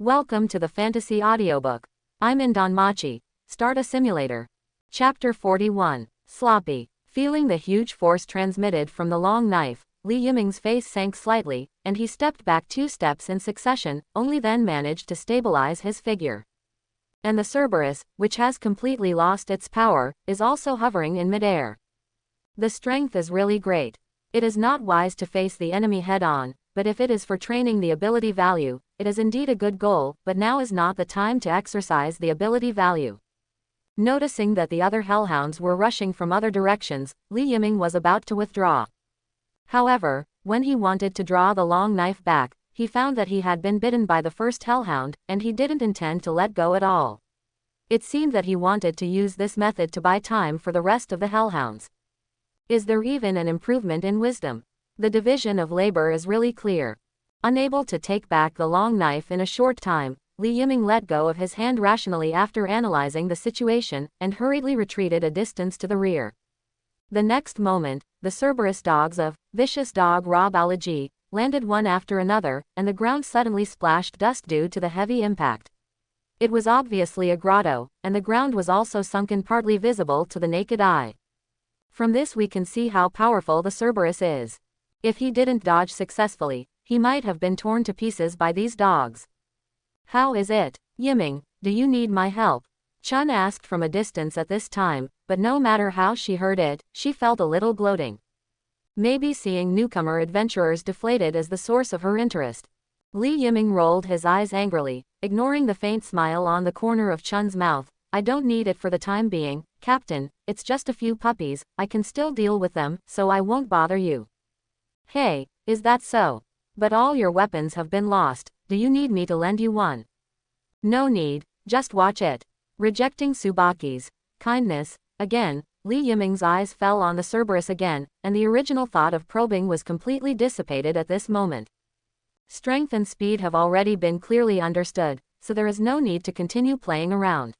Welcome to the Fantasy Audiobook. I'm in DanMachi. Start a simulator. Chapter 41. Sloppy. Feeling the huge force transmitted from the long knife, Li Yiming's face sank slightly, and he stepped back 2 steps in succession, only then managed to stabilize his figure. And the Cerberus, which has completely lost its power, is also hovering in midair. The strength is really great. It is not wise to face the enemy head-on, but if it is for training the ability value, it is indeed a good goal, but now is not the time to exercise the ability value. Noticing that the other hellhounds were rushing from other directions, Li Yiming was about to withdraw. However, when he wanted to draw the long knife back, he found that he had been bitten by the first hellhound, and he didn't intend to let go at all. It seemed that he wanted to use this method to buy time for the rest of the hellhounds. Is there even an improvement in wisdom? The division of labor is really clear. Unable to take back the long knife in a short time, Li Yiming let go of his hand rationally after analyzing the situation, and hurriedly retreated a distance to the rear. The next moment, the Cerberus dogs of Vicious Dog Rob Alaji landed one after another, and the ground suddenly splashed dust due to the heavy impact. It was obviously a grotto, and the ground was also sunken, partly visible to the naked eye. From this we can see how powerful the Cerberus is. If he didn't dodge successfully, he might have been torn to pieces by these dogs. How is it, Yiming? Do you need my help? Chun asked from a distance at this time, but no matter how she heard it, she felt a little gloating. Maybe seeing newcomer adventurers deflated is the source of her interest. Li Yiming rolled his eyes angrily, ignoring the faint smile on the corner of Chun's mouth. I don't need it for the time being, Captain, it's just a few puppies, I can still deal with them, so I won't bother you. Hey, is that so? But all your weapons have been lost, do you need me to lend you one? No need, just watch it. Rejecting Tsubaki's kindness, again, Li Yiming's eyes fell on the Cerberus again, and the original thought of probing was completely dissipated at this moment. Strength and speed have already been clearly understood, so there is no need to continue playing around.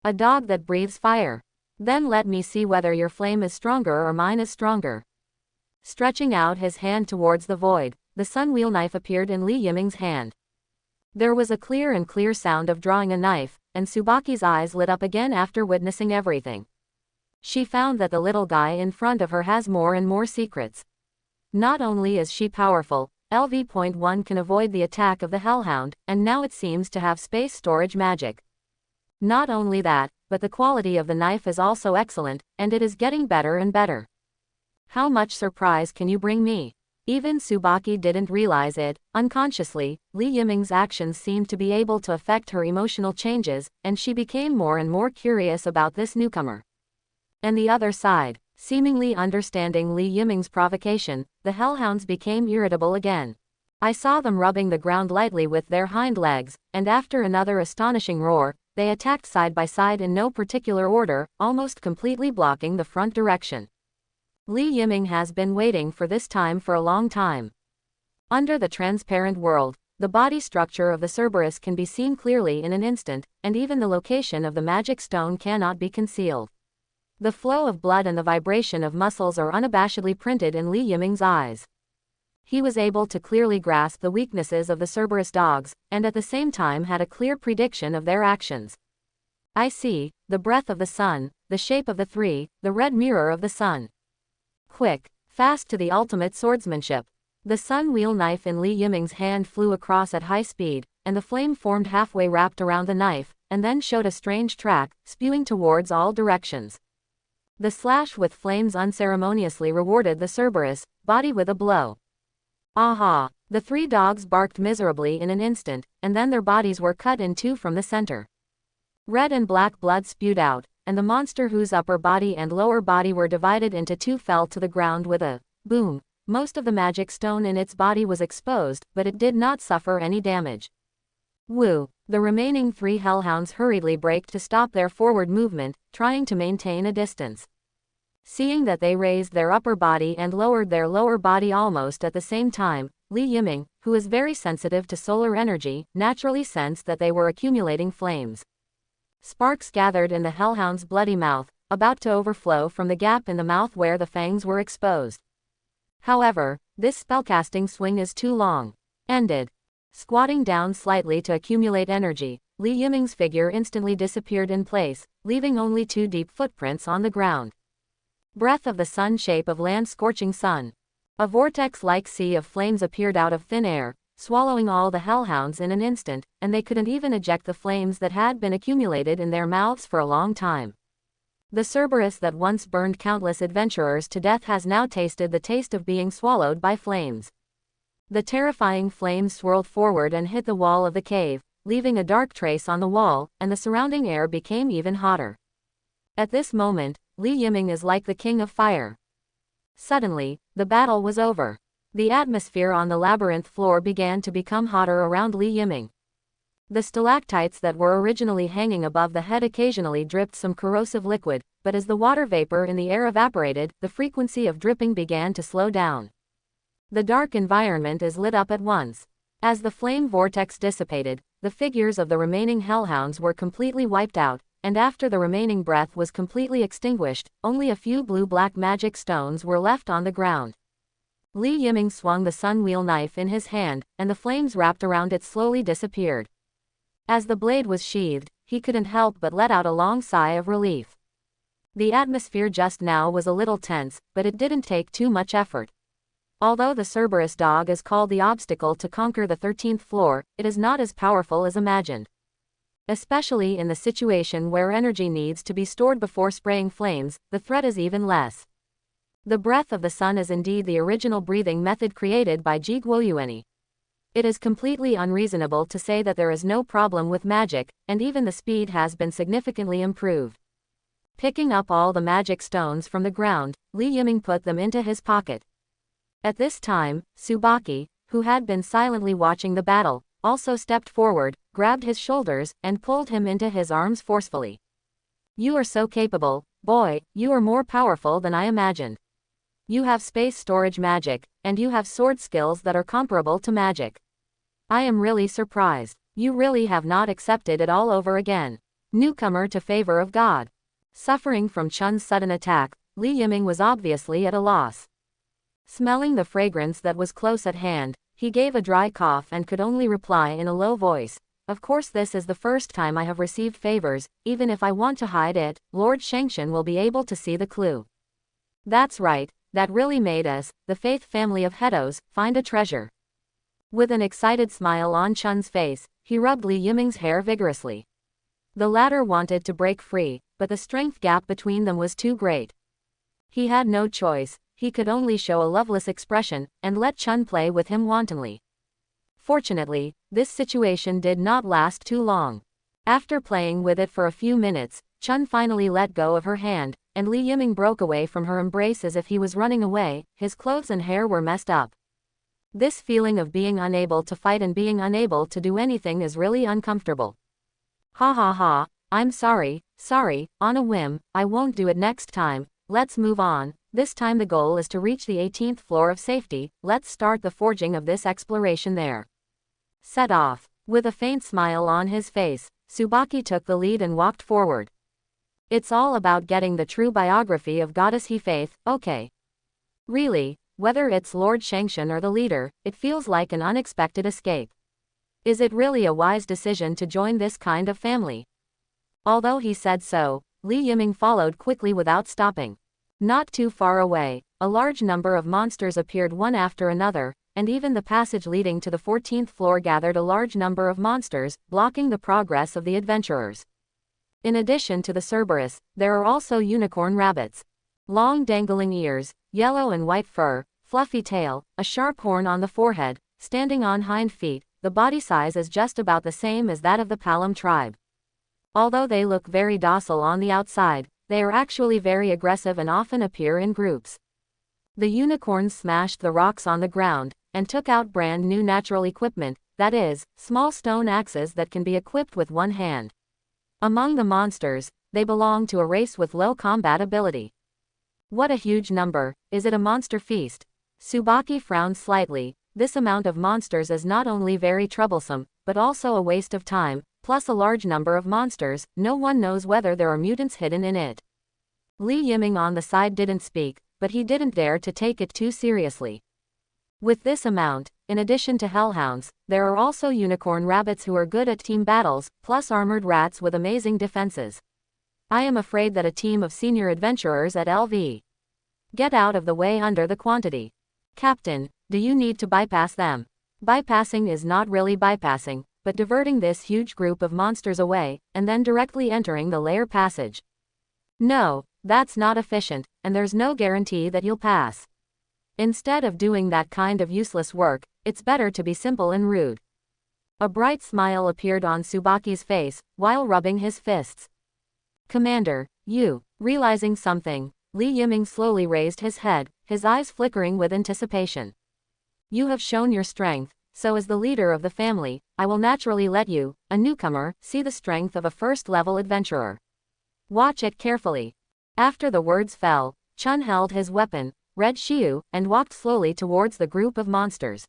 A dog that breathes fire. Then let me see whether your flame is stronger or mine is stronger. Stretching out his hand towards the void, the sun wheel knife appeared in Li Yiming's hand. There was a clear sound of drawing a knife, and Tsubaki's eyes lit up again after witnessing everything. She found that the little guy in front of her has more and more secrets. Not only is she powerful, LV.1 can avoid the attack of the hellhound, and now it seems to have space storage magic. Not only that, but the quality of the knife is also excellent, and it is getting better and better. How much surprise can you bring me? Even Tsubaki didn't realize it. Unconsciously, Li Yiming's actions seemed to be able to affect her emotional changes, and she became more and more curious about this newcomer. And the other side, seemingly understanding Li Yiming's provocation, the hellhounds became irritable again. I saw them rubbing the ground lightly with their hind legs, and after another astonishing roar, they attacked side by side in no particular order, almost completely blocking the front direction. Li Yiming has been waiting for this time for a long time. Under the transparent world, the body structure of the Cerberus can be seen clearly in an instant, and even the location of the magic stone cannot be concealed. The flow of blood and the vibration of muscles are unabashedly printed in Li Yiming's eyes. He was able to clearly grasp the weaknesses of the Cerberus dogs, and at the same time had a clear prediction of their actions. I see, the breath of the sun, the shape of the 3, the red mirror of the sun. Quick, fast to the ultimate swordsmanship. The sun wheel knife in Li Yiming's hand flew across at high speed, and the flame formed halfway wrapped around the knife, and then showed a strange track, spewing towards all directions. The slash with flames unceremoniously rewarded the Cerberus body with a blow. Aha! The 3 dogs barked miserably in an instant, and then their bodies were cut in 2 from the center. Red and black blood spewed out, and the monster whose upper body and lower body were divided into 2 fell to the ground with a boom. Most of the magic stone in its body was exposed, but it did not suffer any damage. Woo! The remaining 3 hellhounds hurriedly braked to stop their forward movement, trying to maintain a distance. Seeing that they raised their upper body and lowered their lower body almost at the same time, Li Yiming, who is very sensitive to solar energy, naturally sensed that they were accumulating flames. Sparks gathered in the hellhound's bloody mouth, about to overflow from the gap in the mouth where the fangs were exposed. However, this spellcasting swing is too long. Ended. Squatting down slightly to accumulate energy, Li Yiming's figure instantly disappeared in place, leaving only 2 deep footprints on the ground. Breath of the sun, shape of land, scorching sun. A vortex-like sea of flames appeared out of thin air, swallowing all the hellhounds in an instant, and they couldn't even eject the flames that had been accumulated in their mouths for a long time. The Cerberus that once burned countless adventurers to death has now tasted the taste of being swallowed by flames. The terrifying flames swirled forward and hit the wall of the cave, leaving a dark trace on the wall, and the surrounding air became even hotter. At this moment, Li Yiming is like the king of fire. Suddenly, the battle was over. The atmosphere on the labyrinth floor began to become hotter around Li Yiming. The stalactites that were originally hanging above the head occasionally dripped some corrosive liquid, but as the water vapor in the air evaporated, the frequency of dripping began to slow down. The dark environment is lit up at once. As the flame vortex dissipated, the figures of the remaining hellhounds were completely wiped out, and after the remaining breath was completely extinguished, only a few blue-black magic stones were left on the ground. Li Yiming swung the sun wheel knife in his hand, and the flames wrapped around it slowly disappeared. As the blade was sheathed, he couldn't help but let out a long sigh of relief. The atmosphere just now was a little tense, but it didn't take too much effort. Although the Cerberus dog is called the obstacle to conquer the 13th floor, it is not as powerful as imagined. Especially in the situation where energy needs to be stored before spraying flames, the threat is even less. The breath of the sun is indeed the original breathing method created by Ji Guoyuani. It is completely unreasonable to say that there is no problem with magic, and even the speed has been significantly improved. Picking up all the magic stones from the ground, Li Yiming put them into his pocket. At this time, Tsubaki, who had been silently watching the battle, also stepped forward, grabbed his shoulders, and pulled him into his arms forcefully. "You are so capable, boy, you are more powerful than I imagined. You have space storage magic, and you have sword skills that are comparable to magic. I am really surprised. You really have not accepted it all over again. Newcomer to favor of God." Suffering from Chun's sudden attack, Li Yiming was obviously at a loss. Smelling the fragrance that was close at hand, he gave a dry cough and could only reply in a low voice, "Of course, this is the first time I have received favors. Even if I want to hide it, Lord Shengshan will be able to see the clue." "That's right, that really made us, the Faith family of Hedos, find a treasure." With an excited smile on Chun's face, he rubbed Li Yiming's hair vigorously. The latter wanted to break free, but the strength gap between them was too great. He had no choice. He could only show a loveless expression, and let Chun play with him wantonly. Fortunately, this situation did not last too long. After playing with it for a few minutes, Chun finally let go of her hand, and Li Yiming broke away from her embrace as if he was running away. His clothes and hair were messed up. This feeling of being unable to fight and being unable to do anything is really uncomfortable. "Ha ha ha, I'm sorry, on a whim, I won't do it next time, let's move on. This time the goal is to reach the 18th floor of safety, let's start the forging of this exploration there." Set off. With a faint smile on his face, Tsubaki took the lead and walked forward. "It's all about getting the true biography of Goddess He Faith, okay? Really, whether it's Lord Shengshan or the leader, it feels like an unexpected escape. Is it really a wise decision to join this kind of family?" Although he said so, Li Yiming followed quickly without stopping. Not too far away, a large number of monsters appeared one after another, and even the passage leading to the 14th floor gathered a large number of monsters, blocking the progress of the adventurers. In addition to the Cerberus, there are also unicorn rabbits. Long dangling ears, yellow and white fur, fluffy tail, a sharp horn on the forehead, standing on hind feet, the body size is just about the same as that of the Palam tribe. Although they look very docile on the outside, they are actually very aggressive and often appear in groups. The unicorns smashed the rocks on the ground, and took out brand new natural equipment, that is, small stone axes that can be equipped with one hand. Among the monsters, they belong to a race with low combat ability. What a huge number, is it a monster feast? Tsubaki frowned slightly. This amount of monsters is not only very troublesome, but also a waste of time, plus a large number of monsters, no one knows whether there are mutants hidden in it. Li Yiming on the side didn't speak, but he didn't dare to take it too seriously. With this amount, in addition to hellhounds, there are also unicorn rabbits who are good at team battles, plus armored rats with amazing defenses. I am afraid that a team of senior adventurers at LV. Get out of the way under the quantity. Captain, do you need to bypass them? Bypassing is not really bypassing, but diverting this huge group of monsters away, and then directly entering the lair passage. No, that's not efficient, and there's no guarantee that you'll pass. Instead of doing that kind of useless work, it's better to be simple and rude. A bright smile appeared on Tsubaki's face, while rubbing his fists. Commander, you, realizing something, Li Yiming slowly raised his head, his eyes flickering with anticipation. You have shown your strength, so as the leader of the family, I will naturally let you, a newcomer, see the strength of a first-level adventurer. Watch it carefully. After the words fell, Chun held his weapon, Red Shiu, and walked slowly towards the group of monsters.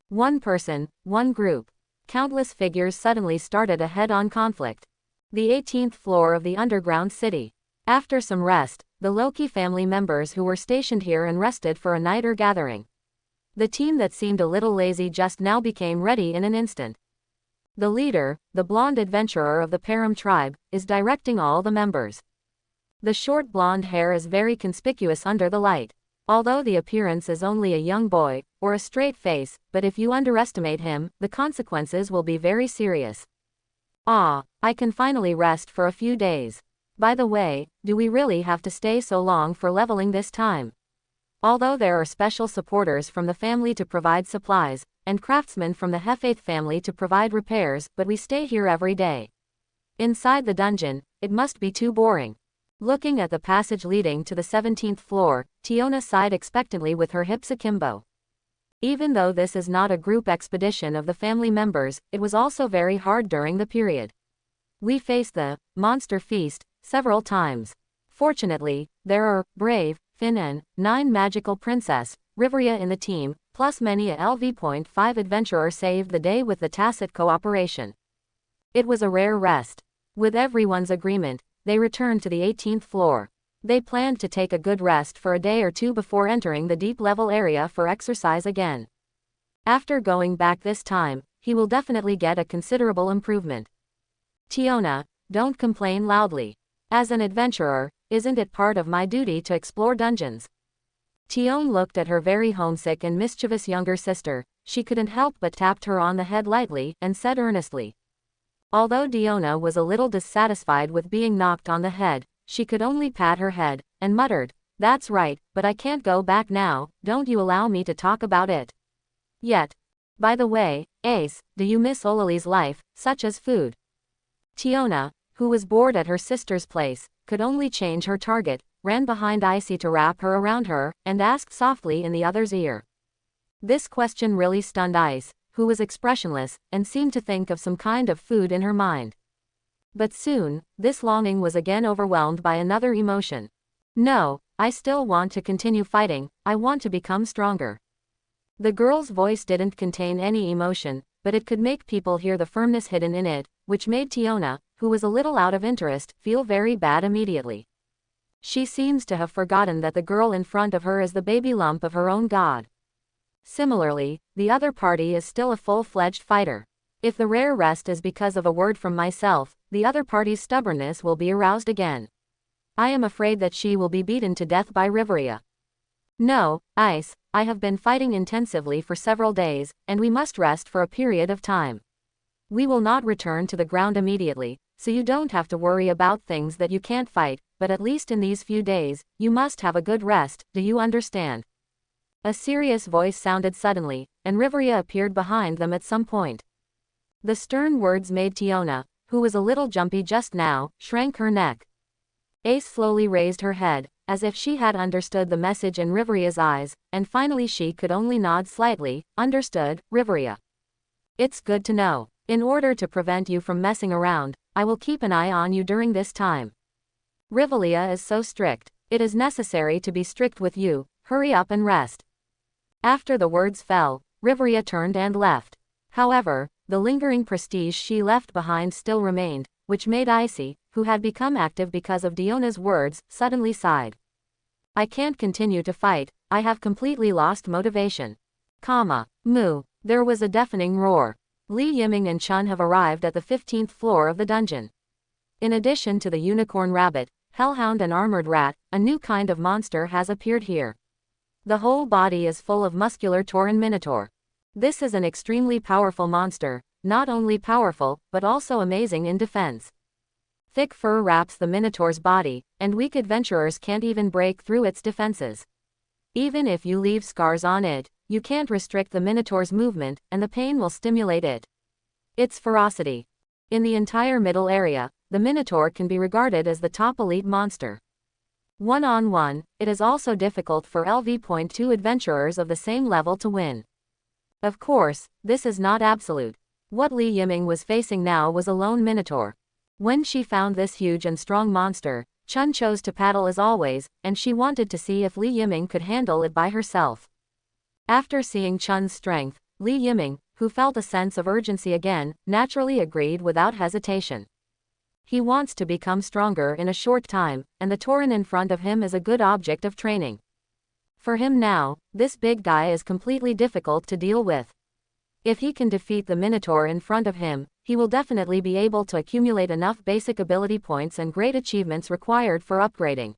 One person, one group. Countless figures suddenly started a head-on conflict. The 18th floor of the underground city. After some rest, the Loki family members who were stationed here and rested for a night are gathering. The team that seemed a little lazy just now became ready in an instant. The leader, the blonde adventurer of the Param tribe, is directing all the members. The short blonde hair is very conspicuous under the light. Although the appearance is only a young boy, or a straight face, but if you underestimate him, the consequences will be very serious. Ah, I can finally rest for a few days. By the way, do we really have to stay so long for leveling this time? Although there are special supporters from the family to provide supplies, and craftsmen from the Hefaith family to provide repairs, but we stay here every day. Inside the dungeon, it must be too boring. Looking at the passage leading to the 17th floor, Tiona sighed expectantly with her hips akimbo. Even though this is not a group expedition of the family members, it was also very hard during the period. We faced the monster feast several times. Fortunately, there are brave, Finn and 9 magical princess, Riveria in the team, plus many a LV.5 adventurer saved the day with the tacit cooperation. It was a rare rest. With everyone's agreement, they returned to the 18th floor. They planned to take a good rest for a day or two before entering the deep level area for exercise again. After going back this time, he will definitely get a considerable improvement. Tiona, don't complain loudly. As an adventurer, isn't it part of my duty to explore dungeons? Tion looked at her very homesick and mischievous younger sister. She couldn't help but tapped her on the head lightly, and said earnestly. Although Tiona was a little dissatisfied with being knocked on the head, she could only pat her head, and muttered, "That's right, but I can't go back now, don't you allow me to talk about it. Yet. By the way, Ace, do you miss Olali's life, such as food?" Tiona, who was bored at her sister's place, could only change her target, ran behind Icy to wrap her around her, and asked softly in the other's ear. This question really stunned Ice, who was expressionless, and seemed to think of some kind of food in her mind. But soon, this longing was again overwhelmed by another emotion. No, I still want to continue fighting, I want to become stronger. The girl's voice didn't contain any emotion, but it could make people hear the firmness hidden in it, which made Tiona, who was a little out of interest, feel very bad immediately. She seems to have forgotten that the girl in front of her is the baby lump of her own god. Similarly, the other party is still a full-fledged fighter. If the rare rest is because of a word from myself, the other party's stubbornness will be aroused again. I am afraid that she will be beaten to death by Riveria. No, Ice, I have been fighting intensively for several days, and we must rest for a period of time. We will not return to the ground immediately, so you don't have to worry about things that you can't fight, but at least in these few days, you must have a good rest, do you understand? A serious voice sounded suddenly, and Riveria appeared behind them at some point. The stern words made Tiona, who was a little jumpy just now, shrank her neck. Ace slowly raised her head, as if she had understood the message in Riveria's eyes, and finally she could only nod slightly. Understood, Riveria. It's good to know. In order to prevent you from messing around, I will keep an eye on you during this time. Rivelia is so strict. It is necessary to be strict with you. Hurry up and rest. After the words fell, Riveria turned and left. However, the lingering prestige she left behind still remained, which made Icy, who had become active because of Diona's words, suddenly sighed. I can't continue to fight, I have completely lost motivation. Moo. There was a deafening roar. Li Yiming and Chun have arrived at the 15th floor of the dungeon. In addition to the unicorn rabbit, hellhound and armored rat, a new kind of monster has appeared here. The whole body is full of muscular tauren minotaur. This is an extremely powerful monster, not only powerful, but also amazing in defense. Thick fur wraps the minotaur's body, and weak adventurers can't even break through its defenses. Even if you leave scars on it, you can't restrict the minotaur's movement, and the pain will stimulate it. Its ferocity. In the entire middle area, the minotaur can be regarded as the top elite monster. One-on-one, it is also difficult for LV.2 adventurers of the same level to win. Of course, this is not absolute. What Li Yiming was facing now was a lone minotaur. When she found this huge and strong monster, Chun chose to paddle as always, and she wanted to see if Li Yiming could handle it by herself. After seeing Chun's strength, Li Yiming, who felt a sense of urgency again, naturally agreed without hesitation. He wants to become stronger in a short time, and the tauren in front of him is a good object of training. For him now, this big guy is completely difficult to deal with. If he can defeat the minotaur in front of him, he will definitely be able to accumulate enough basic ability points and great achievements required for upgrading.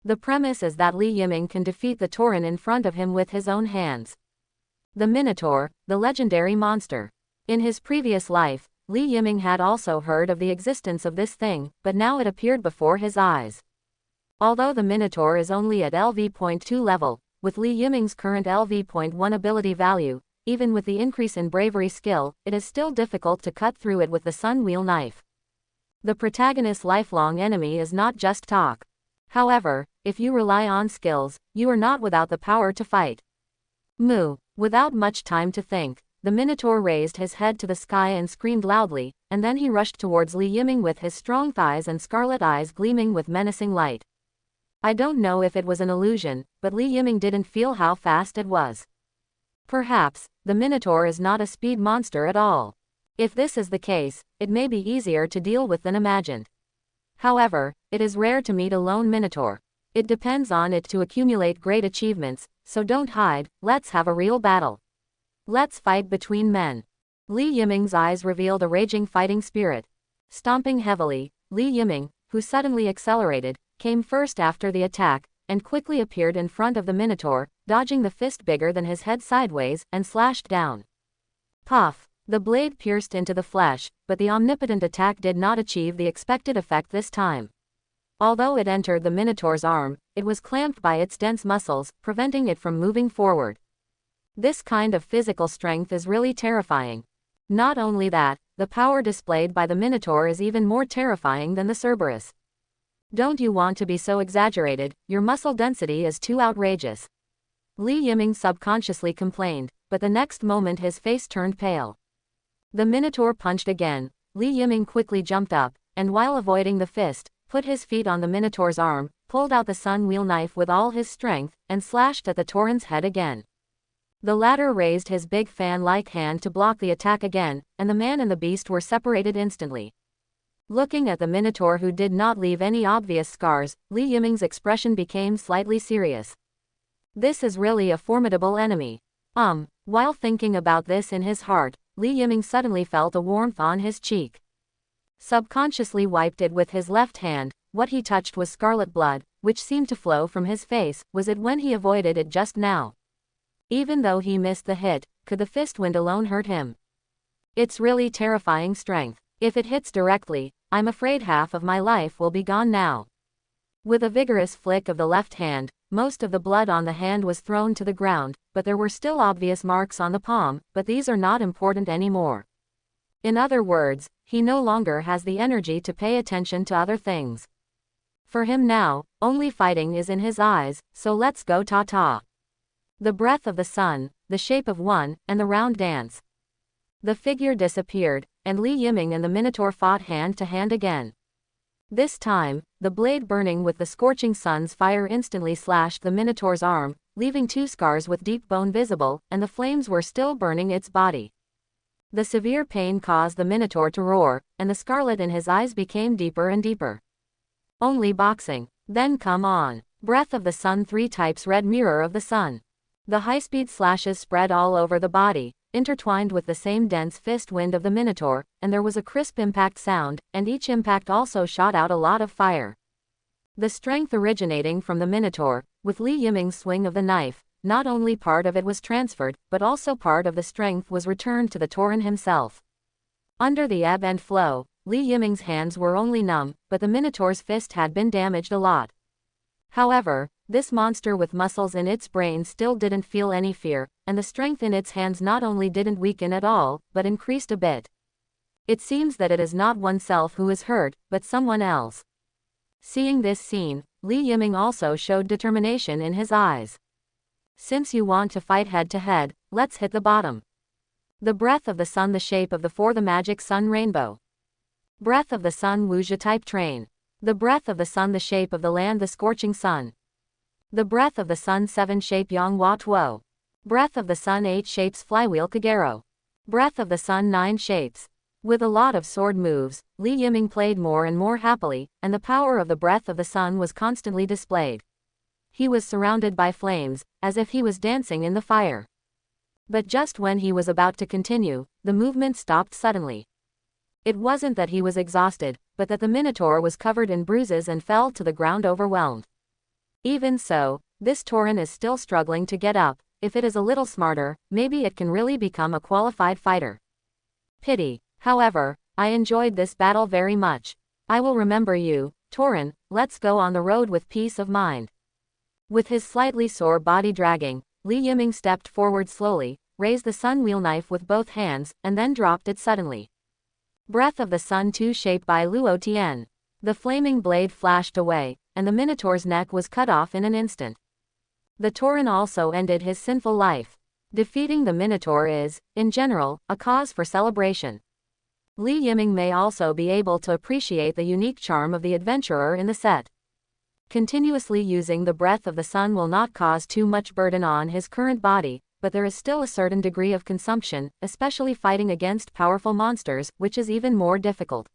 The premise is that Li Yiming can defeat the tauren in front of him with his own hands. The minotaur, the legendary monster. In his previous life, Li Yiming had also heard of the existence of this thing, but now it appeared before his eyes. Although the minotaur is only at LV.2 level, with Li Yiming's current LV.1 ability value, even with the increase in bravery skill, it is still difficult to cut through it with the sun wheel knife. The protagonist's lifelong enemy is not just talk. However, if you rely on skills, you are not without the power to fight. Moo. Without much time to think, the minotaur raised his head to the sky and screamed loudly, and then he rushed towards Li Yiming with his strong thighs and scarlet eyes gleaming with menacing light. I don't know if it was an illusion, but Li Yiming didn't feel how fast it was. Perhaps, the minotaur is not a speed monster at all. If this is the case, it may be easier to deal with than imagined. However, it is rare to meet a lone minotaur. It depends on it to accumulate great achievements, so don't hide, let's have a real battle. Let's fight between men. Li Yiming's eyes revealed a raging fighting spirit. Stomping heavily, Li Yiming, who suddenly accelerated, came first after the attack, and quickly appeared in front of the minotaur, dodging the fist bigger than his head sideways, and slashed down. Puff! The blade pierced into the flesh, but the omnipotent attack did not achieve the expected effect this time. Although it entered the minotaur's arm, it was clamped by its dense muscles, preventing it from moving forward. This kind of physical strength is really terrifying. Not only that, the power displayed by the minotaur is even more terrifying than the Cerberus. Don't you want to be so exaggerated, your muscle density is too outrageous. Li Yiming subconsciously complained, but the next moment his face turned pale. The minotaur punched again. Li Yiming quickly jumped up, and while avoiding the fist, put his feet on the minotaur's arm, pulled out the sun wheel knife with all his strength, and slashed at the tauren's head again. The latter raised his big fan-like hand to block the attack again, and the man and the beast were separated instantly. Looking at the minotaur, who did not leave any obvious scars, Li Yiming's expression became slightly serious. This is really a formidable enemy. While thinking about this in his heart, Li Yiming suddenly felt a warmth on his cheek. Subconsciously wiped it with his left hand. What he touched was scarlet blood, which seemed to flow from his face. Was it when he avoided it just now? Even though he missed the hit, could the fist wind alone hurt him? It's really terrifying strength. If it hits directly, I'm afraid half of my life will be gone now. With a vigorous flick of the left hand, most of the blood on the hand was thrown to the ground, but there were still obvious marks on the palm, but these are not important anymore. In other words, he no longer has the energy to pay attention to other things. For him now, only fighting is in his eyes, so let's go ta-ta. The breath of the sun, the shape of one, and the round dance. The figure disappeared, and Li Yiming and the minotaur fought hand to hand again. This time, the blade burning with the scorching sun's fire instantly slashed the minotaur's arm, leaving 2 scars with deep bone visible, and the flames were still burning its body. The severe pain caused the minotaur to roar, and the scarlet in his eyes became deeper and deeper. Only boxing. Then come on. Breath of the sun, 3 types red mirror of the sun. The high-speed slashes spread all over the body, intertwined with the same dense fist wind of the Minotaur, and there was a crisp impact sound, and each impact also shot out a lot of fire. The strength originating from the Minotaur, with Li Yiming's swing of the knife, not only part of it was transferred, but also part of the strength was returned to the Tauren himself. Under the ebb and flow, Li Yiming's hands were only numb, but the Minotaur's fist had been damaged a lot. However, this monster with muscles in its brain still didn't feel any fear, and the strength in its hands not only didn't weaken at all, but increased a bit. It seems that it is not oneself who is hurt, but someone else. Seeing this scene, Li Yiming also showed determination in his eyes. Since you want to fight head to head, let's hit the bottom. The breath of the sun, the shape of the four, the magic sun rainbow. Breath of the sun, wuxia type train. The breath of the sun, the shape of the land, the scorching sun. The breath of the sun, 7 shape yang hua tuo. Breath of the sun, 8 shapes flywheel kagero. Breath of the sun, 9 shapes. With a lot of sword moves, Li Yiming played more and more happily, and the power of the breath of the sun was constantly displayed. He was surrounded by flames, as if he was dancing in the fire. But just when he was about to continue, the movement stopped suddenly. It wasn't that he was exhausted, but that the Minotaur was covered in bruises and fell to the ground overwhelmed. Even so, this Tauren is still struggling to get up. If it is a little smarter, maybe it can really become a qualified fighter. Pity. However, I enjoyed this battle very much. I will remember you, Tauren. Let's go on the road with peace of mind. With his slightly sore body dragging, Li Yiming stepped forward slowly, raised the sun wheel knife with both hands, and then dropped it suddenly. Breath of the sun, 2 shaped by Luo Tian. The flaming blade flashed away, and the Minotaur's neck was cut off in an instant. The Tauren also ended his sinful life. Defeating the Minotaur is, in general, a cause for celebration. Li Yiming may also be able to appreciate the unique charm of the adventurer in the set. Continuously using the breath of the sun will not cause too much burden on his current body, but there is still a certain degree of consumption, especially fighting against powerful monsters, which is even more difficult.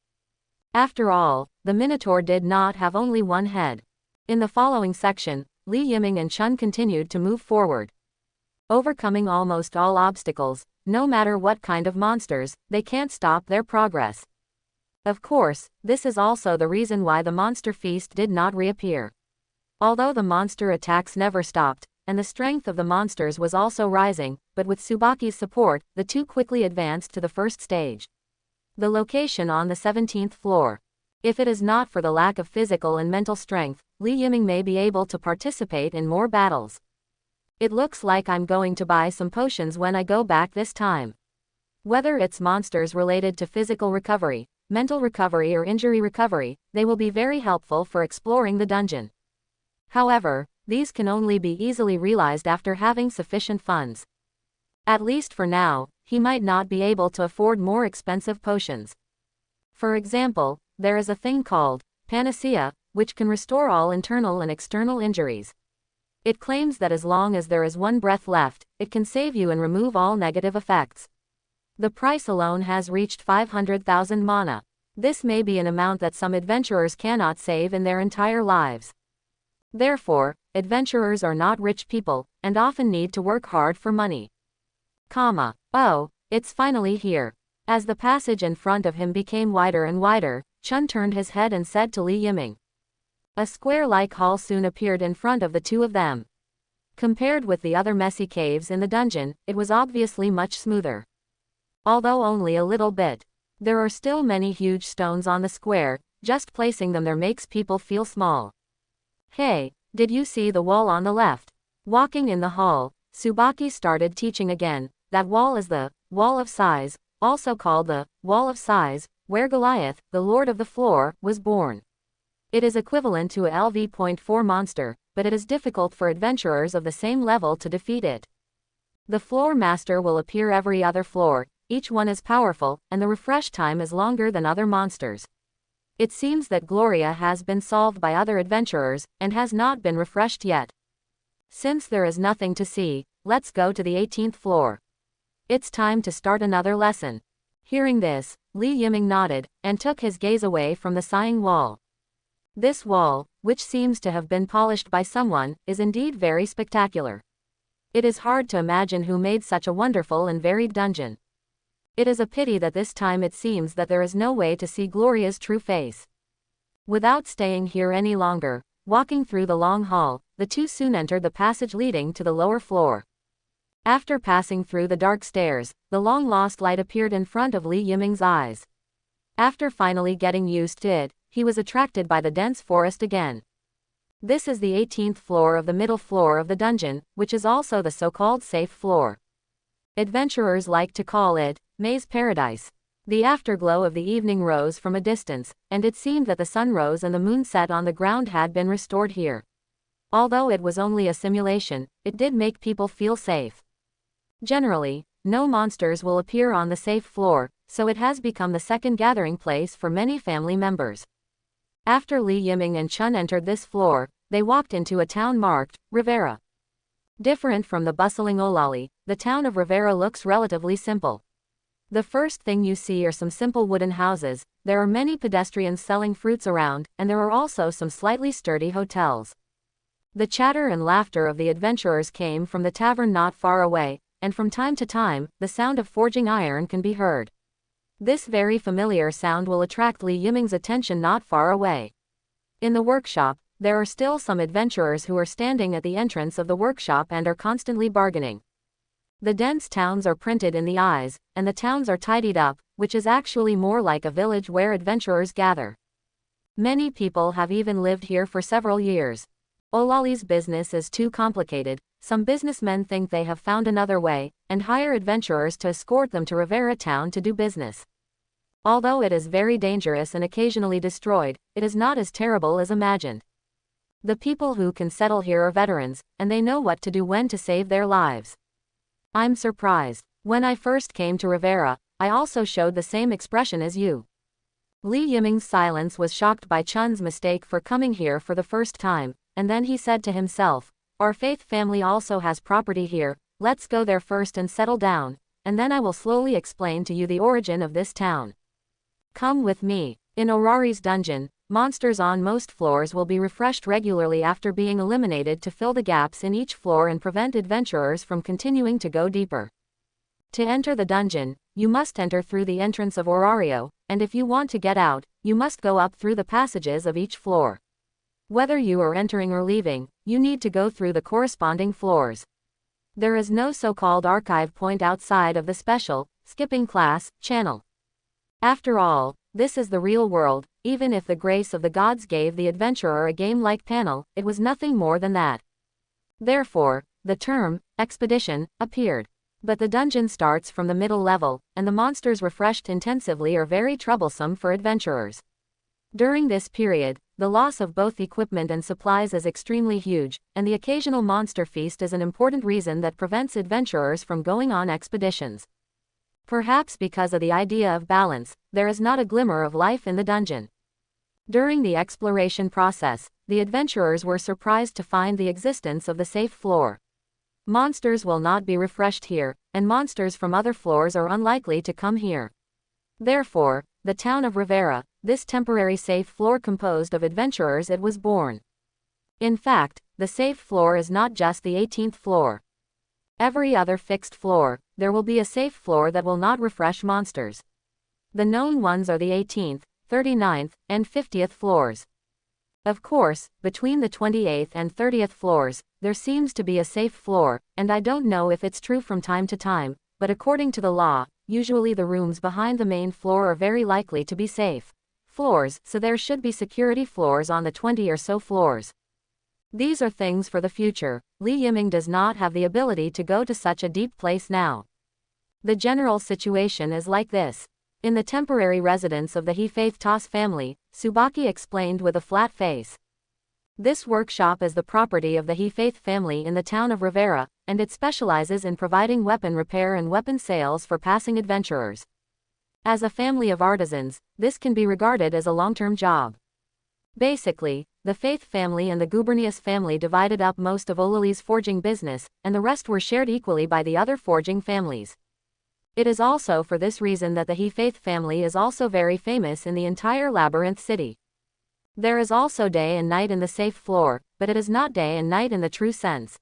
After all, the Minotaur did not have only one head. In the following section, Li Yiming and Chun continued to move forward. Overcoming almost all obstacles, no matter what kind of monsters, they can't stop their progress. Of course, this is also the reason why the monster feast did not reappear. Although the monster attacks never stopped, and the strength of the monsters was also rising, but with Tsubaki's support, the two quickly advanced to the first stage. The location on the 17th floor. If it is not for the lack of physical and mental strength, Li Yiming may be able to participate in more battles. It looks like I'm going to buy some potions when I go back this time. Whether it's monsters related to physical recovery, mental recovery or injury recovery, they will be very helpful for exploring the dungeon. However, these can only be easily realized after having sufficient funds. At least for now, he might not be able to afford more expensive potions. For example, there is a thing called panacea, which can restore all internal and external injuries. It claims that as long as there is one breath left, it can save you and remove all negative effects. The price alone has reached 500,000 mana. This may be an amount that some adventurers cannot save in their entire lives. Therefore, adventurers are not rich people, and often need to work hard for money. Oh, it's finally here. As the passage in front of him became wider and wider, Chun turned his head and said to Li Yiming. A square-like hall soon appeared in front of the two of them. Compared with the other messy caves in the dungeon, it was obviously much smoother. Although only a little bit. There are still many huge stones on the square, just placing them there makes people feel small. Hey, did you see the wall on the left? Walking in the hall, Tsubaki started teaching again. That wall is the Wall of Size, also called the Wall of Size, where Goliath, the Lord of the Floor, was born. It is equivalent to a LV.4 monster, but it is difficult for adventurers of the same level to defeat it. The Floor Master will appear every other floor, each one is powerful, and the refresh time is longer than other monsters. It seems that Gloria has been solved by other adventurers, and has not been refreshed yet. Since there is nothing to see, let's go to the 18th floor. It's time to start another lesson. Hearing this, Li Yiming nodded, and took his gaze away from the sighing wall. This wall, which seems to have been polished by someone, is indeed very spectacular. It is hard to imagine who made such a wonderful and varied dungeon. It is a pity that this time it seems that there is no way to see Gloria's true face. Without staying here any longer, walking through the long hall, the two soon entered the passage leading to the lower floor. After passing through the dark stairs, the long-lost light appeared in front of Li Yiming's eyes. After finally getting used to it, he was attracted by the dense forest again. This is the 18th floor of the middle floor of the dungeon, which is also the so-called safe floor. Adventurers like to call it Maze Paradise. The afterglow of the evening rose from a distance, and it seemed that the sun rose and the moon set on the ground had been restored here. Although it was only a simulation, it did make people feel safe. Generally, no monsters will appear on the safe floor, so it has become the second gathering place for many family members. After Li Yiming and Chun entered this floor, they walked into a town marked Rivera. Different from the bustling Olali, the town of Rivera looks relatively simple. The first thing you see are some simple wooden houses, there are many pedestrians selling fruits around, and there are also some slightly sturdy hotels. The chatter and laughter of the adventurers came from the tavern not far away, and from time to time, the sound of forging iron can be heard. This very familiar sound will attract Li Yiming's attention not far away. In the workshop, there are still some adventurers who are standing at the entrance of the workshop and are constantly bargaining. The dense towns are printed in the eyes, and the towns are tidied up, which is actually more like a village where adventurers gather. Many people have even lived here for several years. Olali's business is too complicated. Some businessmen think they have found another way, and hire adventurers to escort them to Rivera town to do business. Although it is very dangerous and occasionally destroyed, it is not as terrible as imagined. The people who can settle here are veterans, and they know what to do when to save their lives. I'm surprised. When I first came to Rivera, I also showed the same expression as you. Li Yiming's silence was shocked by Chun's mistake for coming here for the first time, and then he said to himself, "Our faith family also has property here, let's go there first and settle down, and then I will slowly explain to you the origin of this town. Come with me." In Orari's dungeon, monsters on most floors will be refreshed regularly after being eliminated to fill the gaps in each floor and prevent adventurers from continuing to go deeper. To enter the dungeon, you must enter through the entrance of Orario, and if you want to get out, you must go up through the passages of each floor. Whether you are entering or leaving, you need to go through the corresponding floors. There is no so-called archive point outside of the special, skipping class, channel. After all, this is the real world. Even if the grace of the gods gave the adventurer a game-like panel, it was nothing more than that. Therefore, the term, expedition, appeared. But the dungeon starts from the middle level, and the monsters refreshed intensively are very troublesome for adventurers. During this period, the loss of both equipment and supplies is extremely huge, and the occasional monster feast is an important reason that prevents adventurers from going on expeditions. Perhaps because of the idea of balance, there is not a glimmer of life in the dungeon. During the exploration process, the adventurers were surprised to find the existence of the safe floor. Monsters will not be refreshed here, and monsters from other floors are unlikely to come here. Therefore, the town of Rivera, this temporary safe floor composed of adventurers, it was born. In fact, the safe floor is not just the 18th floor. Every other fixed floor, there will be a safe floor that will not refresh monsters. The known ones are the 18th, 39th, and 50th floors. Of course, between the 28th and 30th floors, there seems to be a safe floor, and I don't know if it's true from time to time, but according to the law, usually the rooms behind the main floor are very likely to be safe floors, so there should be security floors on the 20 or so floors. These are things for the future. Li Yiming does not have the ability to go to such a deep place now. The general situation is like this. In the temporary residence of the He-Faith Toss family, Tsubaki explained with a flat face. This workshop is the property of the He-Faith family in the town of Rivera, and it specializes in providing weapon repair and weapon sales for passing adventurers. As a family of artisans, this can be regarded as a long-term job. Basically, the Faith family and the Gubernius family divided up most of Olali's forging business, and the rest were shared equally by the other forging families. It is also for this reason that the He-Faith family is also very famous in the entire Labyrinth City. There is also day and night in the safe floor, but it is not day and night in the true sense.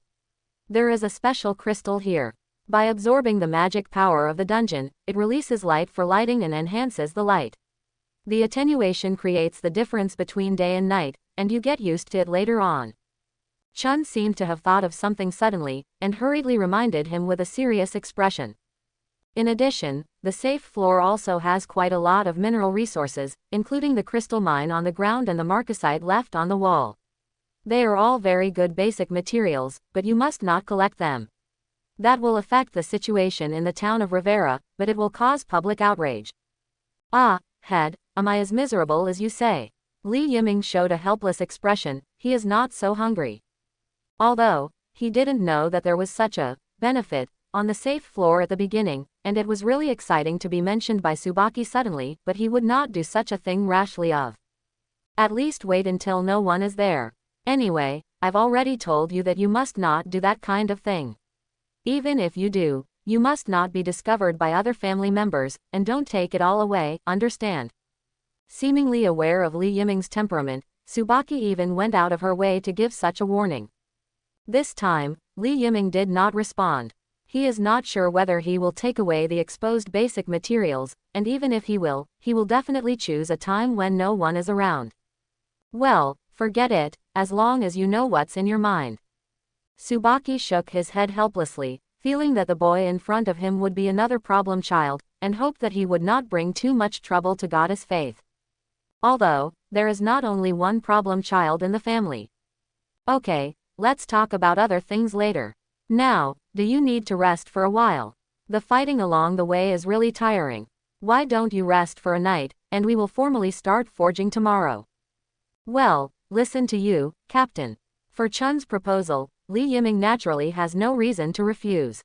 There is a special crystal here. By absorbing the magic power of the dungeon, it releases light for lighting and enhances the light. The attenuation creates the difference between day and night, and you get used to it later on. Chun seemed to have thought of something suddenly, and hurriedly reminded him with a serious expression. In addition, the safe floor also has quite a lot of mineral resources, including the crystal mine on the ground and the marcasite left on the wall. They are all very good basic materials, but you must not collect them. That will affect the situation in the town of Rivera, but it will cause public outrage. Ah, head, am I as miserable as you say? Li Yiming showed a helpless expression. He is not so hungry. Although, he didn't know that there was such a benefit on the safe floor at the beginning, and it was really exciting to be mentioned by Tsubaki suddenly, but he would not do such a thing rashly of. At least wait until no one is there. Anyway, I've already told you that you must not do that kind of thing. Even if you do, you must not be discovered by other family members, and don't take it all away, understand? Seemingly aware of Li Yiming's temperament, Tsubaki even went out of her way to give such a warning. This time, Li Yiming did not respond. He is not sure whether he will take away the exposed basic materials, and even if he will definitely choose a time when no one is around. Well, forget it, as long as you know what's in your mind. Tsubaki shook his head helplessly, feeling that the boy in front of him would be another problem child, and hoped that he would not bring too much trouble to Goddess Faith. Although, there is not only one problem child in the family. Okay, let's talk about other things later. Now, do you need to rest for a while? The fighting along the way is really tiring. Why don't you rest for a night, and we will formally start forging tomorrow? Well, listen to you, Captain. For Chun's proposal, Li Yiming naturally has no reason to refuse.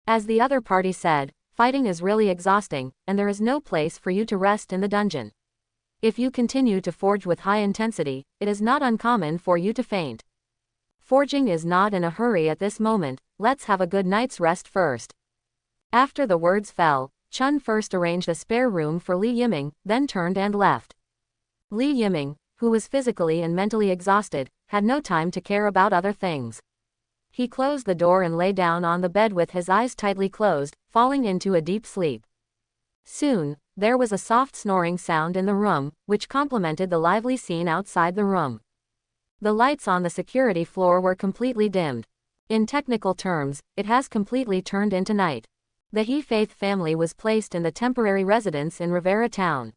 As the other party said, fighting is really exhausting, and there is no place for you to rest in the dungeon. If you continue to forge with high intensity, it is not uncommon for you to faint. Forging is not in a hurry at this moment, let's have a good night's rest first. After the words fell, Chun first arranged a spare room for Li Yiming, then turned and left. Li Yiming, who was physically and mentally exhausted, had no time to care about other things. He closed the door and lay down on the bed with his eyes tightly closed, falling into a deep sleep. Soon, there was a soft snoring sound in the room, which complemented the lively scene outside the room. The lights on the security floor were completely dimmed. In technical terms, it has completely turned into night. The He Faith family was placed in the temporary residence in Rivera Town.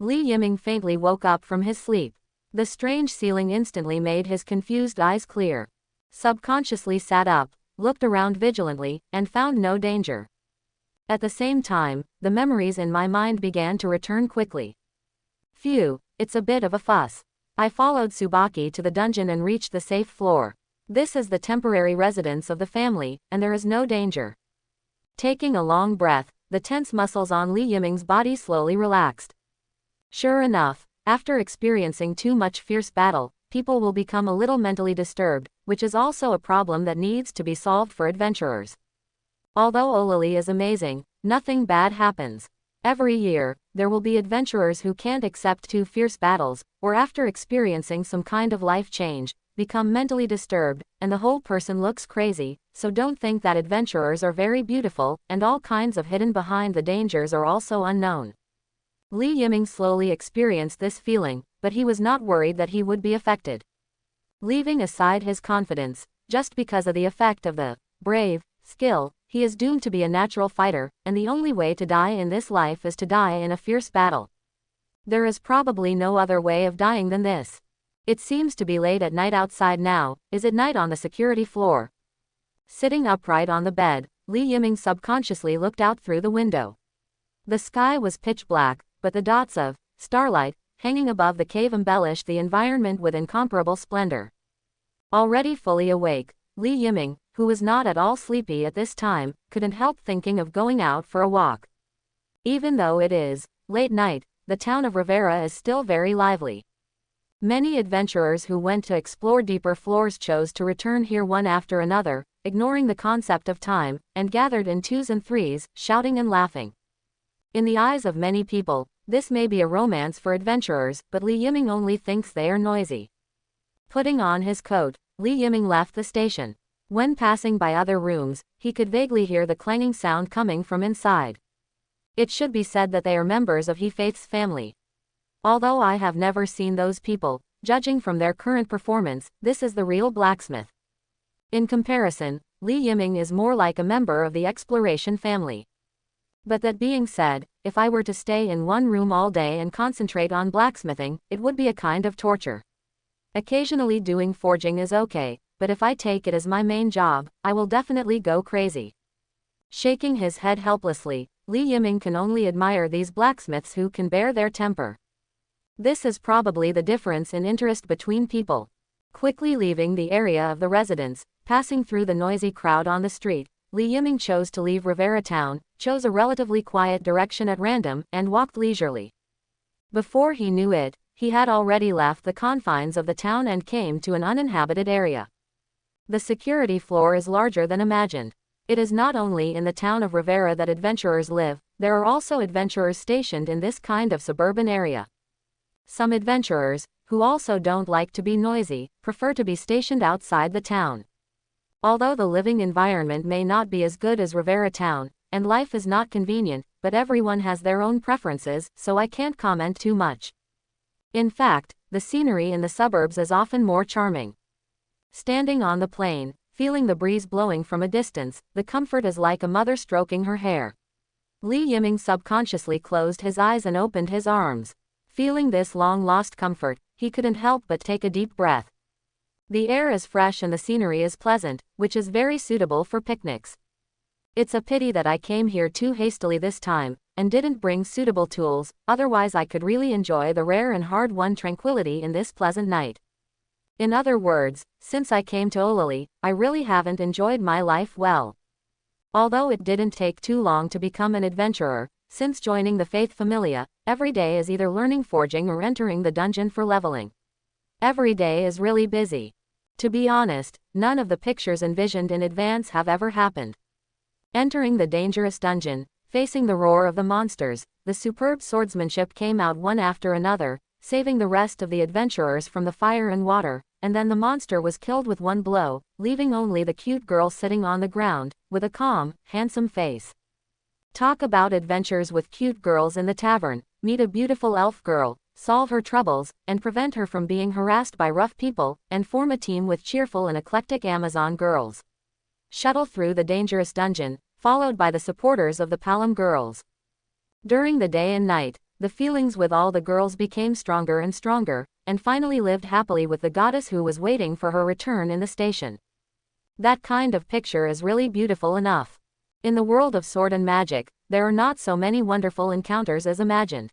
Li Yiming faintly woke up from his sleep. The strange ceiling instantly made his confused eyes clear. Subconsciously sat up, looked around vigilantly, and found no danger. At the same time, the memories in my mind began to return quickly. Phew, it's a bit of a fuss. I followed Tsubaki to the dungeon and reached the safe floor. This is the temporary residence of the family, and there is no danger. Taking a long breath, the tense muscles on Li Yiming's body slowly relaxed. Sure enough, after experiencing too much fierce battle, people will become a little mentally disturbed, which is also a problem that needs to be solved for adventurers. Although Olili is amazing, nothing bad happens. Every year, there will be adventurers who can't accept too fierce battles, or after experiencing some kind of life change, become mentally disturbed, and the whole person looks crazy, so don't think that adventurers are very beautiful, and all kinds of hidden behind the dangers are also unknown. Li Yiming slowly experienced this feeling, but he was not worried that he would be affected. Leaving aside his confidence, just because of the effect of the brave skill, he is doomed to be a natural fighter, and the only way to die in this life is to die in a fierce battle. There is probably no other way of dying than this. It seems to be late at night outside now. Is it night on the security floor? Sitting upright on the bed, Li Yiming subconsciously looked out through the window. The sky was pitch black, but the dots of starlight hanging above the cave embellished the environment with incomparable splendor. Already fully awake, Li Yiming, who was not at all sleepy at this time, couldn't help thinking of going out for a walk. Even though it is late night, the town of Rivera is still very lively. Many adventurers who went to explore deeper floors chose to return here one after another, ignoring the concept of time, and gathered in twos and threes, shouting and laughing. In the eyes of many people, this may be a romance for adventurers, but Li Yiming only thinks they are noisy. Putting on his coat, Li Yiming left the station. When passing by other rooms, he could vaguely hear the clanging sound coming from inside. It should be said that they are members of He Faith's family. Although I have never seen those people, judging from their current performance, this is the real blacksmith. In comparison, Li Yiming is more like a member of the exploration family. But that being said, if I were to stay in one room all day and concentrate on blacksmithing, it would be a kind of torture. Occasionally doing forging is okay, but if I take it as my main job, I will definitely go crazy. Shaking his head helplessly, Li Yiming can only admire these blacksmiths who can bear their temper. This is probably the difference in interest between people. Quickly leaving the area of the residence, passing through the noisy crowd on the street, Li Yiming chose to leave Rivera Town, chose a relatively quiet direction at random, and walked leisurely. Before he knew it, he had already left the confines of the town and came to an uninhabited area. The security floor is larger than imagined. It is not only in the town of Rivera that adventurers live, there are also adventurers stationed in this kind of suburban area. Some adventurers, who also don't like to be noisy, prefer to be stationed outside the town. Although the living environment may not be as good as Rivera Town, and life is not convenient, but everyone has their own preferences, so I can't comment too much. In fact, the scenery in the suburbs is often more charming. Standing on the plain, feeling the breeze blowing from a distance, the comfort is like a mother stroking her hair. Li Yiming subconsciously closed his eyes and opened his arms. Feeling this long-lost comfort, he couldn't help but take a deep breath. The air is fresh and the scenery is pleasant, which is very suitable for picnics. It's a pity that I came here too hastily this time, and didn't bring suitable tools, otherwise I could really enjoy the rare and hard-won tranquility in this pleasant night. In other words, since I came to Olali, I really haven't enjoyed my life well. Although it didn't take too long to become an adventurer, since joining the Faith Familia, every day is either learning forging or entering the dungeon for leveling. Every day is really busy. To be honest, none of the pictures envisioned in advance have ever happened. Entering the dangerous dungeon, facing the roar of the monsters, the superb swordsmanship came out one after another, saving the rest of the adventurers from the fire and water, and then the monster was killed with one blow, leaving only the cute girl sitting on the ground, with a calm, handsome face. Talk about adventures with cute girls in the tavern, meet a beautiful elf girl, solve her troubles, and prevent her from being harassed by rough people, and form a team with cheerful and eclectic Amazon girls. Shuttle through the dangerous dungeon, followed by the supporters of the Palom girls. During the day and night, the feelings with all the girls became stronger and stronger, and finally lived happily with the goddess who was waiting for her return in the station. That kind of picture is really beautiful enough. In the world of sword and magic, there are not so many wonderful encounters as imagined.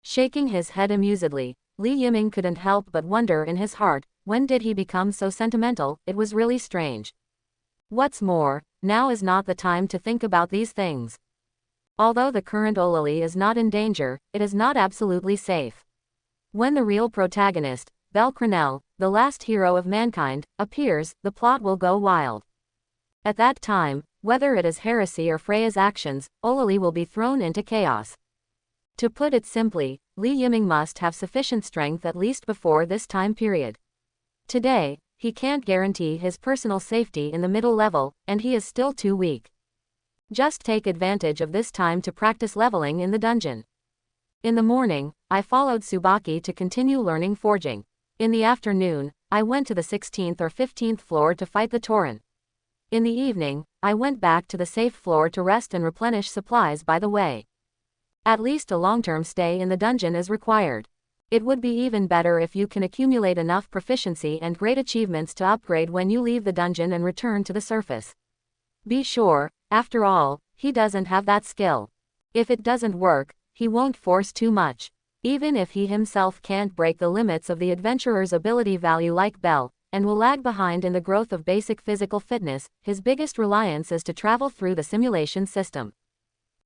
Shaking his head amusedly, Li Yiming couldn't help but wonder in his heart, when did he become so sentimental? It was really strange. What's more, now is not the time to think about these things. Although the current Olali is not in danger, it is not absolutely safe. When the real protagonist, Bel Crenel, the last hero of mankind, appears, the plot will go wild. At that time, whether it is heresy or Freya's actions, Olali will be thrown into chaos. To put it simply, Li Yiming must have sufficient strength at least before this time period. Today, he can't guarantee his personal safety in the middle level, and he is still too weak. Just take advantage of this time to practice leveling in the dungeon. In the morning, I followed Tsubaki to continue learning forging. In the afternoon, I went to the 16th or 15th floor to fight the Tauren. In the evening, I went back to the safe floor to rest and replenish supplies by the way. At least a long-term stay in the dungeon is required. It would be even better if you can accumulate enough proficiency and great achievements to upgrade when you leave the dungeon and return to the surface. Be sure, after all, he doesn't have that skill. If it doesn't work, he won't force too much. Even if he himself can't break the limits of the adventurer's ability value like Bell, and will lag behind in the growth of basic physical fitness, his biggest reliance is to travel through the simulation system.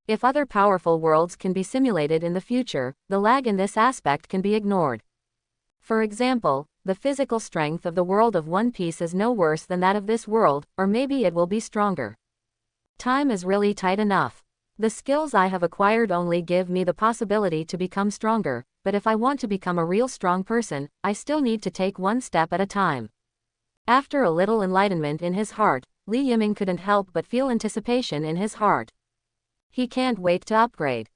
If other powerful worlds can be simulated in the future, the lag in this aspect can be ignored. For example, the physical strength of the world of One Piece is no worse than that of this world, or maybe it will be stronger. Time is really tight enough. The skills I have acquired only give me the possibility to become stronger, but if I want to become a real strong person, I still need to take one step at a time. After a little enlightenment in his heart, Li Yiming couldn't help but feel anticipation in his heart. He can't wait to upgrade.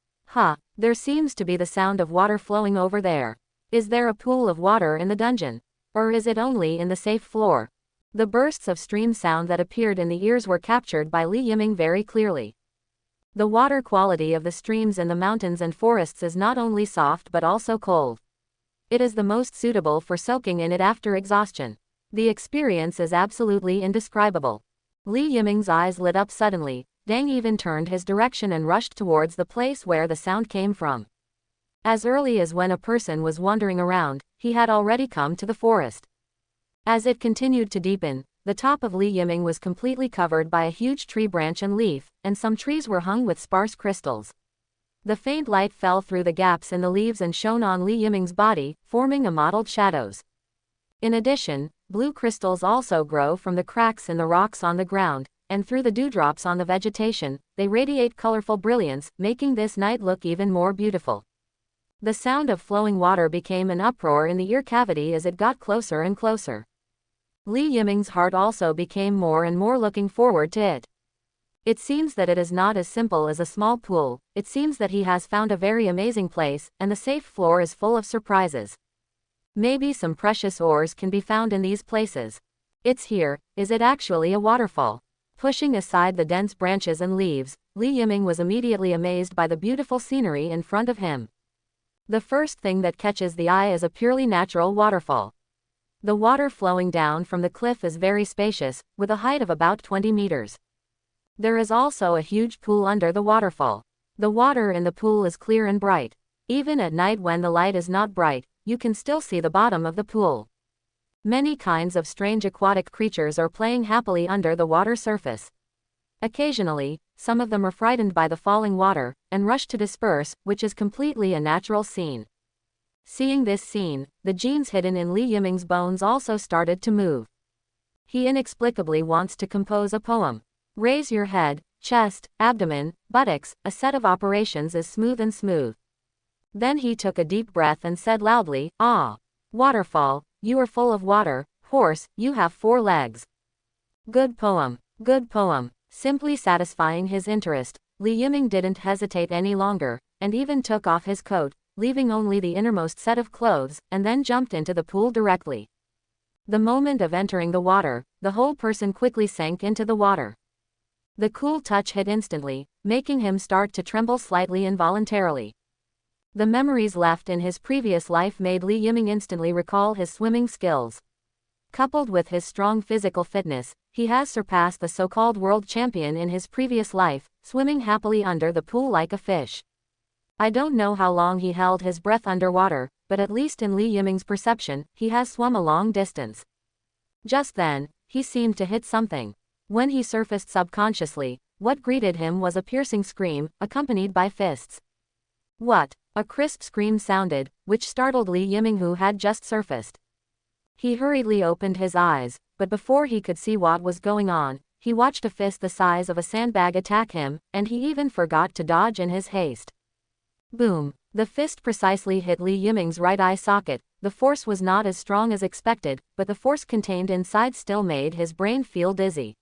There seems to be the sound of water flowing over there. Is there a pool of water in the dungeon? Or is it only in the safe floor? The bursts of stream sound that appeared in the ears were captured by Li Yiming very clearly. The water quality of the streams in the mountains and forests is not only soft but also cold. It is the most suitable for soaking in it after exhaustion. The experience is absolutely indescribable. Li Yiming's eyes lit up suddenly. Dang even turned his direction and rushed towards the place where the sound came from. As early as when a person was wandering around, he had already come to the forest. As it continued to deepen, the top of Li Yiming was completely covered by a huge tree branch and leaf, and some trees were hung with sparse crystals. The faint light fell through the gaps in the leaves and shone on Li Yiming's body, forming a mottled shadows. In addition, blue crystals also grow from the cracks in the rocks on the ground, and through the dewdrops on the vegetation, they radiate colorful brilliance, making this night look even more beautiful. The sound of flowing water became an uproar in the ear cavity as it got closer and closer. Li Yiming's heart also became more and more looking forward to it. It seems that it is not as simple as a small pool. It seems that he has found a very amazing place, and the safe floor is full of surprises. Maybe some precious ores can be found in these places. It's here. Is it actually a waterfall? Pushing aside the dense branches and leaves, Li Yiming was immediately amazed by the beautiful scenery in front of him. The first thing that catches the eye is a purely natural waterfall. The water flowing down from the cliff is very spacious, with a height of about 20 meters. There is also a huge pool under the waterfall. The water in the pool is clear and bright. Even at night when the light is not bright, you can still see the bottom of the pool. Many kinds of strange aquatic creatures are playing happily under the water surface. Occasionally, some of them are frightened by the falling water, and rush to disperse, which is completely a natural scene. Seeing this scene, the genes hidden in Li Yiming's bones also started to move. He inexplicably wants to compose a poem. Raise your head, chest, abdomen, buttocks, a set of operations is smooth and smooth. Then he took a deep breath and said loudly, "Ah! Waterfall, you are full of water. Horse, you have 4 legs. Good poem, good poem." Simply satisfying his interest, Li Yiming didn't hesitate any longer, and even took off his coat, leaving only the innermost set of clothes, and then jumped into the pool directly. The moment of entering the water, the whole person quickly sank into the water. The cool touch hit instantly, making him start to tremble slightly involuntarily. The memories left in his previous life made Li Yiming instantly recall his swimming skills. Coupled with his strong physical fitness, he has surpassed the so-called world champion in his previous life, swimming happily under the pool like a fish. I don't know how long he held his breath underwater, but at least in Li Yiming's perception, he has swum a long distance. Just then, he seemed to hit something. When he surfaced subconsciously, what greeted him was a piercing scream, accompanied by fists. What? A crisp scream sounded, which startled Li Yiming, who had just surfaced. He hurriedly opened his eyes, but before he could see what was going on, he watched a fist the size of a sandbag attack him, and he even forgot to dodge in his haste. Boom! The fist precisely hit Li Yiming's right eye socket. The force was not as strong as expected, but the force contained inside still made his brain feel dizzy.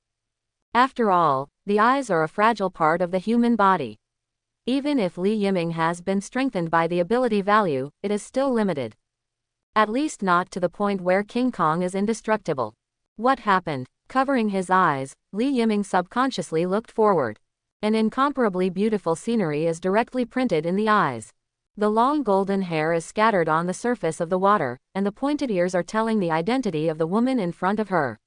After all, the eyes are a fragile part of the human body. Even if Li Yiming has been strengthened by the ability value, it is still limited. At least not to the point where King Kong is indestructible. What happened? Covering his eyes, Li Yiming subconsciously looked forward. An incomparably beautiful scenery is directly printed in the eyes. The long golden hair is scattered on the surface of the water, and the pointed ears are telling the identity of the woman in front of her.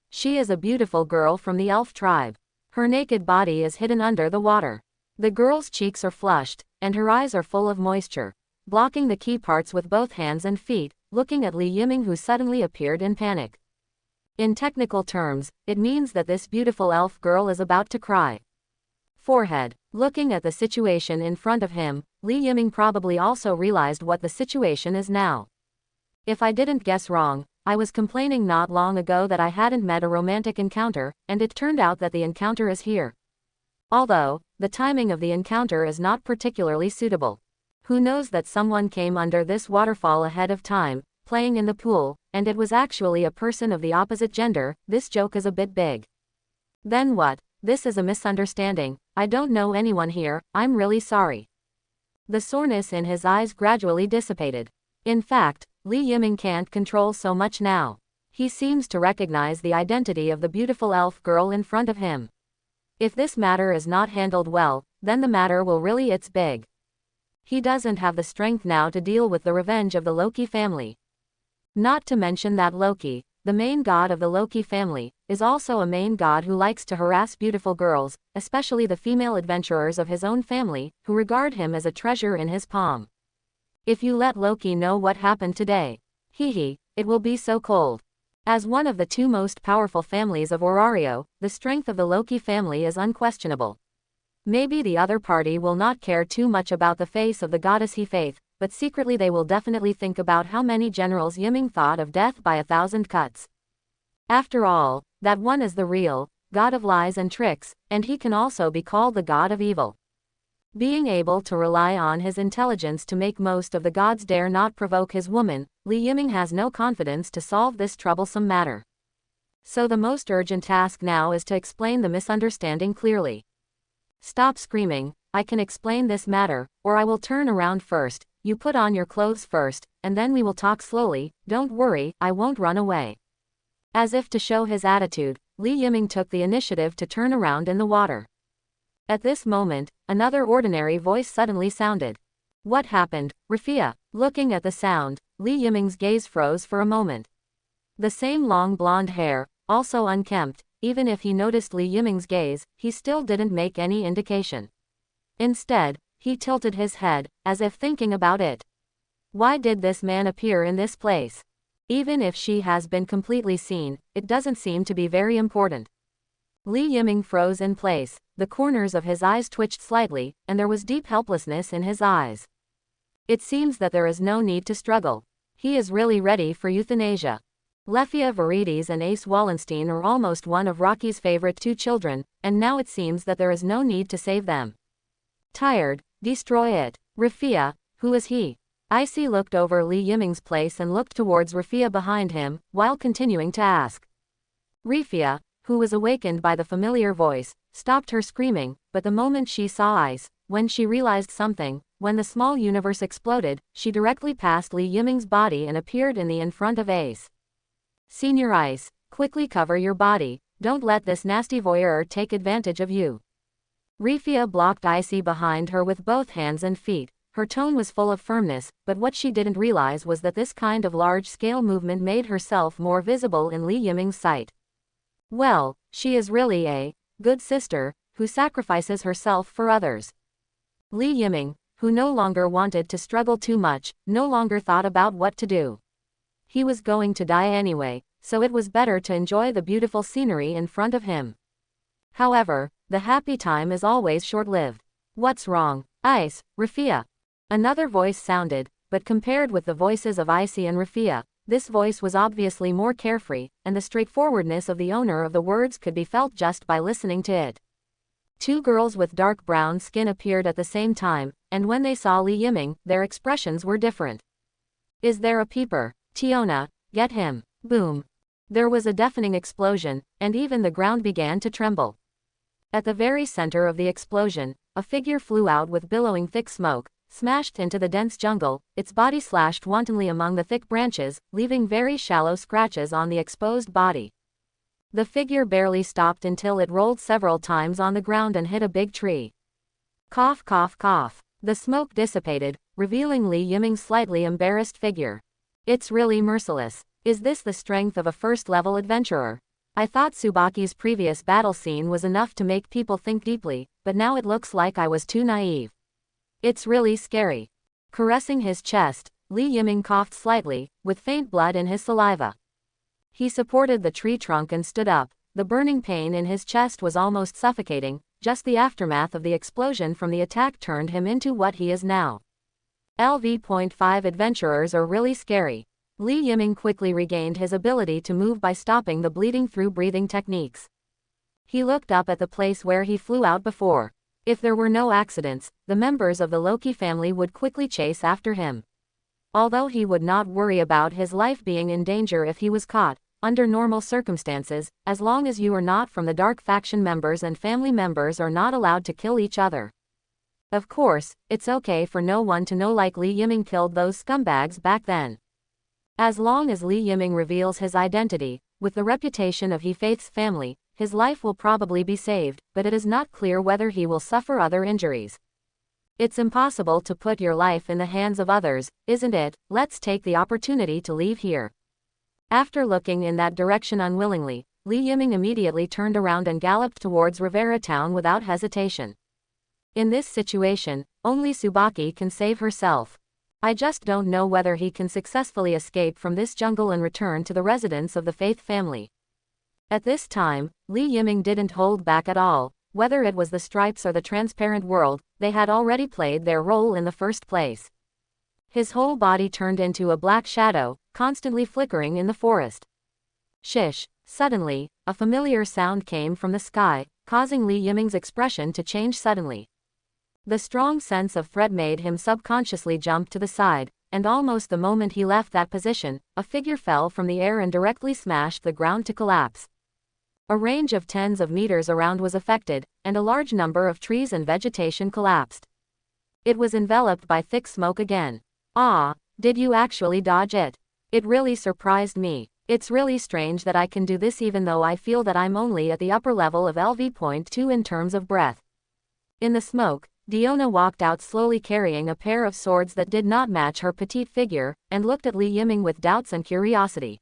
She is a beautiful girl from the elf tribe. Her naked body is hidden under the water. The girl's cheeks are flushed, and her eyes are full of moisture. Blocking the key parts with both hands and feet, looking at Li Yiming, who suddenly appeared in panic. In technical terms, it means that this beautiful elf girl is about to cry. Forehead. Looking at the situation in front of him, Li Yiming probably also realized what the situation is now. If I didn't guess wrong, I was complaining not long ago that I hadn't met a romantic encounter, and it turned out that the encounter is here. Although, the timing of the encounter is not particularly suitable. Who knows that someone came under this waterfall ahead of time, playing in the pool, and it was actually a person of the opposite gender. This joke is a bit big. Then what? This is a misunderstanding. I don't know anyone here, I'm really sorry. The soreness in his eyes gradually dissipated. In fact, Li Yiming can't control so much now. He seems to recognize the identity of the beautiful elf girl in front of him. If this matter is not handled well, then the matter will really it's big. He doesn't have the strength now to deal with the revenge of the Loki family. Not to mention that Loki, the main god of the Loki family, is also a main god who likes to harass beautiful girls, especially the female adventurers of his own family, who regard him as a treasure in his palm. If you let Loki know what happened today, it will be so cold. As one of the two most powerful families of Orario, the strength of the Loki family is unquestionable. Maybe the other party will not care too much about the face of the goddess He Faith, but secretly they will definitely think about how many generals Yiming thought of death by 1,000 cuts. After all, that one is the real god of lies and tricks, and he can also be called the god of evil. Being able to rely on his intelligence to make most of the gods dare not provoke his woman, Li Yiming has no confidence to solve this troublesome matter. So the most urgent task now is to explain the misunderstanding clearly. Stop screaming, I can explain this matter, or I will turn around first, you put on your clothes first, and then we will talk slowly, don't worry, I won't run away. As if to show his attitude, Li Yiming took the initiative to turn around in the water. At this moment, another ordinary voice suddenly sounded. What happened, Rafia? Looking at the sound, Li Yiming's gaze froze for a moment. The same long blonde hair, also unkempt, even if he noticed Li Yiming's gaze, he still didn't make any indication. Instead, he tilted his head, as if thinking about it. Why did this man appear in this place? Even if she has been completely seen, it doesn't seem to be very important. Li Yiming froze in place, the corners of his eyes twitched slightly, and there was deep helplessness in his eyes. It seems that there is no need to struggle. He is really ready for euthanasia. Lefia Verides and Ace Wallenstein are almost one of Rocky's favorite two children, and now it seems that there is no need to save them. Tired, destroy it. Rafia, who is he? Icy looked over Li Yiming's place and looked towards Rafia behind him, while continuing to ask. Rafia, who was awakened by the familiar voice, stopped her screaming, but the moment she saw Ice, when she realized something, when the small universe exploded, she directly passed Li Yiming's body and appeared in front of Ace. Senior Ice, quickly cover your body, don't let this nasty voyeur take advantage of you. Rafia blocked Icy behind her with both hands and feet. Her tone was full of firmness, but what she didn't realize was that this kind of large-scale movement made herself more visible in Li Yiming's sight. Well, she is really a good sister, who sacrifices herself for others. Li Yiming, who no longer wanted to struggle too much, no longer thought about what to do. He was going to die anyway, so it was better to enjoy the beautiful scenery in front of him. However, the happy time is always short-lived. What's wrong, Ice, Rafia? Another voice sounded, but compared with the voices of Icy and Rafia, this voice was obviously more carefree, and the straightforwardness of the owner of the words could be felt just by listening to it. Two girls with dark brown skin appeared at the same time, and when they saw Li Yiming, their expressions were different. Is there a peeper? Tiona, get him. Boom. There was a deafening explosion, and even the ground began to tremble. At the very center of the explosion, a figure flew out with billowing thick smoke, smashed into the dense jungle, its body slashed wantonly among the thick branches, leaving very shallow scratches on the exposed body. The figure barely stopped until it rolled several times on the ground and hit a big tree. Cough cough cough. The smoke dissipated, revealing Li Yiming's slightly embarrassed figure. It's really merciless. Is this the strength of a first-level adventurer? I thought Tsubaki's previous battle scene was enough to make people think deeply, but now it looks like I was too naive. It's really scary. Caressing his chest, Li Yiming coughed slightly, with faint blood in his saliva. He supported the tree trunk and stood up. The burning pain in his chest was almost suffocating. Just the aftermath of the explosion from the attack turned him into what he is now. LV.5 adventurers are really scary. Li Yiming quickly regained his ability to move by stopping the bleeding through breathing techniques. He looked up at the place where he flew out before. If there were no accidents, the members of the Loki family would quickly chase after him. Although he would not worry about his life being in danger if he was caught, under normal circumstances, as long as you are not from the dark faction members and family members are not allowed to kill each other. Of course, it's okay for no one to know like Li Yiming killed those scumbags back then. As long as Li Yiming reveals his identity, with the reputation of He Faith's family, his life will probably be saved, but it is not clear whether he will suffer other injuries. It's impossible to put your life in the hands of others, isn't it? Let's take the opportunity to leave here. After looking in that direction unwillingly, Li Yiming immediately turned around and galloped towards Rivera Town without hesitation. In this situation, only Tsubaki can save herself. I just don't know whether he can successfully escape from this jungle and return to the residence of the Faith family. At this time, Li Yiming didn't hold back at all. Whether it was the stripes or the transparent world, they had already played their role in the first place. His whole body turned into a black shadow, constantly flickering in the forest. Shish! Suddenly, a familiar sound came from the sky, causing Li Yiming's expression to change suddenly. The strong sense of threat made him subconsciously jump to the side, and almost the moment he left that position, a figure fell from the air and directly smashed the ground to collapse. A range of tens of meters around was affected, and a large number of trees and vegetation collapsed. It was enveloped by thick smoke again. Ah, did you actually dodge it? It really surprised me. It's really strange that I can do this even though I feel that I'm only at the upper level of LV.2 in terms of breath. In the smoke, Diona walked out slowly carrying a pair of swords that did not match her petite figure, and looked at Li Yiming with doubts and curiosity.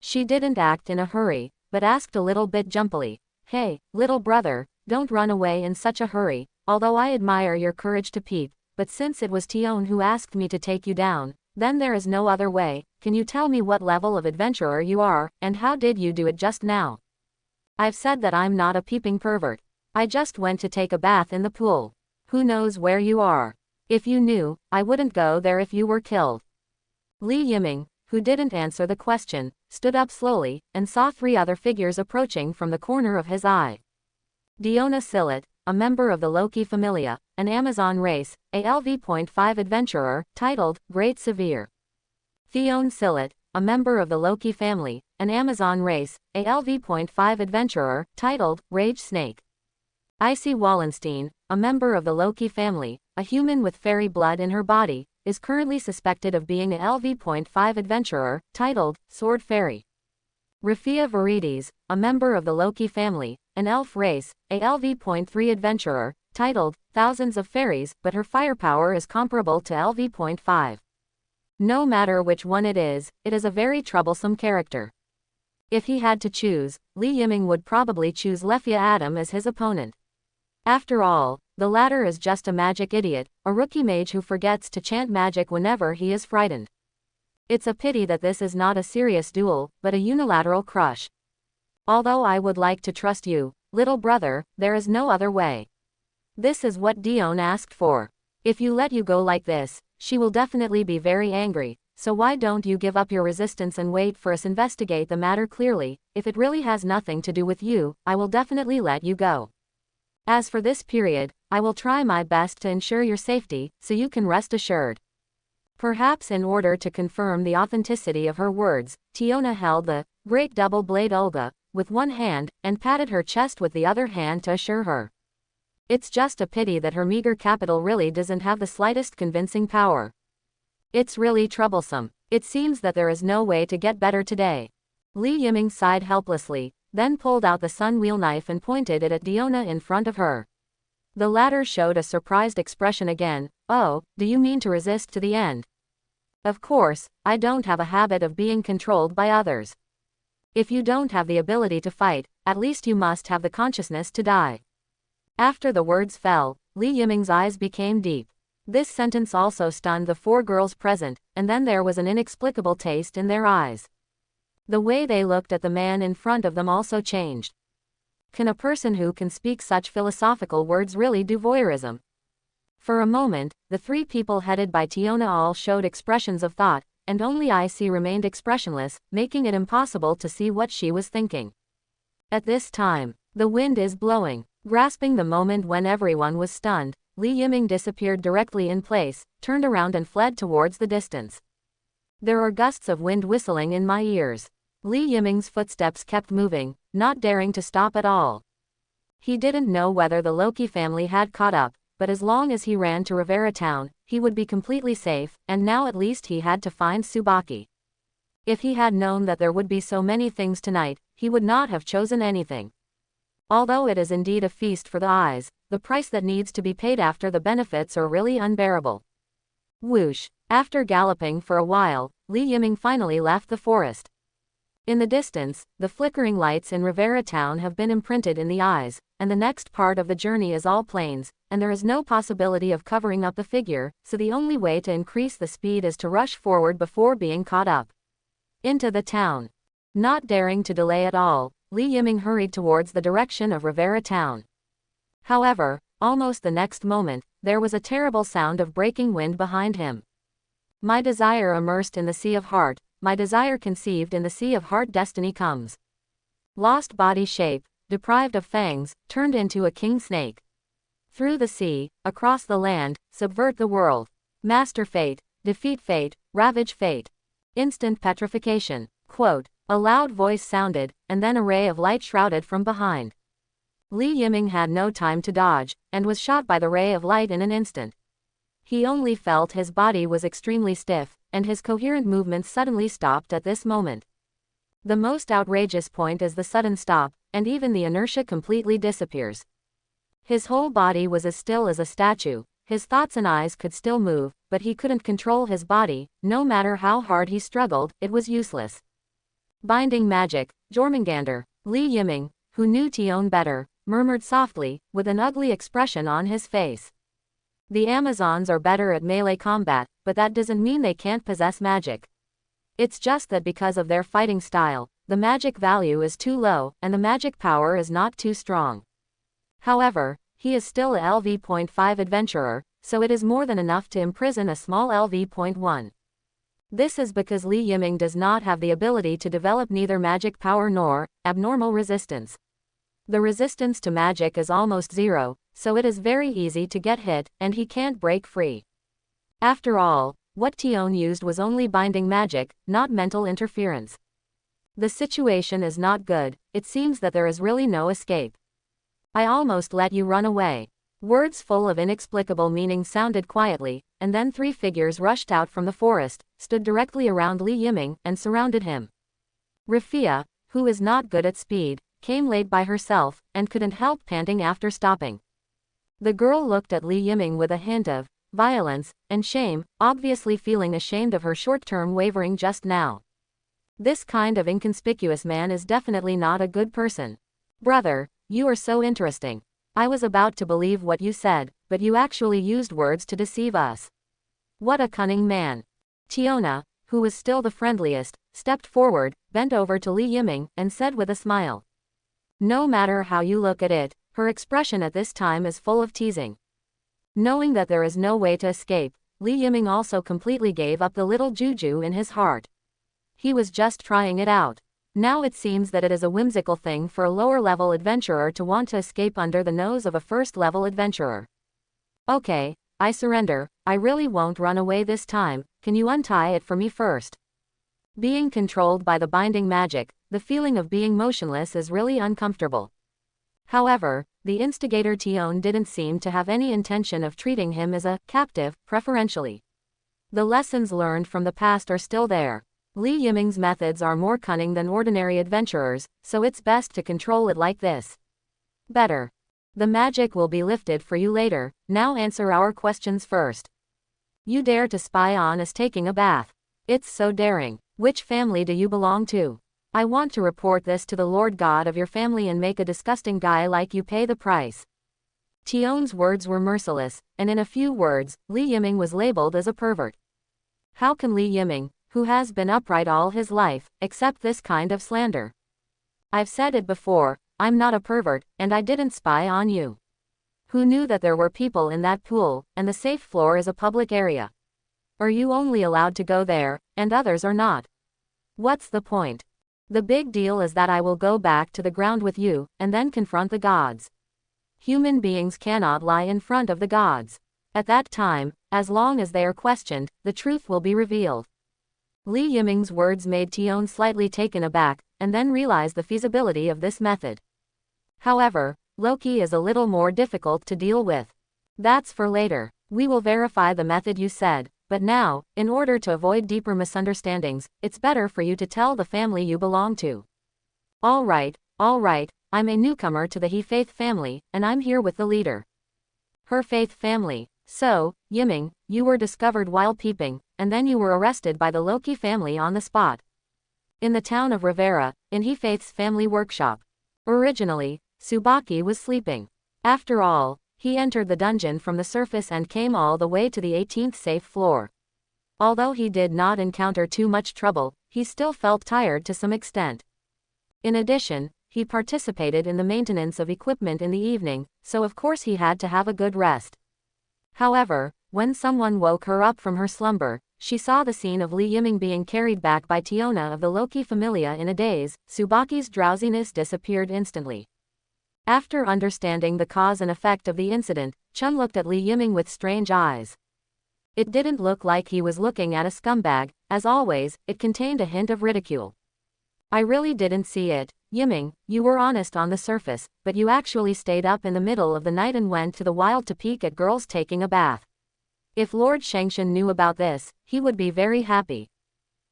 She didn't act in a hurry, but asked a little bit jumpily, "Hey, little brother, don't run away in such a hurry, although I admire your courage to peep, but since it was Tion who asked me to take you down, then there is no other way. Can you tell me what level of adventurer you are, and how did you do it just now?" "I've said that I'm not a peeping pervert. I just went to take a bath in the pool. Who knows where you are? If you knew, I wouldn't go there if you were killed." Li Yiming, who didn't answer the question, stood up slowly, and saw three other figures approaching from the corner of his eye. Diona Sillet, a member of the Loki familia, an Amazon race, a LV.5 adventurer, titled, Great Severe. Theon Sillet, a member of the Loki family, an Amazon race, a LV.5 adventurer, titled, Rage Snake. Icy Wallenstein, a member of the Loki family, a human with fairy blood in her body, is currently suspected of being a LV.5 adventurer, titled, Sword Fairy. Rafia Virides, a member of the Loki family, an elf race, a LV.3 adventurer, titled, Thousands of Fairies, but her firepower is comparable to LV.5. No matter which one it is a very troublesome character. If he had to choose, Li Yiming would probably choose Lefia Adam as his opponent. After all, the latter is just a magic idiot, a rookie mage who forgets to chant magic whenever he is frightened. It's a pity that this is not a serious duel, but a unilateral crush. Although I would like to trust you, little brother, there is no other way. This is what Dion asked for. If you let you go like this, she will definitely be very angry, so why don't you give up your resistance and wait for us to investigate the matter clearly. If it really has nothing to do with you, I will definitely let you go. As for this period, I will try my best to ensure your safety, so you can rest assured. Perhaps in order to confirm the authenticity of her words, Tiona held the great double-blade Olga with one hand, and patted her chest with the other hand to assure her. It's just a pity that her meager capital really doesn't have the slightest convincing power. It's really troublesome. It seems that there is no way to get better today. Li Yiming sighed helplessly, then pulled out the sun wheel knife and pointed it at Diona in front of her. The latter showed a surprised expression again. "Oh, do you mean to resist to the end?" "Of course, I don't have a habit of being controlled by others. If you don't have the ability to fight, at least you must have the consciousness to die." After the words fell, Li Yiming's eyes became deep. This sentence also stunned the four girls present, and then there was an inexplicable taste in their eyes. The way they looked at the man in front of them also changed. Can a person who can speak such philosophical words really do voyeurism? For a moment, the three people headed by Tiona all showed expressions of thought, and only Icy remained expressionless, making it impossible to see what she was thinking. At this time, the wind is blowing. Grasping the moment when everyone was stunned, Li Yiming disappeared directly in place, turned around and fled towards the distance. There are gusts of wind whistling in my ears. Li Yiming's footsteps kept moving, not daring to stop at all. He didn't know whether the Loki family had caught up, but as long as he ran to Rivera Town, he would be completely safe, and now at least he had to find Tsubaki. If he had known that there would be so many things tonight, he would not have chosen anything. Although it is indeed a feast for the eyes, the price that needs to be paid after the benefits are really unbearable. Whoosh! After galloping for a while, Li Yiming finally left the forest. In the distance, the flickering lights in Rivera Town have been imprinted in the eyes, and the next part of the journey is all plains, and there is no possibility of covering up the figure, so the only way to increase the speed is to rush forward before being caught up. Into the town. Not daring to delay at all, Li Yiming hurried towards the direction of Rivera Town. However, almost the next moment, there was a terrible sound of breaking wind behind him. My desire immersed in the sea of heart, my desire conceived in the sea of heart, destiny comes. Lost body shape, deprived of fangs, turned into a king snake. Through the sea, across the land, subvert the world. Master fate, defeat fate, ravage fate. Instant petrification. Quote. A loud voice sounded, and then a ray of light shrouded from behind. Li Yiming had no time to dodge, and was shot by the ray of light in an instant. He only felt his body was extremely stiff, and his coherent movements suddenly stopped at this moment. The most outrageous point is the sudden stop, and even the inertia completely disappears. His whole body was as still as a statue, his thoughts and eyes could still move, but he couldn't control his body, no matter how hard he struggled, it was useless. Binding magic, Jormungandr. Li Yiming, who knew Tion better, murmured softly, with an ugly expression on his face. The Amazons are better at melee combat, but that doesn't mean they can't possess magic. It's just that because of their fighting style, the magic value is too low, and the magic power is not too strong. However, he is still a LV.5 adventurer, so it is more than enough to imprison a small LV.1. This is because Li Yiming does not have the ability to develop neither magic power nor abnormal resistance. The resistance to magic is almost zero, so it is very easy to get hit, and he can't break free. After all, what Tion used was only binding magic, not mental interference. The situation is not good, it seems that there is really no escape. I almost let you run away. Words full of inexplicable meaning sounded quietly, and then three figures rushed out from the forest, stood directly around Li Yiming, and surrounded him. Rafia, who is not good at speed, came late by herself, and couldn't help panting after stopping. The girl looked at Li Yiming with a hint of violence and shame, obviously feeling ashamed of her short-term wavering just now. This kind of inconspicuous man is definitely not a good person. Brother, you are so interesting. I was about to believe what you said, but you actually used words to deceive us. What a cunning man. Tiona, who was still the friendliest, stepped forward, bent over to Li Yiming, and said with a smile. No matter how you look at it, her expression at this time is full of teasing. Knowing that there is no way to escape, Li Yiming also completely gave up the little juju in his heart. He was just trying it out. Now it seems that it is a whimsical thing for a lower-level adventurer to want to escape under the nose of a first-level adventurer. Okay, I surrender, I really won't run away this time, can you untie it for me first? Being controlled by the binding magic, the feeling of being motionless is really uncomfortable. However, the instigator Tion didn't seem to have any intention of treating him as a captive, preferentially. The lessons learned from the past are still there. Li Yiming's methods are more cunning than ordinary adventurers, so it's best to control it like this. Better. The magic will be lifted for you later, now answer our questions first. You dare to spy on us taking a bath. It's so daring. Which family do you belong to? I want to report this to the Lord God of your family and make a disgusting guy like you pay the price. Tion's words were merciless, and in a few words, Li Yiming was labeled as a pervert. How can Li Yiming, who has been upright all his life, accept this kind of slander? I've said it before, I'm not a pervert, and I didn't spy on you. Who knew that there were people in that pool, and the safe floor is a public area? Are you only allowed to go there, and others are not? What's the point? The big deal is that I will go back to the ground with you, and then confront the gods. Human beings cannot lie in front of the gods. At that time, as long as they are questioned, the truth will be revealed. Li Yiming's words made Tion slightly taken aback, and then realized the feasibility of this method. However, Loki is a little more difficult to deal with. That's for later. We will verify the method you said, but now, in order to avoid deeper misunderstandings, it's better for you to tell the family you belong to. All right, I'm a newcomer to the He Faith family, and I'm here with the leader. Her Faith family. So, Yiming, you were discovered while peeping, and then you were arrested by the Loki family on the spot. In the town of Rivera, in He Faith's family workshop. Originally, Tsubaki was sleeping. After all, he entered the dungeon from the surface and came all the way to the 18th safe floor. Although he did not encounter too much trouble, he still felt tired to some extent. In addition, he participated in the maintenance of equipment in the evening, so of course he had to have a good rest. However, when someone woke her up from her slumber, she saw the scene of Li Yiming being carried back by Tiona of the Loki familia in a daze. Tsubaki's drowsiness disappeared instantly. After understanding the cause and effect of the incident, Chun looked at Li Yiming with strange eyes. It didn't look like he was looking at a scumbag, as always, it contained a hint of ridicule. I really didn't see it, Yiming, you were honest on the surface, but you actually stayed up in the middle of the night and went to the wild to peek at girls taking a bath. If Lord Shengshan knew about this, he would be very happy.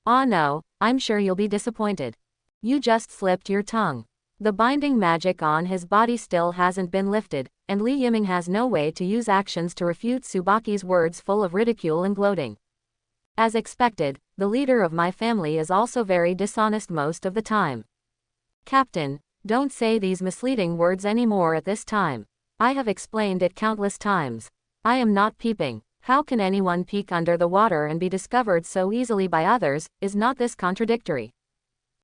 Ah no, I'm sure you'll be disappointed. You just slipped your tongue. The binding magic on his body still hasn't been lifted, and Li Yiming has no way to use actions to refute Tsubaki's words full of ridicule and gloating. As expected, the leader of my family is also very dishonest most of the time. Captain, don't say these misleading words anymore at this time. I have explained it countless times. I am not peeping. How can anyone peek under the water and be discovered so easily by others? Is not this contradictory?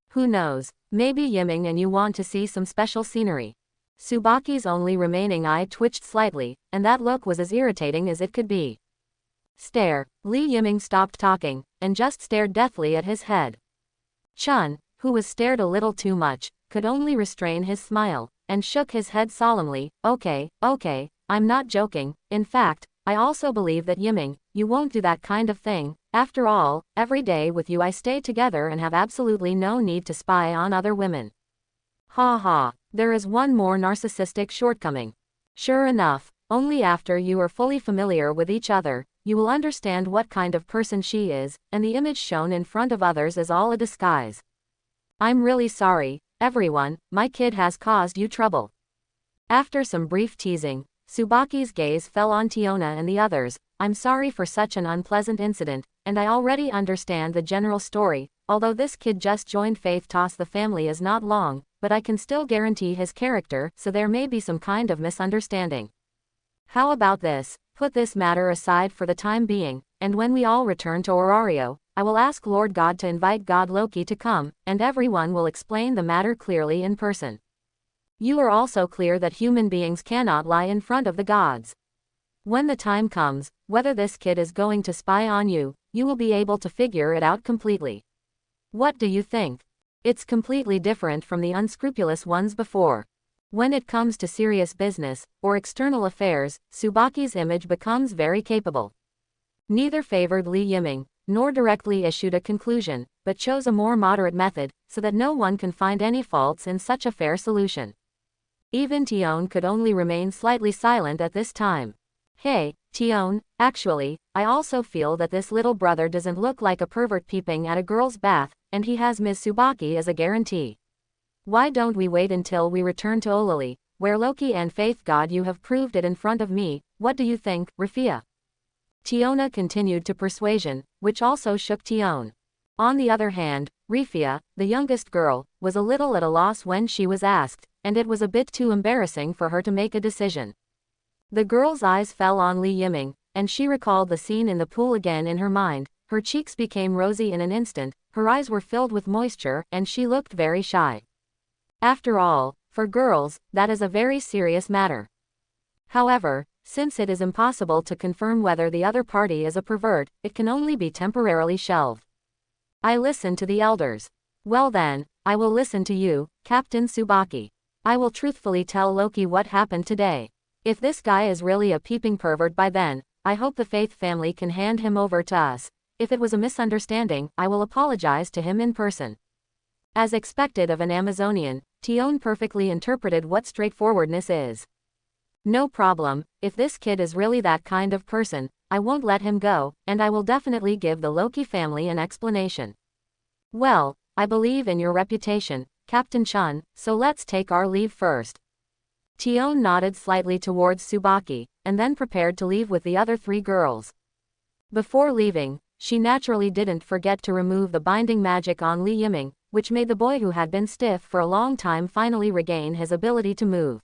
Who knows, maybe Yiming and you want to see some special scenery. Tsubaki's only remaining eye twitched slightly, and that look was as irritating as it could be. Stare. Li Yiming stopped talking, and just stared deathly at his head. Chun, who was stared a little too much, could only restrain his smile, and shook his head solemnly. Okay, I'm not joking. In fact, I also believe that Yiming, you won't do that kind of thing. After all, every day with you I stay together and have absolutely no need to spy on other women. Ha ha, there is one more narcissistic shortcoming. Sure enough, only after you are fully familiar with each other, you will understand what kind of person she is, and the image shown in front of others is all a disguise. I'm really sorry, everyone, my kid has caused you trouble. After some brief teasing, Tsubaki's gaze fell on Tiona and the others. I'm sorry for such an unpleasant incident, and I already understand the general story, although this kid just joined Faith Toss the family is not long, but I can still guarantee his character, so there may be some kind of misunderstanding. How about this? Put this matter aside for the time being, and when we all return to Orario, I will ask Lord God to invite God Loki to come, and everyone will explain the matter clearly in person. You are also clear that human beings cannot lie in front of the gods. When the time comes, whether this kid is going to spy on you, you will be able to figure it out completely. What do you think? It's completely different from the unscrupulous ones before. When it comes to serious business, or external affairs, Tsubaki's image becomes very capable. Neither favored Li Yiming, nor directly issued a conclusion, but chose a more moderate method, so that no one can find any faults in such a fair solution. Even Tion could only remain slightly silent at this time. Hey, Tion, actually, I also feel that this little brother doesn't look like a pervert peeping at a girl's bath, and he has Ms. Tsubaki as a guarantee. Why don't we wait until we return to Olali, where Loki and Faith God you have proved it in front of me? What do you think, Rafia? Tiona continued to persuasion, which also shook Tion. On the other hand, Rafia, the youngest girl, was a little at a loss when she was asked, and it was a bit too embarrassing for her to make a decision. The girl's eyes fell on Li Yiming, and she recalled the scene in the pool again in her mind. Her cheeks became rosy in an instant, her eyes were filled with moisture, and she looked very shy. After all, for girls, that is a very serious matter. However, since it is impossible to confirm whether the other party is a pervert, it can only be temporarily shelved. I listen to the elders. Well then, I will listen to you, Captain Tsubaki. I will truthfully tell Loki what happened today. If this guy is really a peeping pervert by then, I hope the Faith family can hand him over to us, If it was a misunderstanding, I will apologize to him in person. As expected of an Amazonian, Tion perfectly interpreted what straightforwardness is. No problem, if this kid is really that kind of person, I won't let him go, and I will definitely give the Loki family an explanation. Well, I believe in your reputation, Captain Chun, so let's take our leave first. Tion nodded slightly towards Tsubaki, and then prepared to leave with the other 3 girls. Before leaving, she naturally didn't forget to remove the binding magic on Li Yiming, which made the boy who had been stiff for a long time finally regain his ability to move.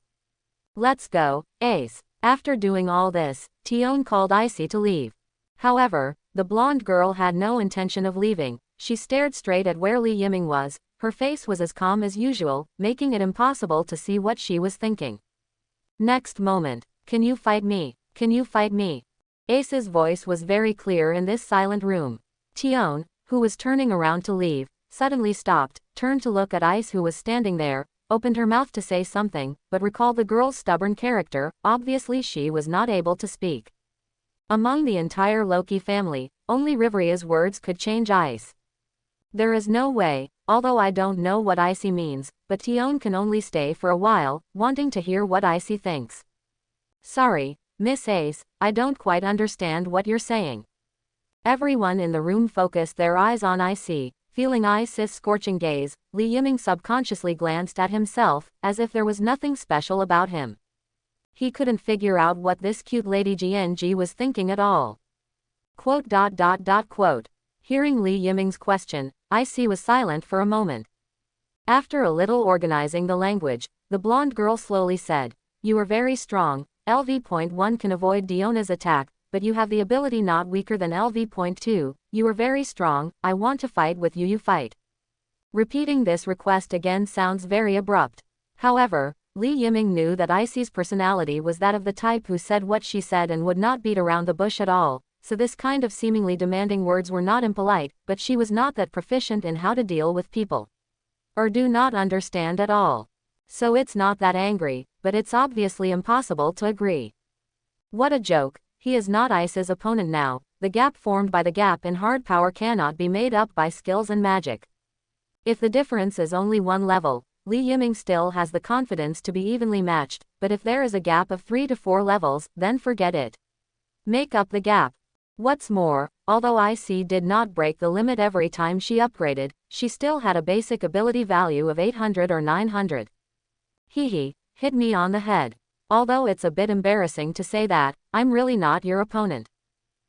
Let's go, Ace. After doing all this, Tion called Icy to leave. However, the blonde girl had no intention of leaving. She stared straight at where Li Yiming was. Her face was as calm as usual, making it impossible to see what she was thinking. Next moment, can you fight me? Can you fight me? Ace's voice was very clear in this silent room. Tion, who was turning around to leave, suddenly stopped, turned to look at Ice who was standing there, opened her mouth to say something, but recalled the girl's stubborn character. Obviously she was not able to speak. Among the entire Loki family, only Riveria's words could change Ice. There is no way, although I don't know what Icy means, but Tion can only stay for a while, wanting to hear what Icy thinks. Sorry, Miss Ace, I don't quite understand what you're saying. Everyone in the room focused their eyes on Icy. Feeling Ice's scorching gaze, Li Yiming subconsciously glanced at himself, as if there was nothing special about him. He couldn't figure out what this cute lady GNG was thinking at all. Quote. Hearing Li Yiming's question, Icy was silent for a moment. After a little organizing the language, the blonde girl slowly said, "You are very strong. LV.1 can avoid Diona's attack, but you have the ability not weaker than LV.2, you are very strong, I want to fight with you, you fight." Repeating this request again sounds very abrupt. However, Li Yiming knew that Icy's personality was that of the type who said what she said and would not beat around the bush at all, so this kind of seemingly demanding words were not impolite, but she was not that proficient in how to deal with people. Or do not understand at all. So it's not that angry, but it's obviously impossible to agree. What a joke. He is not Ice's opponent now. The gap formed by the gap in hard power cannot be made up by skills and magic. If the difference is only 1 level, Li Yiming still has the confidence to be evenly matched, but if there is a gap of 3 to 4 levels, then forget it. Make up the gap. What's more, although IC did not break the limit every time she upgraded, she still had a basic ability value of 800 or 900. Hee, hit me on the head. Although it's a bit embarrassing to say that, I'm really not your opponent.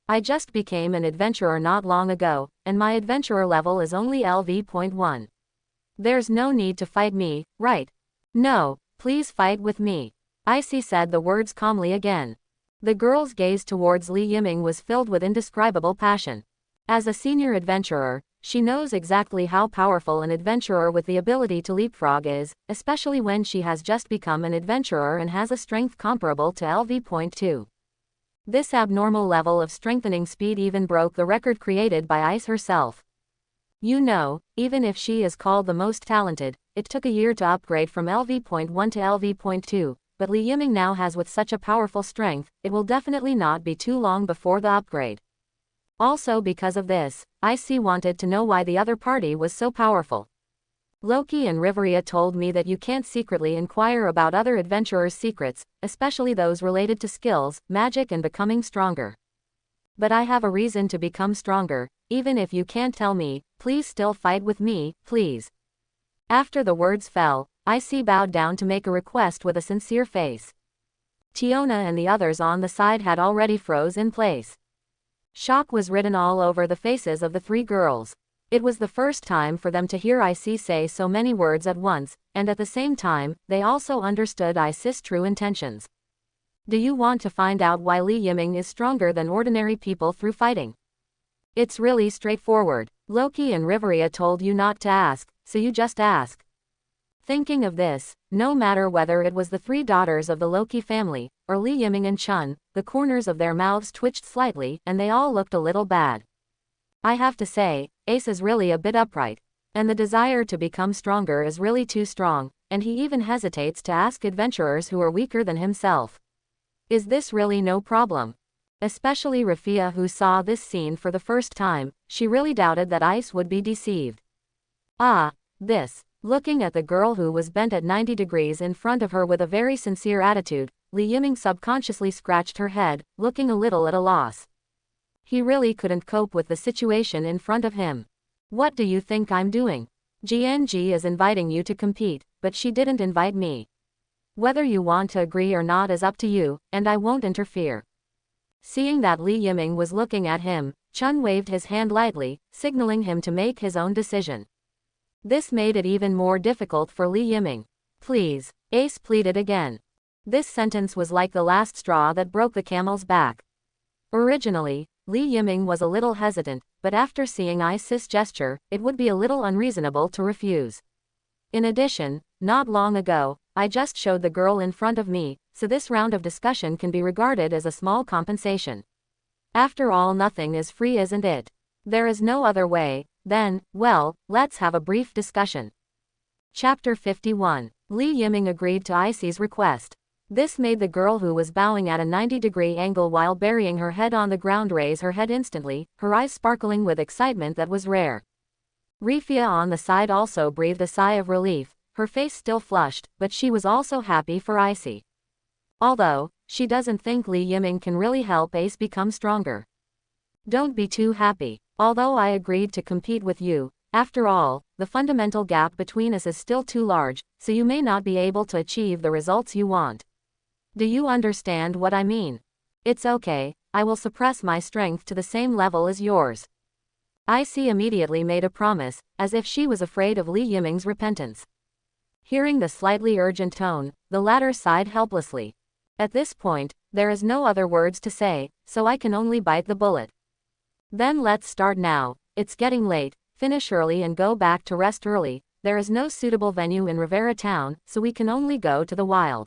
I just became an adventurer not long ago, and my adventurer level is only LV.1. There's no need to fight me, right? No, please fight with me. Icy said the words calmly again. The girl's gaze towards Li Yiming was filled with indescribable passion. As a senior adventurer, she knows exactly how powerful an adventurer with the ability to leapfrog is, especially when she has just become an adventurer and has a strength comparable to LV.2. This abnormal level of strengthening speed even broke the record created by Ice herself. You know, even if she is called the most talented, it took a year to upgrade from LV.1 to LV.2, but Li Yiming now has with such a powerful strength, it will definitely not be too long before the upgrade. Also because of this, IC wanted to know why the other party was so powerful. Loki and Riveria told me that you can't secretly inquire about other adventurers' secrets, especially those related to skills, magic and becoming stronger. But I have a reason to become stronger, even if you can't tell me, please still fight with me, please. After the words fell, IC bowed down to make a request with a sincere face. Tiona and the others on the side had already froze in place. Shock was written all over the faces of the 3 girls. It was the first time for them to hear IC say so many words at once, and at the same time, they also understood IC's true intentions. Do you want to find out why Li Yiming is stronger than ordinary people through fighting? It's really straightforward. Loki and Riveria told you not to ask, so you just ask. Thinking of this, no matter whether it was the 3 daughters of the Loki family, or Li Yiming and Chun, the corners of their mouths twitched slightly and they all looked a little bad. I have to say, Ace is really a bit upright. And the desire to become stronger is really too strong, and he even hesitates to ask adventurers who are weaker than himself. Is this really no problem? Especially Rafia, who saw this scene for the first time. She really doubted that Ice would be deceived. Ah, this. Looking at the girl who was bent at 90 degrees in front of her with a very sincere attitude, Li Yiming subconsciously scratched her head, looking a little at a loss. He really couldn't cope with the situation in front of him. What do you think I'm doing? GNG is inviting you to compete, but she didn't invite me. Whether you want to agree or not is up to you, and I won't interfere. Seeing that Li Yiming was looking at him, Chun waved his hand lightly, signaling him to make his own decision. This made it even more difficult for Li Yiming. Please, Ace pleaded again. This sentence was like the last straw that broke the camel's back. Originally, Li Yiming was a little hesitant, but after seeing Ice's gesture, it would be a little unreasonable to refuse. In addition, not long ago, I just showed the girl in front of me, so this round of discussion can be regarded as a small compensation. After all, nothing is free, isn't it? There is no other way, then, well, let's have a brief discussion. Chapter 51. Li Yiming agreed to Icy's request. This made the girl who was bowing at a 90-degree angle while burying her head on the ground raise her head instantly, her eyes sparkling with excitement that was rare. Rafia on the side also breathed a sigh of relief, her face still flushed, but she was also happy for Icy. Although, she doesn't think Li Yiming can really help Ace become stronger. Don't be too happy. Although I agreed to compete with you, after all, the fundamental gap between us is still too large, so you may not be able to achieve the results you want. Do you understand what I mean? It's okay, I will suppress my strength to the same level as yours. Icy immediately made a promise, as if she was afraid of Li Yiming's repentance. Hearing the slightly urgent tone, the latter sighed helplessly. At this point, there is no other words to say, so I can only bite the bullet. Then let's start now. It's getting late, finish early and go back to rest early. There is no suitable venue in Rivera Town, so we can only go to the wild.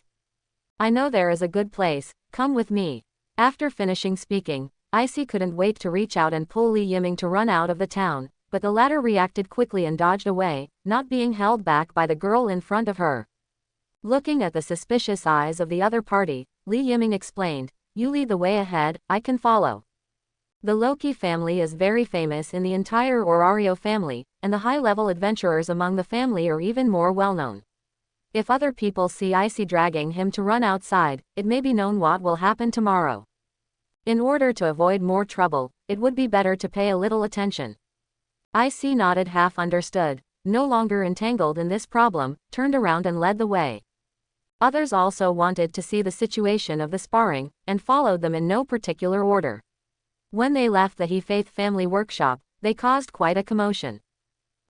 I know there is a good place, come with me. After finishing speaking, Icy couldn't wait to reach out and pull Li Yiming to run out of the town, but the latter reacted quickly and dodged away, not being held back by the girl in front of her. Looking at the suspicious eyes of the other party, Li Yiming explained, "You lead the way ahead, I can follow." The Loki family is very famous in the entire Orario family, and the high-level adventurers among the family are even more well-known. If other people see Icy dragging him to run outside, it may be known what will happen tomorrow. In order to avoid more trouble, it would be better to pay a little attention. Icy nodded, half understood, no longer entangled in this problem, turned around and led the way. Others also wanted to see the situation of the sparring, and followed them in no particular order. When they left the He Faith family workshop, they caused quite a commotion.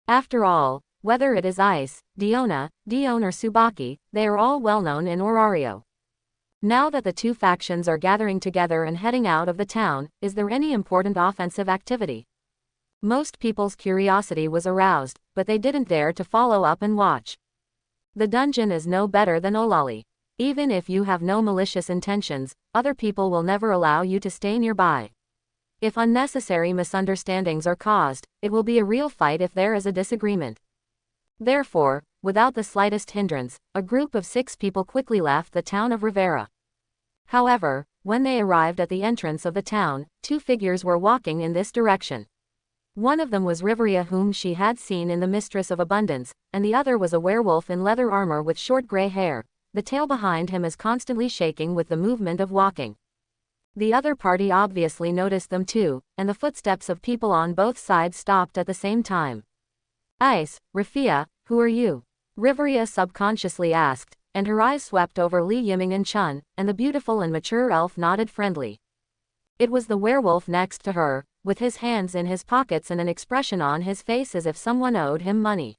After all, whether it is Ice, Dion or Tsubaki, they are all well known in Orario. Now that the two factions are gathering together and heading out of the town, is there any important offensive activity? Most people's curiosity was aroused, but they didn't dare to follow up and watch. The dungeon is no better than Olali. Even if you have no malicious intentions, other people will never allow you to stay nearby. If unnecessary misunderstandings are caused, it will be a real fight if there is a disagreement. Therefore, without the slightest hindrance, a group of 6 people quickly left the town of Rivera. However, when they arrived at the entrance of the town, 2 figures were walking in this direction. One of them was Rivera, whom she had seen in The Mistress of Abundance, and the other was a werewolf in leather armor with short gray hair. The tail behind him is constantly shaking with the movement of walking. The other party obviously noticed them too, and the footsteps of people on both sides stopped at the same time. "Ice, Rafia, who are you?" Rivera subconsciously asked, and her eyes swept over Li Yiming and Chun, and the beautiful and mature elf nodded friendly. It was the werewolf next to her, with his hands in his pockets and an expression on his face as if someone owed him money.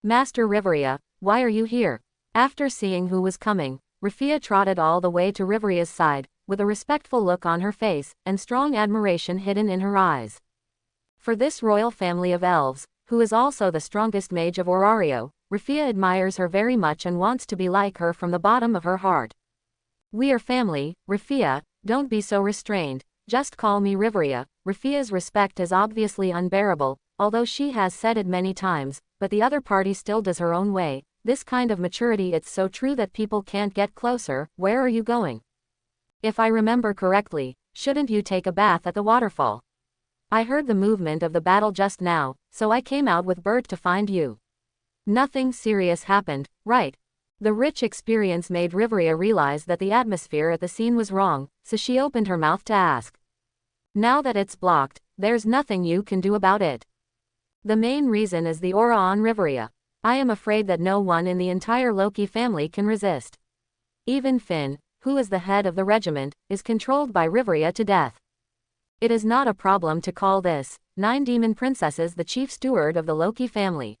"Master Rivera, why are you here?" After seeing who was coming, Rafia trotted all the way to Rivera's side, with a respectful look on her face, and strong admiration hidden in her eyes. For this royal family of elves, who is also the strongest mage of Orario, Rafia admires her very much and wants to be like her from the bottom of her heart. "We are family, Rafia, don't be so restrained, just call me Rivera." Rafia's respect is obviously unbearable, although she has said it many times, but the other party still does her own way. This kind of maturity, it's so true that people can't get closer. "Where are you going?" If I remember correctly, shouldn't you take a bath at the waterfall? I heard the movement of the battle just now, so I came out with Bert to find you. Nothing serious happened, right? The rich experience made Riveria realize that the atmosphere at the scene was wrong, so she opened her mouth to ask. Now that it's blocked, there's nothing you can do about it. The main reason is the aura on Riveria. I am afraid that no one in the entire Loki family can resist. Even Finn, who is the head of the regiment, is controlled by Riveria to death. It is not a problem to call this 9 demon princesses the chief steward of the Loki family.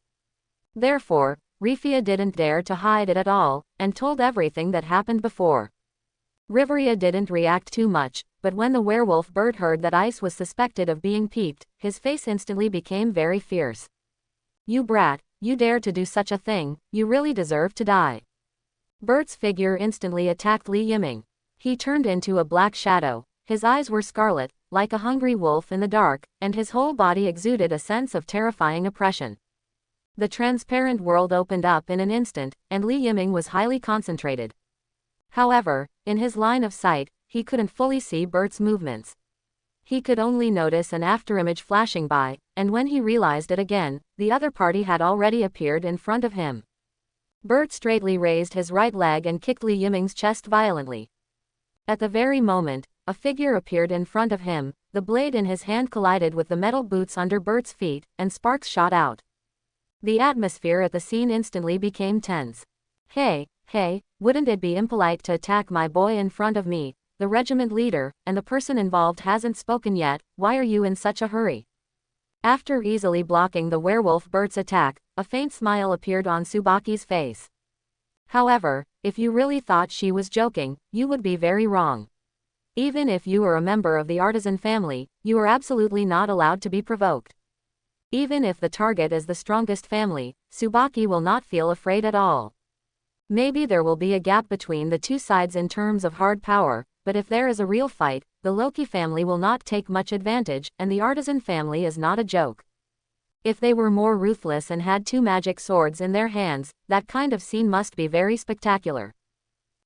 Therefore, Rifia didn't dare to hide it at all, and told everything that happened before. Riveria didn't react too much, but when the werewolf Bert heard that Ice was suspected of being peeped, his face instantly became very fierce. You brat, you dare to do such a thing, you really deserve to die. Bert's figure instantly attacked Li Yiming. He turned into a black shadow, his eyes were scarlet, like a hungry wolf in the dark, and his whole body exuded a sense of terrifying oppression. The transparent world opened up in an instant, and Li Yiming was highly concentrated. However, in his line of sight, he couldn't fully see Bert's movements. He could only notice an afterimage flashing by, and when he realized it again, the other party had already appeared in front of him. Bert straightly raised his right leg and kicked Li Yiming's chest violently. At the very moment, a figure appeared in front of him, the blade in his hand collided with the metal boots under Bert's feet, and sparks shot out. The atmosphere at the scene instantly became tense. Hey, wouldn't it be impolite to attack my boy in front of me, the regiment leader, and the person involved hasn't spoken yet, why are you in such a hurry? After easily blocking the werewolf Bert's attack, a faint smile appeared on Tsubaki's face. However, if you really thought she was joking, you would be very wrong. Even if you are a member of the artisan family, you are absolutely not allowed to be provoked. Even if the target is the strongest family, Tsubaki will not feel afraid at all. Maybe there will be a gap between the two sides in terms of hard power, but if there is a real fight, the Loki family will not take much advantage, and the artisan family is not a joke. If they were more ruthless and had 2 magic swords in their hands, that kind of scene must be very spectacular.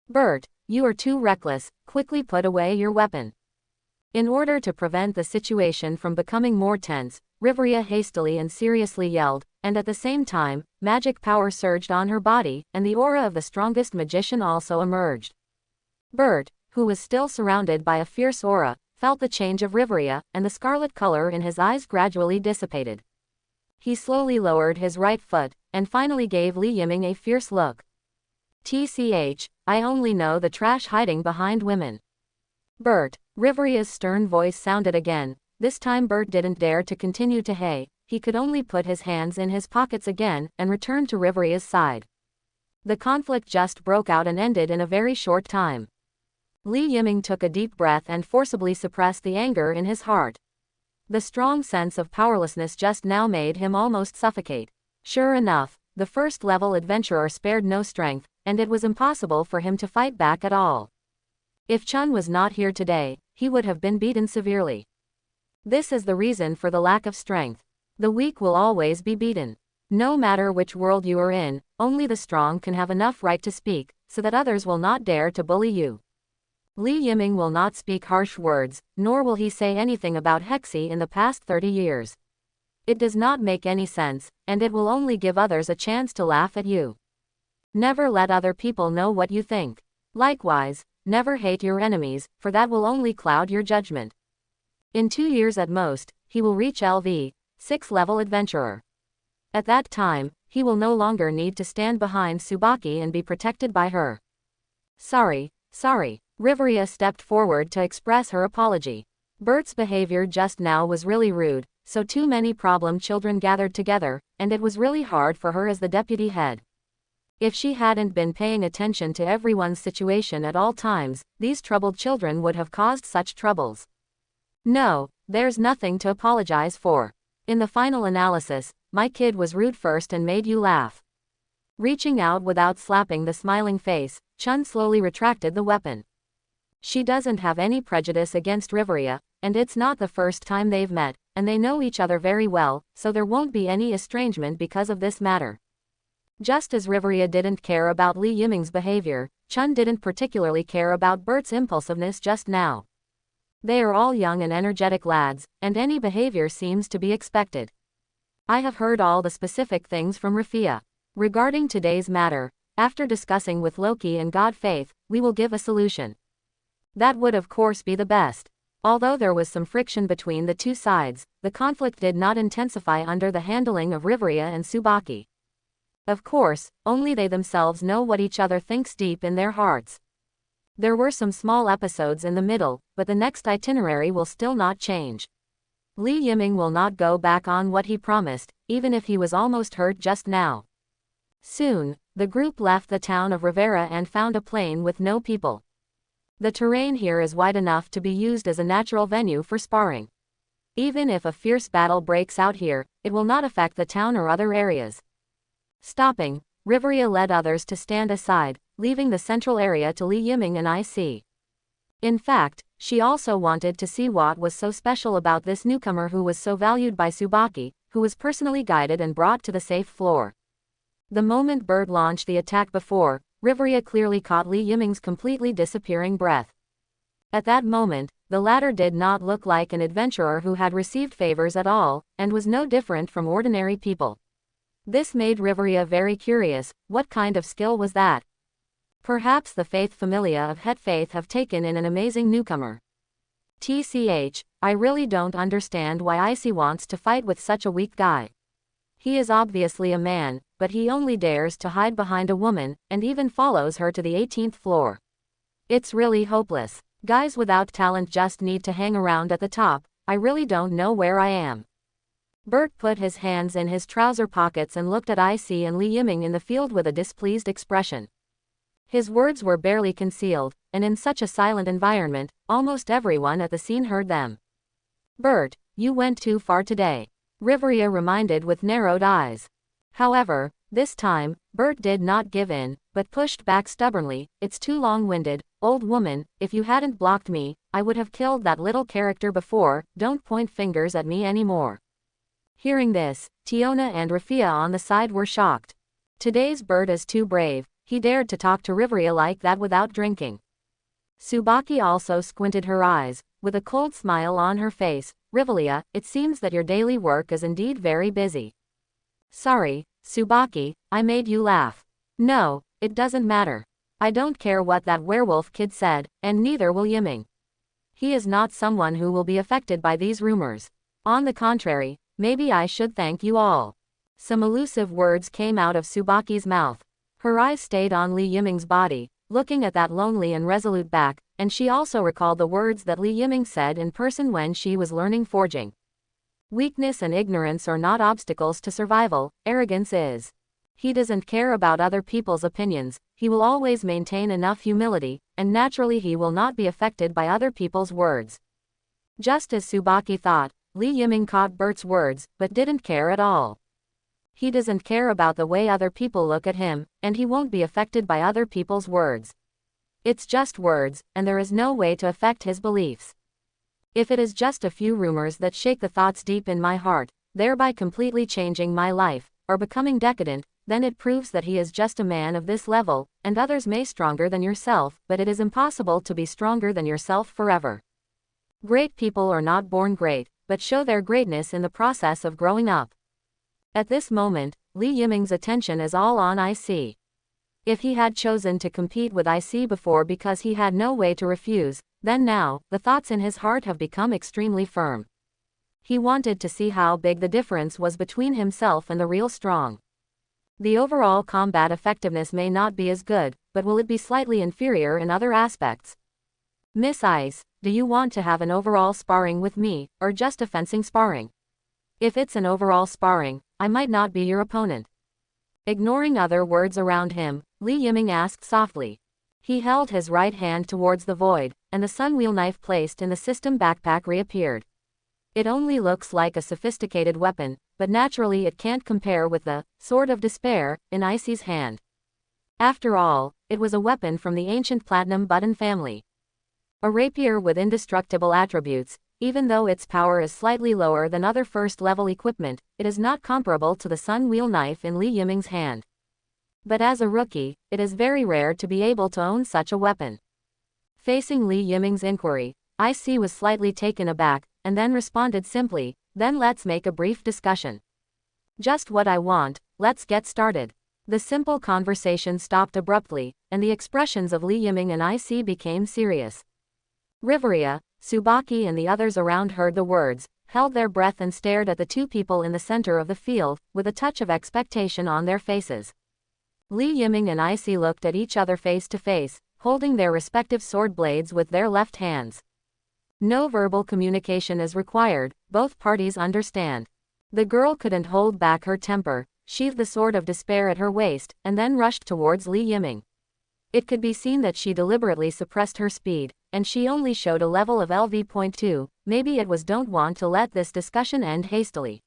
Bert, you are too reckless, quickly put away your weapon. In order to prevent the situation from becoming more tense, Riveria hastily and seriously yelled, and at the same time, magic power surged on her body, and the aura of the strongest magician also emerged. Bert, who was still surrounded by a fierce aura, felt the change of Riveria, and the scarlet color in his eyes gradually dissipated. He slowly lowered his right foot, and finally gave Li Yiming a fierce look. TCH, I only know the trash hiding behind women. Bert, Riveria's stern voice sounded again. This time Bert didn't dare to continue to hey, he could only put his hands in his pockets again, and return to Riveria's side. The conflict just broke out and ended in a very short time. Li Yiming took a deep breath and forcibly suppressed the anger in his heart. The strong sense of powerlessness just now made him almost suffocate. Sure enough, the first-level adventurer spared no strength, and it was impossible for him to fight back at all. If Chun was not here today, he would have been beaten severely. This is the reason for the lack of strength. The weak will always be beaten. No matter which world you are in, only the strong can have enough right to speak, so that others will not dare to bully you. Li Yiming will not speak harsh words, nor will he say anything about Hexi in the past 30 years. It does not make any sense, and it will only give others a chance to laugh at you. Never let other people know what you think. Likewise, never hate your enemies, for that will only cloud your judgment. In 2 years at most, he will reach LV, 6th-level adventurer. At that time, he will no longer need to stand behind Tsubaki and be protected by her. Sorry. Riveria stepped forward to express her apology. Bert's behavior just now was really rude, so too many problem children gathered together, and it was really hard for her as the deputy head. If she hadn't been paying attention to everyone's situation at all times, these troubled children would have caused such troubles. No, there's nothing to apologize for. In the final analysis, my kid was rude first and made you laugh. Reaching out without slapping the smiling face, Chun slowly retracted the weapon. She doesn't have any prejudice against Riveria, and it's not the first time they've met, and they know each other very well, so there won't be any estrangement because of this matter. Just as Riveria didn't care about Li Yiming's behavior, Chun didn't particularly care about Bert's impulsiveness just now. They are all young and energetic lads, and any behavior seems to be expected. I have heard all the specific things from Rafia. Regarding today's matter, after discussing with Loki and God Faith, we will give a solution. That would of course be the best. Although there was some friction between the two sides, the conflict did not intensify under the handling of Riveria and Tsubaki. Of course, only they themselves know what each other thinks deep in their hearts. There were some small episodes in the middle, but the next itinerary will still not change. Li Yiming will not go back on what he promised, even if he was almost hurt just now. Soon, the group left the town of Rivera and found a plain with no people. The terrain here is wide enough to be used as a natural venue for sparring. Even if a fierce battle breaks out here, it will not affect the town or other areas. Stopping, Riveria led others to stand aside, leaving the central area to Li Yiming and IC. In fact, she also wanted to see what was so special about this newcomer who was so valued by Tsubaki, who was personally guided and brought to the safe floor. The moment Bert launched the attack before, Riveria clearly caught Li Yiming's completely disappearing breath. At that moment, the latter did not look like an adventurer who had received favors at all, and was no different from ordinary people. This made Riveria very curious. What kind of skill was that? Perhaps the Faith Familia of Het Faith have taken in an amazing newcomer. TCH, I really don't understand why IC wants to fight with such a weak guy. He is obviously a man, but he only dares to hide behind a woman, and even follows her to the 18th floor. It's really hopeless. Guys without talent just need to hang around at the top. I really don't know where I am. Bert put his hands in his trouser pockets and looked at IC and Li Yiming in the field with a displeased expression. His words were barely concealed, and in such a silent environment, almost everyone at the scene heard them. Bert, you went too far today. Riveria reminded with narrowed eyes. However, this time, Bert did not give in, but pushed back stubbornly. It's too long-winded, old woman. If you hadn't blocked me, I would have killed that little character before. Don't point fingers at me anymore. Hearing this, Tiona and Rafia on the side were shocked. Today's Bert is too brave. He dared to talk to Riveria like that without drinking. Tsubaki also squinted her eyes, with a cold smile on her face. Riveria, it seems that your daily work is indeed very busy. Sorry, Tsubaki, I made you laugh. No, it doesn't matter. I don't care what that werewolf kid said, and neither will Yiming. He is not someone who will be affected by these rumors. On the contrary, maybe I should thank you all. Some elusive words came out of Tsubaki's mouth. Her eyes stayed on Li Yiming's body, looking at that lonely and resolute back, and she also recalled the words that Li Yiming said in person when she was learning forging. Weakness and ignorance are not obstacles to survival, arrogance is. He doesn't care about other people's opinions, he will always maintain enough humility, and naturally he will not be affected by other people's words. Just as Tsubaki thought, Li Yiming caught Bert's words, but didn't care at all. He doesn't care about the way other people look at him, and he won't be affected by other people's words. It's just words, and there is no way to affect his beliefs. If it is just a few rumors that shake the thoughts deep in my heart, thereby completely changing my life, or becoming decadent, then it proves that he is just a man of this level, and others may be stronger than yourself, but it is impossible to be stronger than yourself forever. Great people are not born great, but show their greatness in the process of growing up. At this moment, Li Yiming's attention is all on IC. If he had chosen to compete with IC before because he had no way to refuse, then now, the thoughts in his heart have become extremely firm. He wanted to see how big the difference was between himself and the real strong. The overall combat effectiveness may not be as good, but will it be slightly inferior in other aspects? Miss Ice, do you want to have an overall sparring with me, or just a fencing sparring? If it's an overall sparring, I might not be your opponent. Ignoring other words around him, Li Yiming asked softly. He held his right hand towards the void, and the sunwheel knife placed in the system backpack reappeared. It only looks like a sophisticated weapon, but naturally it can't compare with the Sword of Despair in Icy's hand. After all, it was a weapon from the ancient Platinum Button family. A rapier with indestructible attributes. Even though its power is slightly lower than other first-level equipment, it is not comparable to the sun wheel knife in Li Yiming's hand. But as a rookie, it is very rare to be able to own such a weapon. Facing Li Yiming's inquiry, IC was slightly taken aback, and then responded simply, "Then let's make a brief discussion." "Just what I want, let's get started." The simple conversation stopped abruptly, and the expressions of Lee Yiming and IC became serious. Riveria, Tsubaki and the others around heard the words, held their breath and stared at the two people in the center of the field, with a touch of expectation on their faces. Lee Yiming and IC looked at each other face to face, holding their respective sword blades with their left hands. No verbal communication is required, both parties understand. The girl couldn't hold back her temper, sheathed the sword of despair at her waist, and then rushed towards Lee Yiming. It could be seen that she deliberately suppressed her speed, and she only showed a level of LV.2, maybe it was don't want to let this discussion end hastily.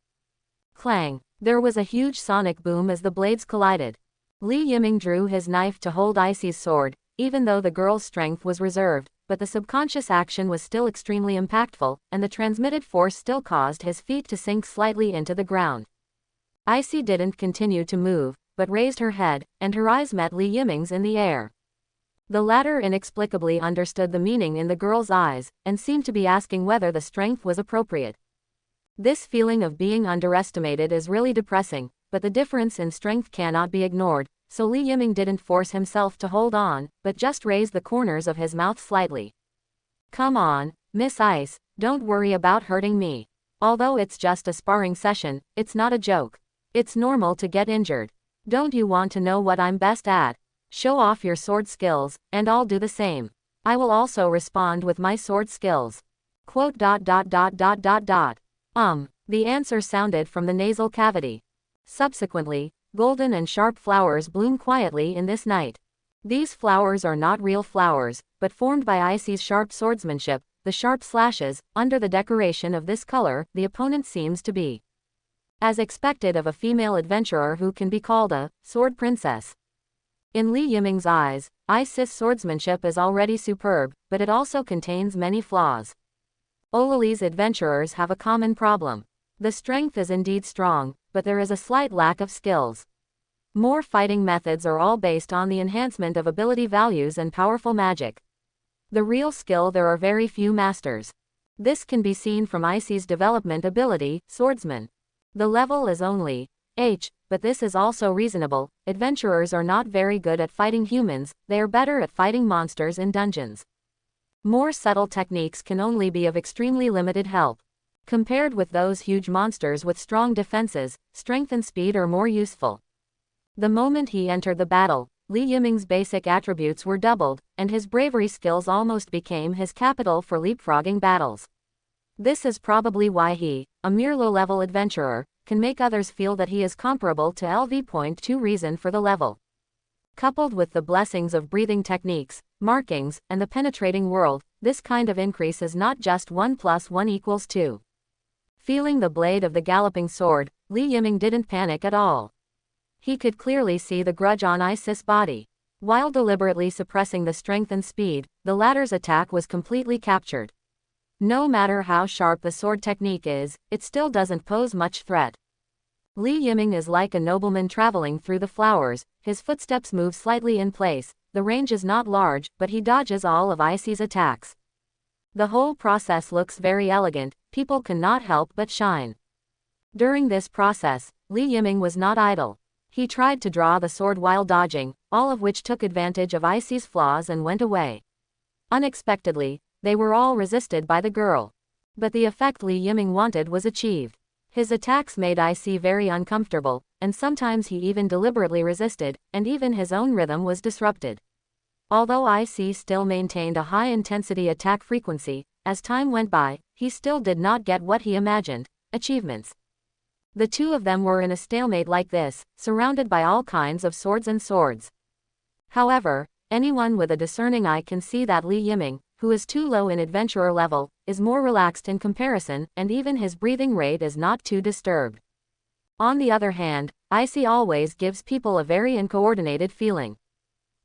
Clang! There was a huge sonic boom as the blades collided. Lee Yiming drew his knife to hold IC's sword, even though the girl's strength was reserved, but the subconscious action was still extremely impactful, and the transmitted force still caused his feet to sink slightly into the ground. IC didn't continue to move, but raised her head, and her eyes met Lee Yiming's in the air. The latter inexplicably understood the meaning in the girl's eyes, and seemed to be asking whether the strength was appropriate. This feeling of being underestimated is really depressing, but the difference in strength cannot be ignored, so Lee Yiming didn't force himself to hold on, but just raised the corners of his mouth slightly. "Come on, Miss Ice, don't worry about hurting me. Although it's just a sparring session, it's not a joke. It's normal to get injured. Don't you want to know what I'm best at? Show off your sword skills, and I'll do the same. I will also respond with my sword skills." The answer sounded from the nasal cavity. Subsequently, golden and sharp flowers bloom quietly in this night. These flowers are not real flowers, but formed by IC's sharp swordsmanship, the sharp slashes, under the decoration of this color, the opponent seems to be, as expected of a female adventurer who can be called a sword princess. In Lee Yiming's eyes, IC's swordsmanship is already superb, but it also contains many flaws. Ololi's adventurers have a common problem. The strength is indeed strong, but there is a slight lack of skills. More fighting methods are all based on the enhancement of ability values and powerful magic. The real skill there are very few masters. This can be seen from IC's development ability, Swordsman. The level is only H, but this is also reasonable. Adventurers are not very good at fighting humans, they are better at fighting monsters in dungeons. More subtle techniques can only be of extremely limited help. Compared with those huge monsters with strong defenses, strength and speed are more useful. The moment he entered the battle, Lee Yiming's basic attributes were doubled, and his bravery skills almost became his capital for leapfrogging battles. This is probably why he, a mere low-level adventurer, can make others feel that he is comparable to LV.2 reason for the level. Coupled with the blessings of breathing techniques, markings, and the penetrating world, this kind of increase is not just 1 + 1 = 2. Feeling the blade of the galloping sword, Lee Yiming didn't panic at all. He could clearly see the grudge on IC's body. While deliberately suppressing the strength and speed, the latter's attack was completely captured. No matter how sharp the sword technique is, it still doesn't pose much threat. Lee Yiming is like a nobleman traveling through the flowers, his footsteps move slightly in place, the range is not large, but he dodges all of IC's attacks. The whole process looks very elegant, people cannot help but shine. During this process, Lee Yiming was not idle. He tried to draw the sword while dodging, all of which took advantage of IC's flaws and went away. Unexpectedly, they were all resisted by the girl. But the effect Lee Yiming wanted was achieved. His attacks made IC very uncomfortable, and sometimes he even deliberately resisted, and even his own rhythm was disrupted. Although IC still maintained a high-intensity attack frequency, as time went by, he still did not get what he imagined, achievements. The two of them were in a stalemate like this, surrounded by all kinds of swords and swords. However, anyone with a discerning eye can see that Lee Yiming, who is too low in adventurer level, is more relaxed in comparison, and even his breathing rate is not too disturbed. On the other hand, IC always gives people a very uncoordinated feeling.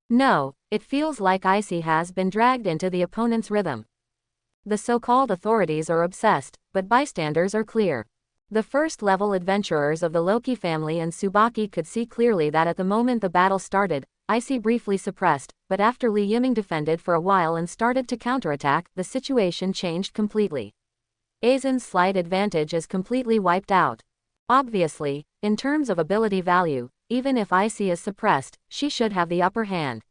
No, it feels like IC has been dragged into the opponent's rhythm. The so-called authorities are obsessed, but bystanders are clear. The first-level adventurers of the Loki family and Tsubaki could see clearly that at the moment the battle started, IC briefly suppressed, but after Li Yiming defended for a while and started to counterattack, the situation changed completely. Aizen's slight advantage is completely wiped out. Obviously, in terms of ability value, even if Icy is suppressed, she should have the upper hand.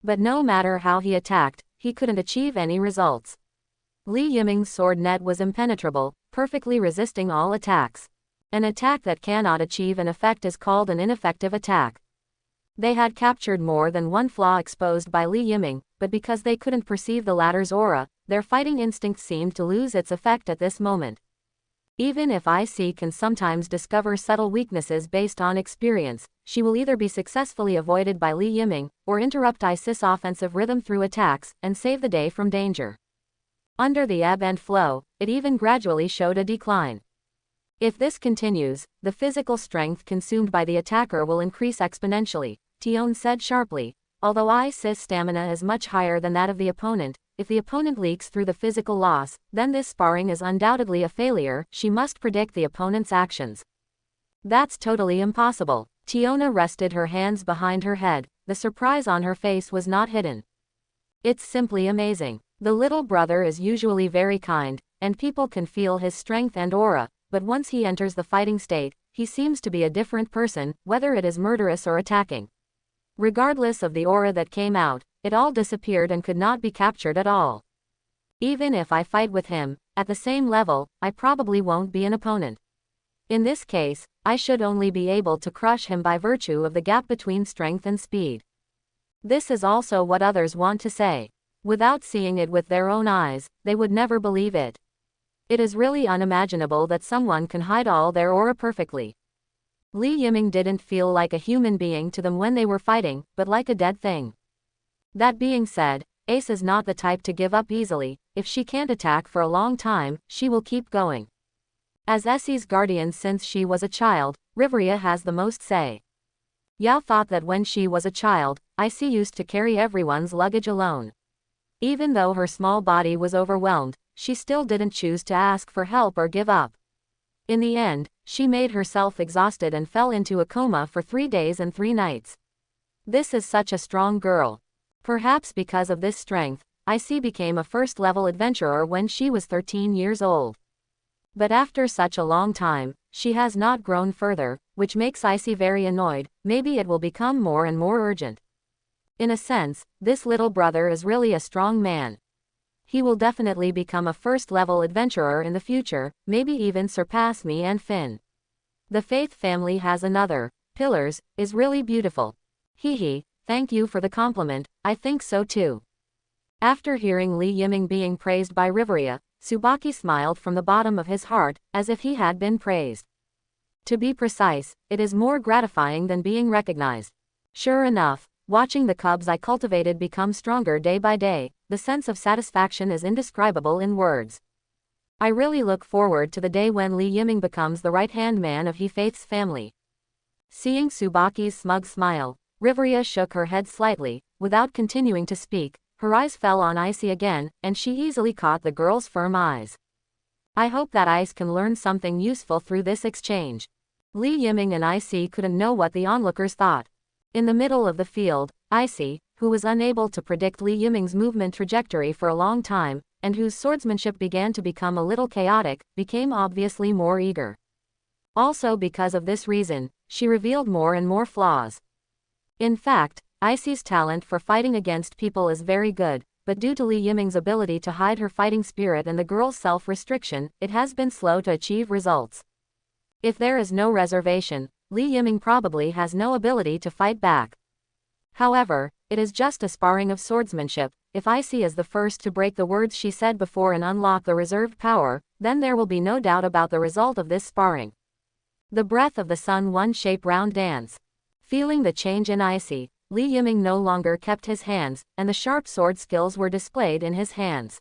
But no matter how he attacked, he couldn't achieve any results. Li Yiming's sword net was impenetrable, perfectly resisting all attacks. An attack that cannot achieve an effect is called an ineffective attack. They had captured more than one flaw exposed by Li Yiming, but because they couldn't perceive the latter's aura, their fighting instinct seemed to lose its effect at this moment. Even if IC can sometimes discover subtle weaknesses based on experience, she will either be successfully avoided by Li Yiming, or interrupt IC's offensive rhythm through attacks, and save the day from danger. Under the ebb and flow, it even gradually showed a decline. If this continues, the physical strength consumed by the attacker will increase exponentially, Tion said sharply. Although IC's stamina is much higher than that of the opponent, if the opponent leaks through the physical loss, then this sparring is undoubtedly a failure. She must predict the opponent's actions. That's totally impossible. Tiona rested her hands behind her head. The surprise on her face was not hidden. It's simply amazing. The little brother is usually very kind, and people can feel his strength and aura, but once he enters the fighting state, he seems to be a different person, whether it is murderous or attacking. Regardless of the aura that came out, it all disappeared and could not be captured at all. Even if I fight with him, at the same level, I probably won't be an opponent. In this case, I should only be able to crush him by virtue of the gap between strength and speed. This is also what others want to say. Without seeing it with their own eyes, they would never believe it. It is really unimaginable that someone can hide all their aura perfectly. Li Yiming didn't feel like a human being to them when they were fighting, but like a dead thing. That being said, Ace is not the type to give up easily. If she can't attack for a long time, she will keep going. As Essie's guardian since she was a child, Riveria has the most say. Yao thought that when she was a child, Icy used to carry everyone's luggage alone. Even though her small body was overwhelmed, she still didn't choose to ask for help or give up. In the end, she made herself exhausted and fell into a coma for 3 days and 3 nights. This is such a strong girl. Perhaps because of this strength, Icy became a first-level adventurer when she was 13 years old. But after such a long time, she has not grown further, which makes Icy very annoyed. Maybe it will become more and more urgent. In a sense, this little brother is really a strong man. He will definitely become a first-level adventurer in the future, maybe even surpass me and Finn. The Faith family has another, Pillars, is really beautiful. Hehe, thank you for the compliment, I think so too. After hearing Li Yiming being praised by Riveria, Tsubaki smiled from the bottom of his heart, as if he had been praised. To be precise, it is more gratifying than being recognized. Sure enough, watching the cubs I cultivated become stronger day by day, the sense of satisfaction is indescribable in words. I really look forward to the day when Li Yiming becomes the right-hand man of He Faith's family. Seeing Tsubaki's smug smile, Riveria shook her head slightly, without continuing to speak. Her eyes fell on Icy again, and she easily caught the girl's firm eyes. I hope that Ice can learn something useful through this exchange. Li Yiming and Icy couldn't know what the onlookers thought. In the middle of the field, Icy, who was unable to predict Li Yiming's movement trajectory for a long time, and whose swordsmanship began to become a little chaotic, became obviously more eager. Also because of this reason, she revealed more and more flaws. In fact, Icy's talent for fighting against people is very good, but due to Li Yiming's ability to hide her fighting spirit and the girl's self-restriction, it has been slow to achieve results. If there is no reservation, Li Yiming probably has no ability to fight back. However, it is just a sparring of swordsmanship. If Icy is the first to break the words she said before and unlock the reserved power, then there will be no doubt about the result of this sparring. The breath of the sun one-shape round dance. Feeling the change in Icy, Li Yiming no longer kept his hands, and the sharp sword skills were displayed in his hands.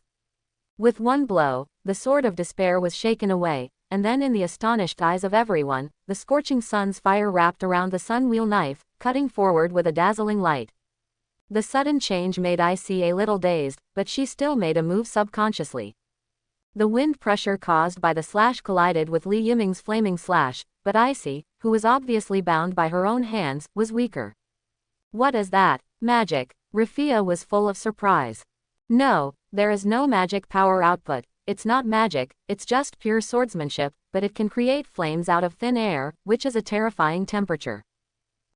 With one blow, the sword of despair was shaken away, and then in the astonished eyes of everyone, the scorching sun's fire wrapped around the sun-wheel knife, cutting forward with a dazzling light. The sudden change made Icy a little dazed, but she still made a move subconsciously. The wind pressure caused by the slash collided with Li Yiming's flaming slash, but Icy, who was obviously bound by her own hands, was weaker. What is that? Magic. Rafia was full of surprise. No, there is no magic power output, it's not magic, it's just pure swordsmanship, but it can create flames out of thin air, which is a terrifying temperature.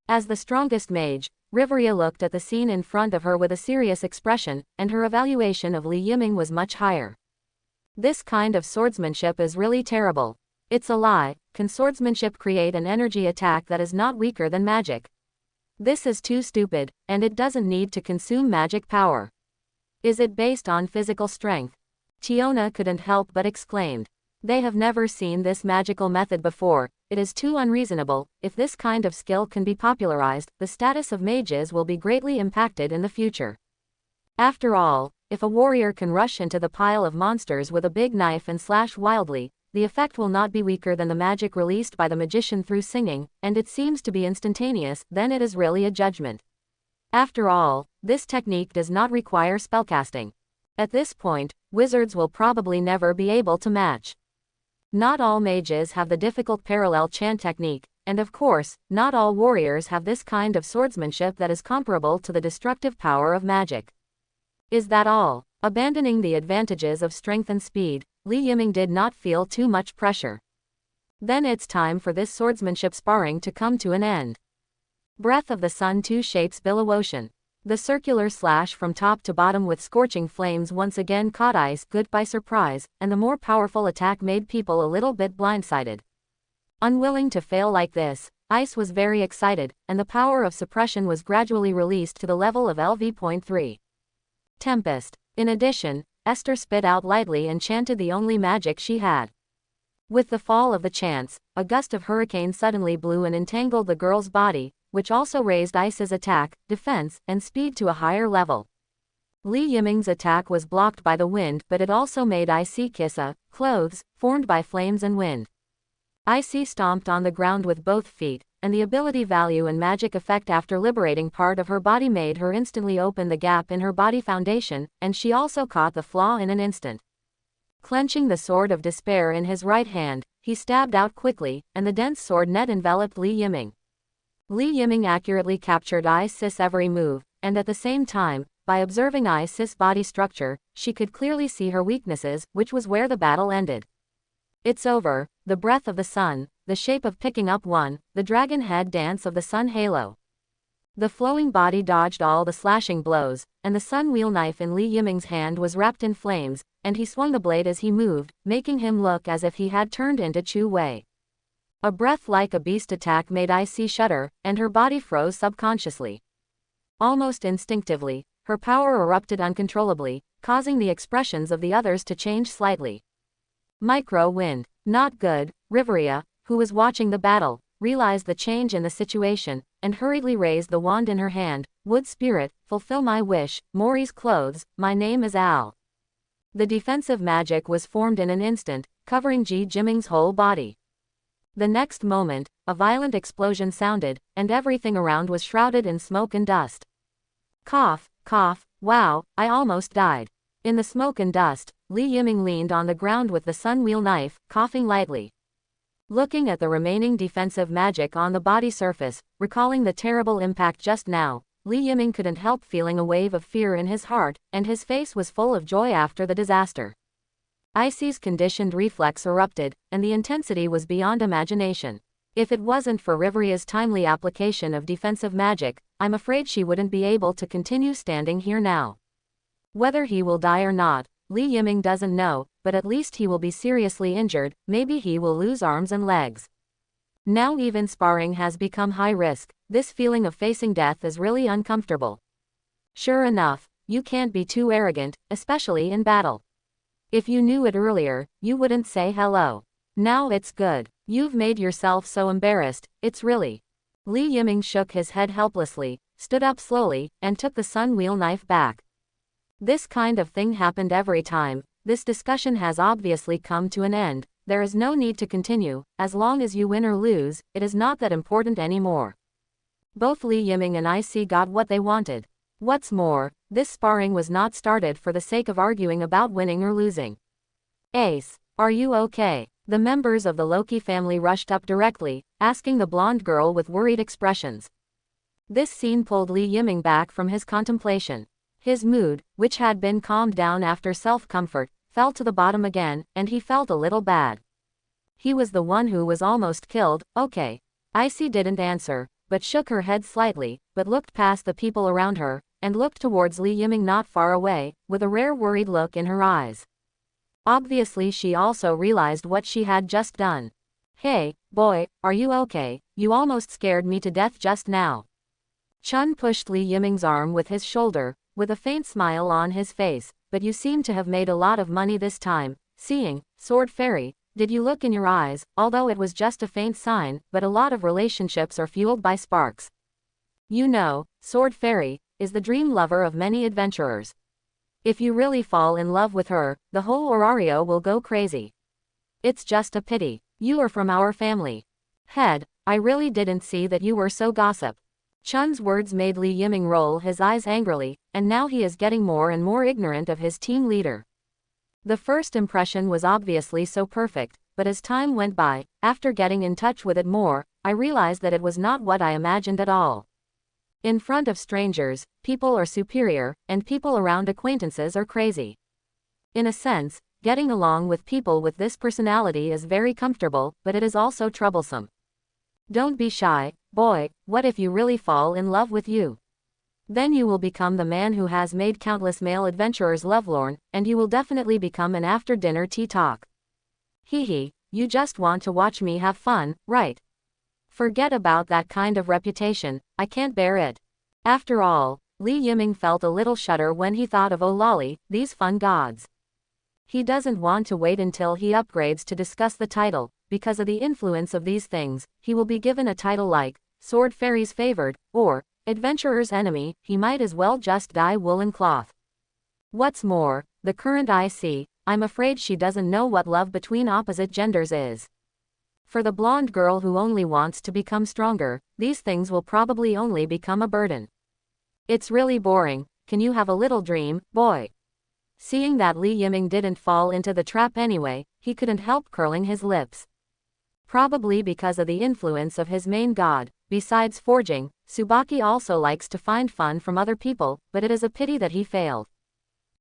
As the strongest mage, Riveria looked at the scene in front of her with a serious expression, and her evaluation of Li Yiming was much higher. This kind of swordsmanship is really terrible. It's a lie. Can swordsmanship create an energy attack that is not weaker than magic? This is too stupid, and it doesn't need to consume magic power. Is it based on physical strength? Tiona couldn't help but exclaimed. They have never seen this magical method before. It is too unreasonable. If this kind of skill can be popularized, the status of mages will be greatly impacted in the future. After all, if a warrior can rush into the pile of monsters with a big knife and slash wildly, the effect will not be weaker than the magic released by the magician through singing, and it seems to be instantaneous, then it is really a judgment. After all, this technique does not require spellcasting. At this point, wizards will probably never be able to match. Not all mages have the difficult parallel chant technique, and of course, not all warriors have this kind of swordsmanship that is comparable to the destructive power of magic. Is that all? Abandoning the advantages of strength and speed, Li Yiming did not feel too much pressure. Then it's time for this swordsmanship sparring to come to an end. Breath of the Sun, two shapes billow ocean. The circular slash from top to bottom with scorching flames once again caught Ice Good by surprise, and the more powerful attack made people a little bit blindsided. Unwilling to fail like this, Ice was very excited, and the power of suppression was gradually released to the level of LV.3. Tempest. In addition, Esther spit out lightly and chanted the only magic she had. With the fall of the chants, a gust of hurricane suddenly blew and entangled the girl's body, which also raised Ice's attack, defense, and speed to a higher level. Li Yiming's attack was blocked by the wind, but it also made Ice kiss a clothes, formed by flames and wind. Ice stomped on the ground with both feet, and the ability value and magic effect after liberating part of her body made her instantly open the gap in her body foundation, and she also caught the flaw in an instant. Clenching the sword of despair in his right hand, he stabbed out quickly, and the dense sword net enveloped Li Yiming. Li Yiming accurately captured Ice's every move, and at the same time, by observing Ice's body structure, she could clearly see her weaknesses, which was where the battle ended. It's over. The breath of the sun, the shape of picking up one, the dragon head dance of the sun halo. The flowing body dodged all the slashing blows, and the sun wheel knife in Li Yiming's hand was wrapped in flames, and he swung the blade as he moved, making him look as if he had turned into Chu Wei. A breath like a beast attack made Ice shudder, and her body froze subconsciously. Almost instinctively, her power erupted uncontrollably, causing the expressions of the others to change slightly. Micro wind. Not good. Riveria, who was watching the battle, realized the change in the situation, and hurriedly raised the wand in her hand. Wood spirit, fulfill my wish. Mori's clothes, my name is Al. The defensive magic was formed in an instant, covering Ji Jiming's whole body. The next moment, a violent explosion sounded, and everything around was shrouded in smoke and dust. Cough, cough, wow, I almost died. In the smoke and dust, Li Yiming leaned on the ground with the sun wheel knife, coughing lightly. Looking at the remaining defensive magic on the body surface, recalling the terrible impact just now, Li Yiming couldn't help feeling a wave of fear in his heart, and his face was full of joy after the disaster. Icy's conditioned reflex erupted, and the intensity was beyond imagination. If it wasn't for Riveria's timely application of defensive magic, I'm afraid she wouldn't be able to continue standing here now. Whether he will die or not, Li Yiming doesn't know, but at least he will be seriously injured, maybe he will lose arms and legs. Now even sparring has become high risk, this feeling of facing death is really uncomfortable. Sure enough, you can't be too arrogant, especially in battle. If you knew it earlier, you wouldn't say hello. Now it's good. You've made yourself so embarrassed, it's really. Li Yiming shook his head helplessly, stood up slowly, and took the sun wheel knife back. This kind of thing happened every time. This discussion has obviously come to an end. There is no need to continue. As long as you win or lose, it is not that important anymore. Both Li Yiming and IC got what they wanted. What's more, this sparring was not started for the sake of arguing about winning or losing. Ace, are you okay? The members of the Loki family rushed up directly, asking the blonde girl with worried expressions. This scene pulled Li Yiming back from his contemplation. His mood, which had been calmed down after self-comfort, fell to the bottom again, and he felt a little bad. He was the one who was almost killed. Okay. Icy didn't answer, but shook her head slightly, but looked past the people around her, and looked towards Li Yiming not far away, with a rare worried look in her eyes. Obviously she also realized what she had just done. Hey, boy, are you okay? You almost scared me to death just now. Chun pushed Li Yiming's arm with his shoulder, with a faint smile on his face, but you seem to have made a lot of money this time. Seeing, Sword Fairy, did you look in your eyes? Although it was just a faint sign, but a lot of relationships are fueled by sparks. You know, Sword Fairy is the dream lover of many adventurers. If you really fall in love with her, the whole Orario will go crazy. It's just a pity. You are from our family. Head, I really didn't see that you were so gossip. Chun's words made Li Yiming roll his eyes angrily, and now he is getting more and more ignorant of his team leader. The first impression was obviously so perfect, but as time went by, after getting in touch with it more, I realized that it was not what I imagined at all. In front of strangers, people are superior, and people around acquaintances are crazy. In a sense, getting along with people with this personality is very comfortable, but it is also troublesome. Don't be shy, boy. What if you really fall in love with you? Then you will become the man who has made countless male adventurers lovelorn, and you will definitely become an after-dinner tea talk. Hee, you just want to watch me have fun, right? Forget about that kind of reputation, I can't bear it. After all, Li Yiming felt a little shudder when he thought of oh lolly, these fun gods. He doesn't want to wait until he upgrades to discuss the title. Because of the influence of these things, he will be given a title like Sword Fairy's Favored, or Adventurer's Enemy. He might as well just dye woolen cloth. What's more, the current IC, I'm afraid she doesn't know what love between opposite genders is. For the blonde girl who only wants to become stronger, these things will probably only become a burden. It's really boring. Can you have a little dream, boy? Seeing that Li Yiming didn't fall into the trap anyway, he couldn't help curling his lips. Probably because of the influence of his main god. Besides forging, Tsubaki also likes to find fun from other people, but it is a pity that he failed.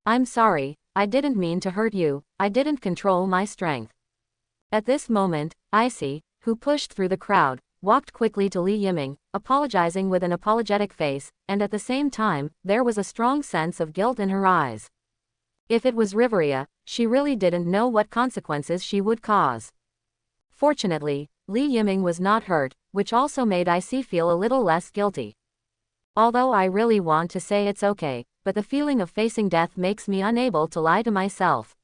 I'm sorry, I didn't mean to hurt you, I didn't control my strength. At this moment, Icy, who pushed through the crowd, walked quickly to Li Yiming, apologizing with an apologetic face, and at the same time, there was a strong sense of guilt in her eyes. If it was Riveria, she really didn't know what consequences she would cause. Fortunately, Li Yiming was not hurt, which also made Icy feel a little less guilty. Although I really want to say it's okay, but the feeling of facing death makes me unable to lie to myself.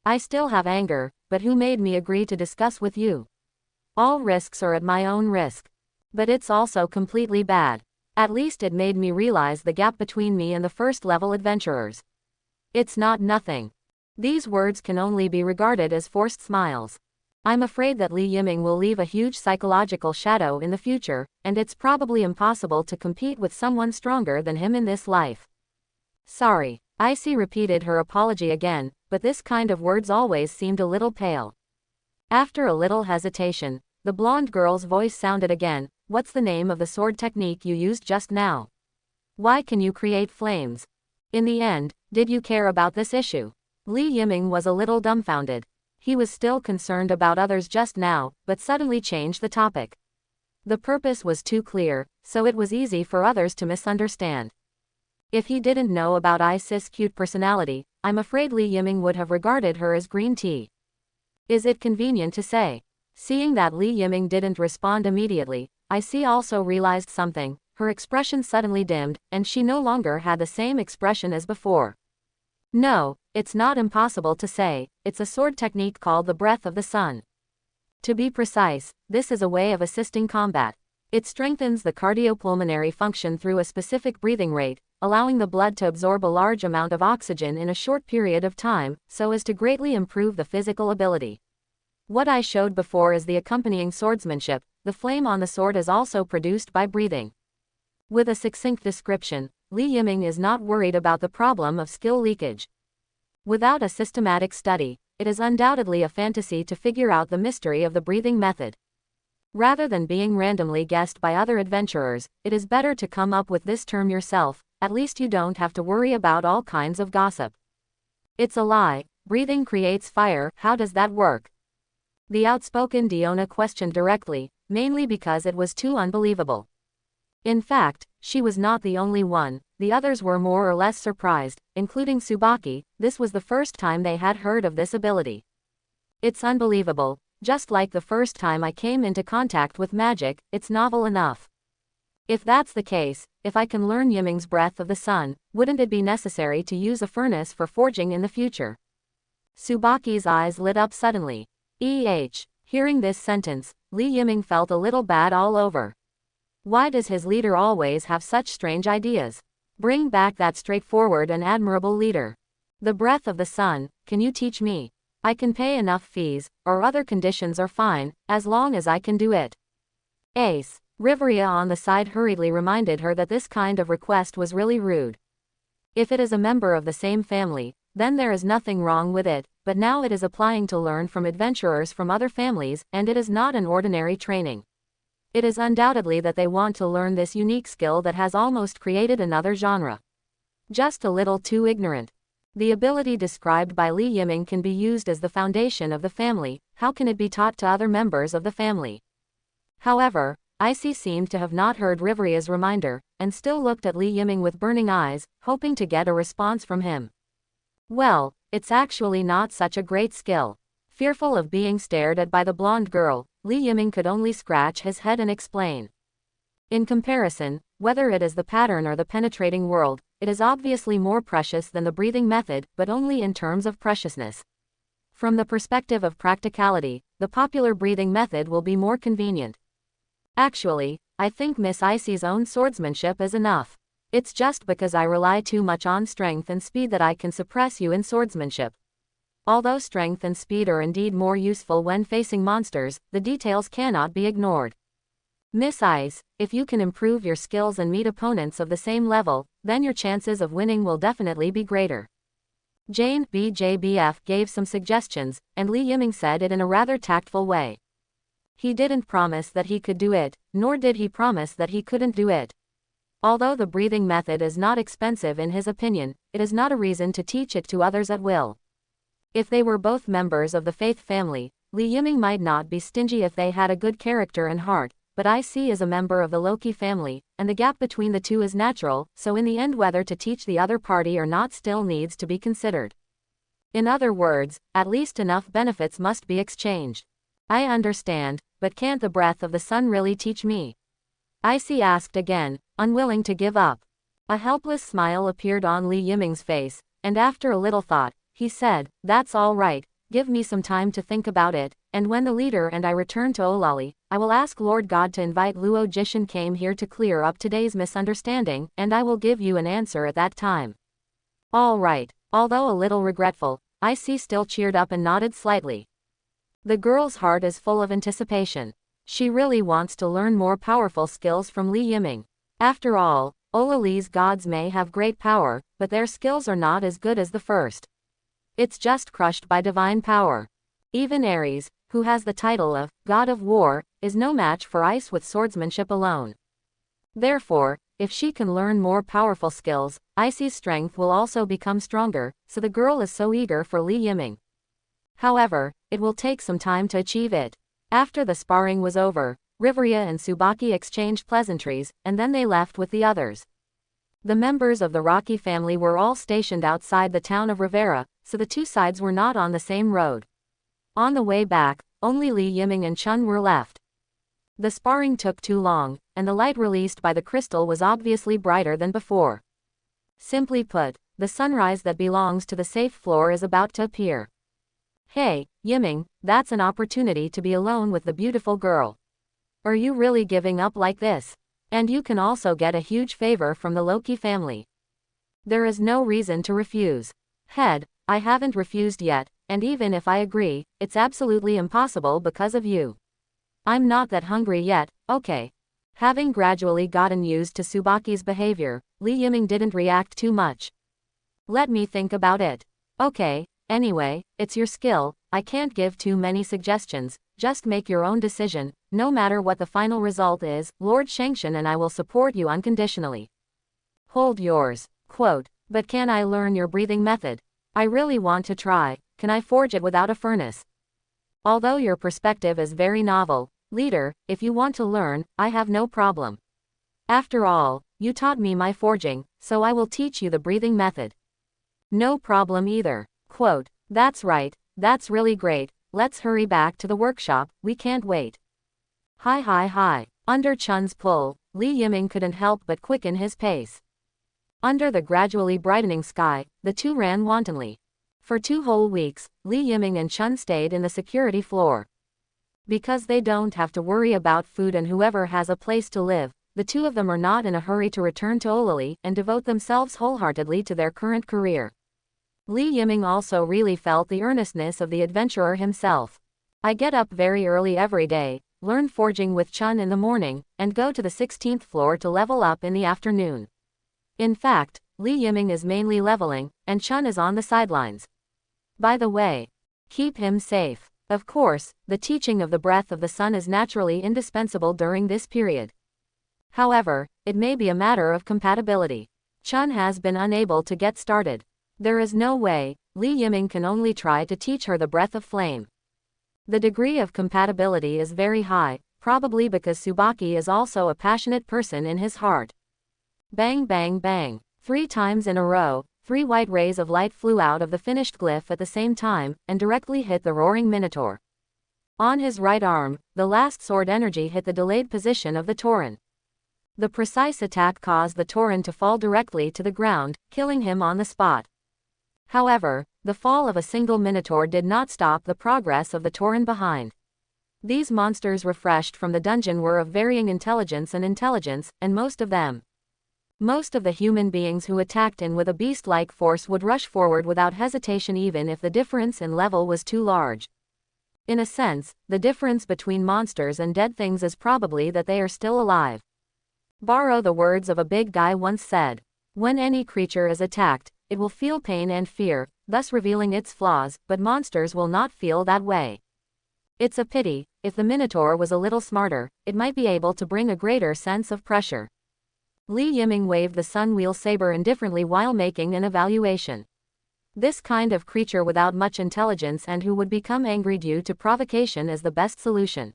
I still have anger, but who made me agree to discuss with you? All risks are at my own risk. But it's also completely bad. At least it made me realize the gap between me and the first-level adventurers. It's not nothing. These words can only be regarded as forced smiles. I'm afraid that Li Yiming will leave a huge psychological shadow in the future, and it's probably impossible to compete with someone stronger than him in this life. Sorry. Icy repeated her apology again, but this kind of words always seemed a little pale. After a little hesitation, the blonde girl's voice sounded again. What's the name of the sword technique you used just now? Why can you create flames? In the end, did you care about this issue? Li Yiming was a little dumbfounded. He was still concerned about others just now, but suddenly changed the topic. The purpose was too clear, so it was easy for others to misunderstand. If he didn't know about Isis' cute personality, I'm afraid Li Yiming would have regarded her as green tea. Is it convenient to say? Seeing that Li Yiming didn't respond immediately, Icy also realized something. Her expression suddenly dimmed, and she no longer had the same expression as before. No, it's not impossible to say, it's a sword technique called the Breath of the Sun. To be precise, this is a way of assisting combat. It strengthens the cardiopulmonary function through a specific breathing rate, allowing the blood to absorb a large amount of oxygen in a short period of time, so as to greatly improve the physical ability. What I showed before is the accompanying swordsmanship. The flame on the sword is also produced by breathing. With a succinct description, Li Yiming is not worried about the problem of skill leakage. Without a systematic study, it is undoubtedly a fantasy to figure out the mystery of the breathing method. Rather than being randomly guessed by other adventurers, it is better to come up with this term yourself, at least you don't have to worry about all kinds of gossip. It's a lie. Breathing creates fire, how does that work? The outspoken Diona questioned directly, mainly because it was too unbelievable. In fact, she was not the only one, the others were more or less surprised, including Tsubaki. This was the first time they had heard of this ability. It's unbelievable, just like the first time I came into contact with magic, it's novel enough. If that's the case, if I can learn Yiming's Breath of the Sun, wouldn't it be necessary to use a furnace for forging in the future? Tsubaki's eyes lit up suddenly. Hearing this sentence, Li Yiming felt a little bad all over. Why does his leader always have such strange ideas? Bring back that straightforward and admirable leader. The Breath of the Sun, can you teach me? I can pay enough fees, or other conditions are fine, as long as I can do it. Ace. Riveria on the side hurriedly reminded her that this kind of request was really rude. If it is a member of the same family, then there is nothing wrong with it, but now it is applying to learn from adventurers from other families, and it is not an ordinary training. It is undoubtedly that they want to learn this unique skill that has almost created another genre. Just a little too ignorant. The ability described by Li Yiming can be used as the foundation of the family, how can it be taught to other members of the family? However, Icy seemed to have not heard Riveria's reminder, and still looked at Li Yiming with burning eyes, hoping to get a response from him. Well, it's actually not such a great skill. Fearful of being stared at by the blonde girl, Li Yiming could only scratch his head and explain. In comparison, whether it is the pattern or the penetrating world, it is obviously more precious than the breathing method, but only in terms of preciousness. From the perspective of practicality, the popular breathing method will be more convenient. Actually, I think Miss Icy's own swordsmanship is enough. It's just because I rely too much on strength and speed that I can suppress you in swordsmanship. Although strength and speed are indeed more useful when facing monsters, the details cannot be ignored. Miss Ice, if you can improve your skills and meet opponents of the same level, then your chances of winning will definitely be greater. Jane BJBF gave some suggestions, and Li Yiming said it in a rather tactful way. He didn't promise that he could do it, nor did he promise that he couldn't do it. Although the breathing method is not expensive in his opinion, it is not a reason to teach it to others at will. If they were both members of the Faith family, Li Yiming might not be stingy if they had a good character and heart, but IC is a member of the Loki family, and the gap between the two is natural, so in the end whether to teach the other party or not still needs to be considered. In other words, at least enough benefits must be exchanged. I understand, but can't the Breath of the Sun really teach me? IC asked again, unwilling to give up. A helpless smile appeared on Li Yiming's face, and after a little thought, he said, "That's all right, give me some time to think about it, and when the leader and I return to Olali, I will ask Lord God to invite Luo Jishin came here to clear up today's misunderstanding, and I will give you an answer at that time." All right, although a little regretful, IC still cheered up and nodded slightly. The girl's heart is full of anticipation. She really wants to learn more powerful skills from Li Yiming. After all, Olali's gods may have great power, but their skills are not as good as the first. It's just crushed by divine power. Even Ares, who has the title of God of War, is no match for Ice with swordsmanship alone. Therefore, if she can learn more powerful skills, Icy's strength will also become stronger, so the girl is so eager for Li Yiming. However, it will take some time to achieve it. After the sparring was over, Riveria and Tsubaki exchanged pleasantries, and then they left with the others. The members of the Rocky family were all stationed outside the town of Rivera, so the two sides were not on the same road. On the way back, only Li Yiming and Chun were left. The sparring took too long, and the light released by the crystal was obviously brighter than before. Simply put, the sunrise that belongs to the safe floor is about to appear. Hey, Yiming, that's an opportunity to be alone with the beautiful girl. Are you really giving up like this? And you can also get a huge favor from the Loki family. There is no reason to refuse. Head, I haven't refused yet, and even if I agree, it's absolutely impossible because of you. I'm not that hungry yet, okay. Having gradually gotten used to Tsubaki's behavior, Li Yiming didn't react too much. Let me think about it. Okay. Anyway, it's your skill, I can't give too many suggestions, just make your own decision, no matter what the final result is, Lord Shengshan and I will support you unconditionally. Hold yours. Quote, but can I learn your breathing method? I really want to try. Can I forge it without a furnace? Although your perspective is very novel, leader, if you want to learn, I have no problem. After all, you taught me my forging, so I will teach you the breathing method. No problem either. Quote, that's right, that's really great, let's hurry back to the workshop, we can't wait. Hi. Under Chun's pull, Li Yiming couldn't help but quicken his pace. Under the gradually brightening sky, the two ran wantonly. For 2 whole weeks, Li Yiming and Chun stayed in the security floor. Because they don't have to worry about food and whoever has a place to live, the two of them are not in a hurry to return to Olali and devote themselves wholeheartedly to their current career. Li Yiming also really felt the earnestness of the adventurer himself. I get up very early every day, learn forging with Chun in the morning, and go to the 16th floor to level up in the afternoon. In fact, Li Yiming is mainly leveling, and Chun is on the sidelines. By the way, keep him safe. Of course, the teaching of the breath of the sun is naturally indispensable during this period. However, it may be a matter of compatibility. Chun has been unable to get started. There is no way, Li Yiming can only try to teach her the breath of flame. The degree of compatibility is very high, probably because Tsubaki is also a passionate person in his heart. Bang bang bang. 3 times in a row, 3 white rays of light flew out of the finished glyph at the same time, and directly hit the roaring minotaur. On his right arm, the last sword energy hit the delayed position of the Tauren. The precise attack caused the Tauren to fall directly to the ground, killing him on the spot. However, the fall of a single minotaur did not stop the progress of the Tauren behind. These monsters refreshed from the dungeon were of varying intelligence, and most of the human beings who attacked in with a beast-like force would rush forward without hesitation even if the difference in level was too large. In a sense, the difference between monsters and dead things is probably that they are still alive. Borrow the words of a big guy once said, when any creature is attacked, it will feel pain and fear, thus revealing its flaws, but monsters will not feel that way. It's a pity, if the Minotaur was a little smarter, it might be able to bring a greater sense of pressure. Li Yiming waved the sun-wheel saber indifferently while making an evaluation. This kind of creature without much intelligence and who would become angry due to provocation is the best solution.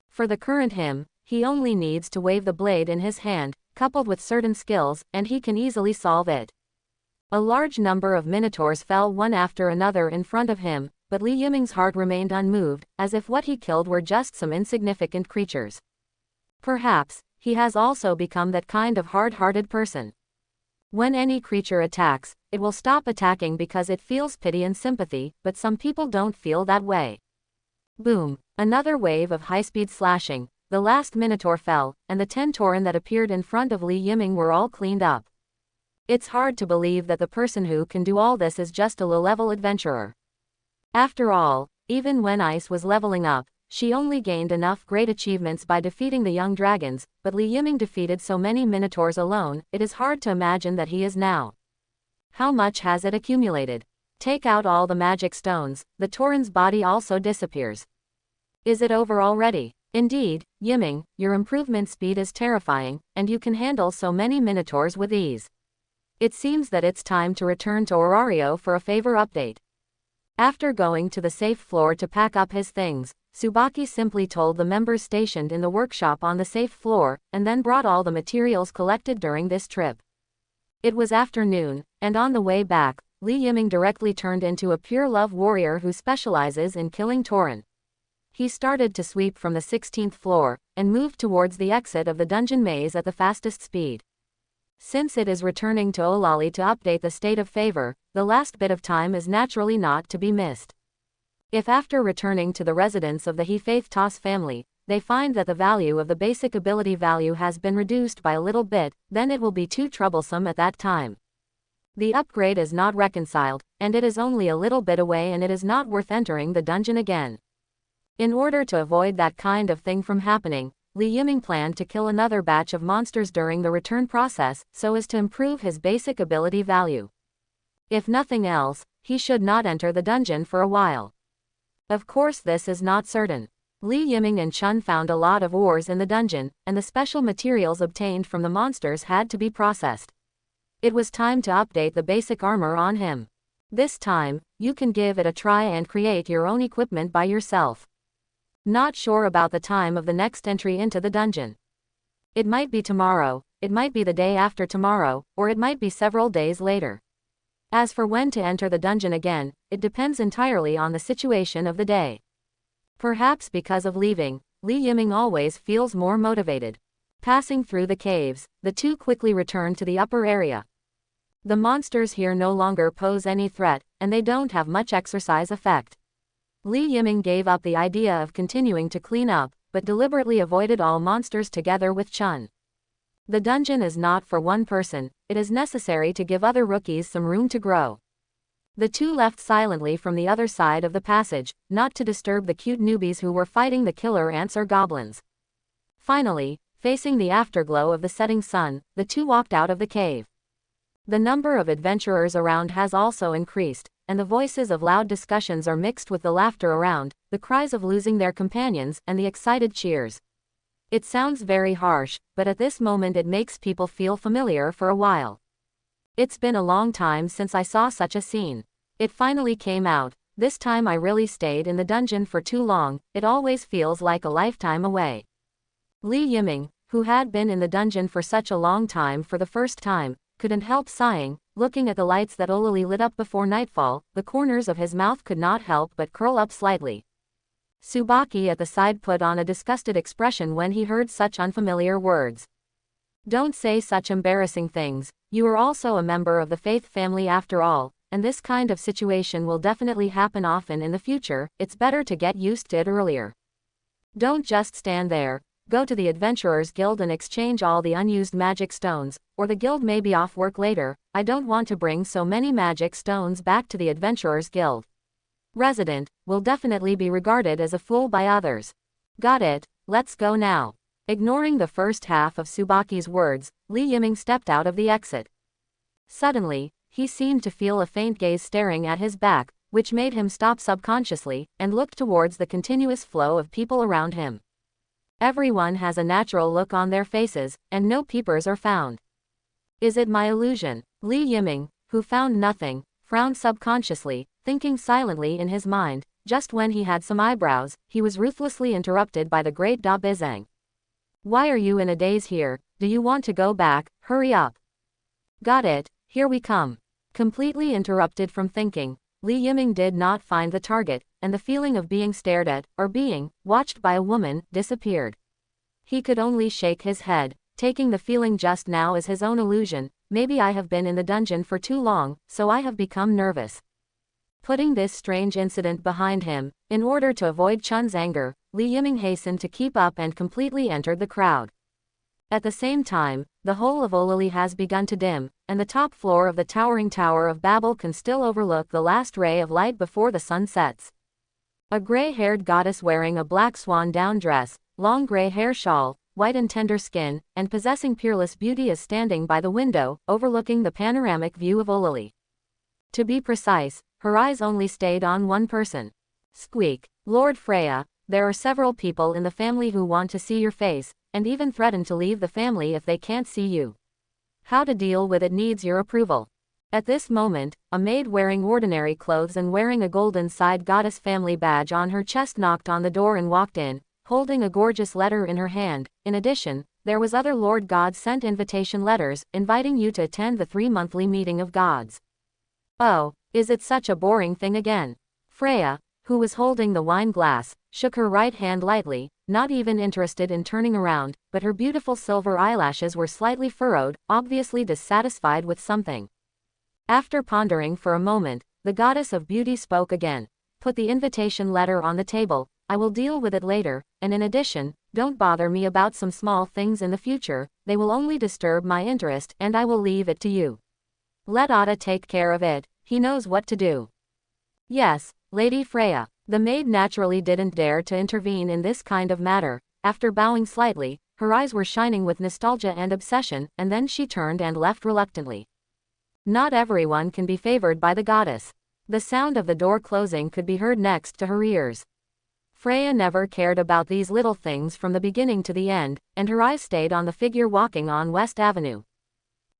For the current him, he only needs to wave the blade in his hand, coupled with certain skills, and he can easily solve it. A large number of minotaurs fell one after another in front of him, but Li Yiming's heart remained unmoved, as if what he killed were just some insignificant creatures. Perhaps, he has also become that kind of hard-hearted person. When any creature attacks, it will stop attacking because it feels pity and sympathy, but some people don't feel that way. Boom! Another wave of high-speed slashing, the last Minotaur fell, and the 10 Tauren that appeared in front of Li Yiming were all cleaned up. It's hard to believe that the person who can do all this is just a low-level adventurer. After all, even when Ice was leveling up, she only gained enough great achievements by defeating the young dragons, but Li Yiming defeated so many minotaurs alone, it is hard to imagine that he is now. How much has it accumulated? Take out all the magic stones, the Tauren's body also disappears. Is it over already? Indeed, Yiming, your improvement speed is terrifying, and you can handle so many minotaurs with ease. It seems that it's time to return to Orario for a favor update. After going to the safe floor to pack up his things, Tsubaki simply told the members stationed in the workshop on the safe floor, and then brought all the materials collected during this trip. It was afternoon, and on the way back, Li Yiming directly turned into a pure love warrior who specializes in killing Tauren. He started to sweep from the 16th floor, and moved towards the exit of the dungeon maze at the fastest speed. Since it is returning to Olali to update the state of favor, the last bit of time is naturally not to be missed. If after returning to the residence of the He-Faith Toss family, they find that the value of the basic ability value has been reduced by a little bit, then it will be too troublesome at that time. The upgrade is not reconciled, and it is only a little bit away and it is not worth entering the dungeon again. In order to avoid that kind of thing from happening, Li Yiming planned to kill another batch of monsters during the return process, so as to improve his basic ability value. If nothing else, he should not enter the dungeon for a while. Of course this is not certain. Li Yiming and Chun found a lot of ores in the dungeon, and the special materials obtained from the monsters had to be processed. It was time to update the basic armor on him. This time, you can give it a try and create your own equipment by yourself. Not sure about the time of the next entry into the dungeon. It might be tomorrow, it might be the day after tomorrow, or it might be several days later. As for when to enter the dungeon again, it depends entirely on the situation of the day. Perhaps because of leaving, Li Yiming always feels more motivated. Passing through the caves, the two quickly return to the upper area. The monsters here no longer pose any threat, and they don't have much exercise effect. Li Yiming gave up the idea of continuing to clean up, but deliberately avoided all monsters together with Chun. The dungeon is not for one person, it is necessary to give other rookies some room to grow. The two left silently from the other side of the passage, not to disturb the cute newbies who were fighting the killer ants or goblins. Finally, facing the afterglow of the setting sun, the two walked out of the cave. The number of adventurers around has also increased, and the voices of loud discussions are mixed with the laughter around, the cries of losing their companions, and the excited cheers. It sounds very harsh, but at this moment it makes people feel familiar for a while. It's been a long time since I saw such a scene. It finally came out. This time I really stayed in the dungeon for too long, it always feels like a lifetime away. Li Yiming, who had been in the dungeon for such a long time for the first time, couldn't help sighing, looking at the lights that Olili lit up before nightfall, the corners of his mouth could not help but curl up slightly. Tsubaki at the side put on a disgusted expression when he heard such unfamiliar words. Don't say such embarrassing things, you are also a member of the Faith family after all, and this kind of situation will definitely happen often in the future, it's better to get used to it earlier. Don't just stand there, go to the Adventurers Guild and exchange all the unused magic stones, or the guild may be off work later, I don't want to bring so many magic stones back to the Adventurers Guild. Resident, will definitely be regarded as a fool by others. Got it, let's go now. Ignoring the first half of Tsubaki's words, Li Yiming stepped out of the exit. Suddenly, he seemed to feel a faint gaze staring at his back, which made him stop subconsciously, and look towards the continuous flow of people around him. Everyone has a natural look on their faces, and no peepers are found. Is it my illusion? Li Yiming, who found nothing, frowned subconsciously, thinking silently in his mind. Just when he had some eyebrows, he was ruthlessly interrupted by the great Da Bizang. Why are you in a daze here? Do you want to go back? Hurry up. Got it, here we come. Completely interrupted from thinking, Li Yiming did not find the target, and the feeling of being stared at, or being watched by a woman, disappeared. He could only shake his head, taking the feeling just now as his own illusion. Maybe I have been in the dungeon for too long, so I have become nervous. Putting this strange incident behind him, in order to avoid Chun's anger, Li Yiming hastened to keep up and completely entered the crowd. At the same time, the whole of Olili has begun to dim, and the top floor of the towering Tower of Babel can still overlook the last ray of light before the sun sets. A gray-haired goddess wearing a black swan down dress, long gray hair shawl, white and tender skin, and possessing peerless beauty is standing by the window, overlooking the panoramic view of Olili. To be precise, her eyes only stayed on one person. Squeak. Lord Freya, there are several people in the family who want to see your face, and even threaten to leave the family if they can't see you. How to deal with it needs your approval. At this moment, a maid wearing ordinary clothes and wearing a golden side goddess family badge on her chest knocked on the door and walked in, holding a gorgeous letter in her hand. In addition, there was other Lord Gods sent invitation letters, inviting you to attend the 3-monthly meeting of gods. Oh, is it such a boring thing again? Freya, who was holding the wine glass, shook her right hand lightly, not even interested in turning around, but her beautiful silver eyelashes were slightly furrowed, obviously dissatisfied with something. After pondering for a moment, the goddess of beauty spoke again. Put the invitation letter on the table, I will deal with it later, and in addition, don't bother me about some small things in the future, they will only disturb my interest and I will leave it to you. Let Otta take care of it, he knows what to do. Yes, Lady Freya. The maid naturally didn't dare to intervene in this kind of matter. After bowing slightly, her eyes were shining with nostalgia and obsession, and then she turned and left reluctantly. Not everyone can be favored by the goddess. The sound of the door closing could be heard next to her ears. Freya never cared about these little things from the beginning to the end, and her eyes stayed on the figure walking on West Avenue.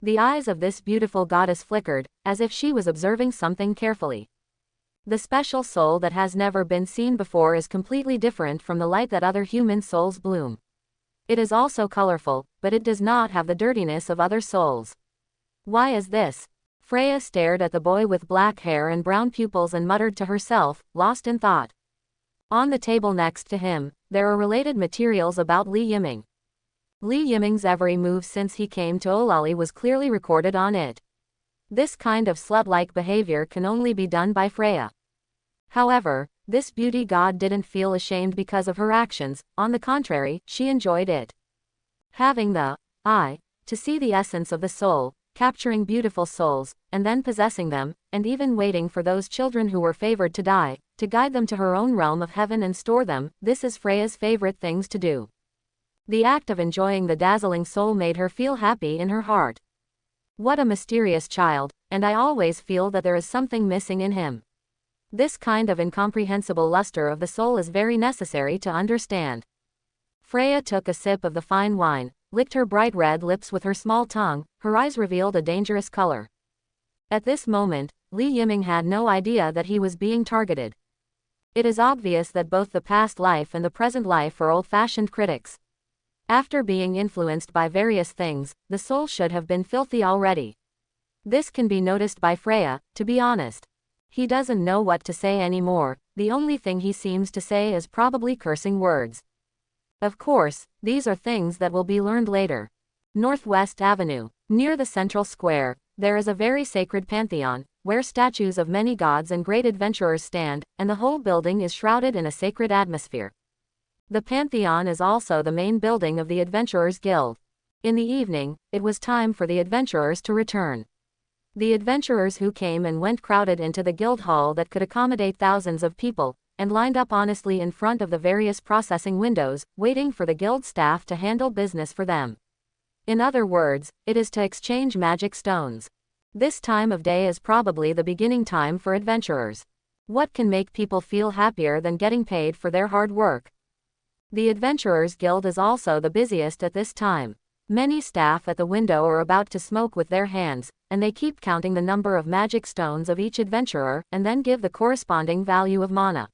The eyes of this beautiful goddess flickered, as if she was observing something carefully. The special soul that has never been seen before is completely different from the light that other human souls bloom. It is also colorful, but it does not have the dirtiness of other souls. Why is this? Freya stared at the boy with black hair and brown pupils and muttered to herself, lost in thought. On the table next to him, there are related materials about Li Yiming. Li Yiming's every move since he came to Olali was clearly recorded on it. This kind of slut-like behavior can only be done by Freya. However, this beauty god didn't feel ashamed because of her actions, on the contrary, she enjoyed it. Having the eye to see the essence of the soul, capturing beautiful souls, and then possessing them, and even waiting for those children who were favored to die, to guide them to her own realm of heaven and store them, this is Freya's favorite things to do. The act of enjoying the dazzling soul made her feel happy in her heart. What a mysterious child, and I always feel that there is something missing in him. This kind of incomprehensible luster of the soul is very necessary to understand. Freya took a sip of the fine wine, licked her bright red lips with her small tongue, her eyes revealed a dangerous color. At this moment, Li Yiming had no idea that he was being targeted. It is obvious that both the past life and the present life are old-fashioned critics. After being influenced by various things, the soul should have been filthy already. This can be noticed by Freya, to be honest. He doesn't know what to say anymore, the only thing he seems to say is probably cursing words. Of course, these are things that will be learned later. Northwest Avenue, near the central square, there is a very sacred pantheon, where statues of many gods and great adventurers stand, and the whole building is shrouded in a sacred atmosphere. The Pantheon is also the main building of the Adventurers Guild. In the evening, it was time for the adventurers to return. The adventurers who came and went crowded into the guild hall that could accommodate thousands of people, and lined up honestly in front of the various processing windows, waiting for the guild staff to handle business for them. In other words, it is to exchange magic stones. This time of day is probably the beginning time for adventurers. What can make people feel happier than getting paid for their hard work? The Adventurers Guild is also the busiest at this time. Many staff at the window are about to smoke with their hands, and they keep counting the number of magic stones of each adventurer, and then give the corresponding value of mana.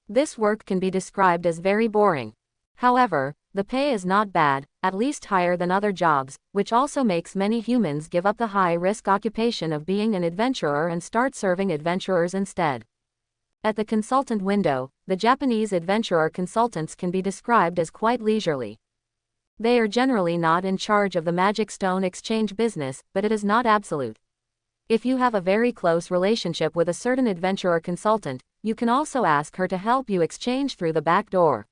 This work can be described as very boring. However, the pay is not bad, at least higher than other jobs, which also makes many humans give up the high-risk occupation of being an adventurer and start serving adventurers instead. At the consultant window, the Japanese adventurer consultants can be described as quite leisurely. They are generally not in charge of the magic stone exchange business, but it is not absolute. If you have a very close relationship with a certain adventurer consultant, you can also ask her to help you exchange through the back door.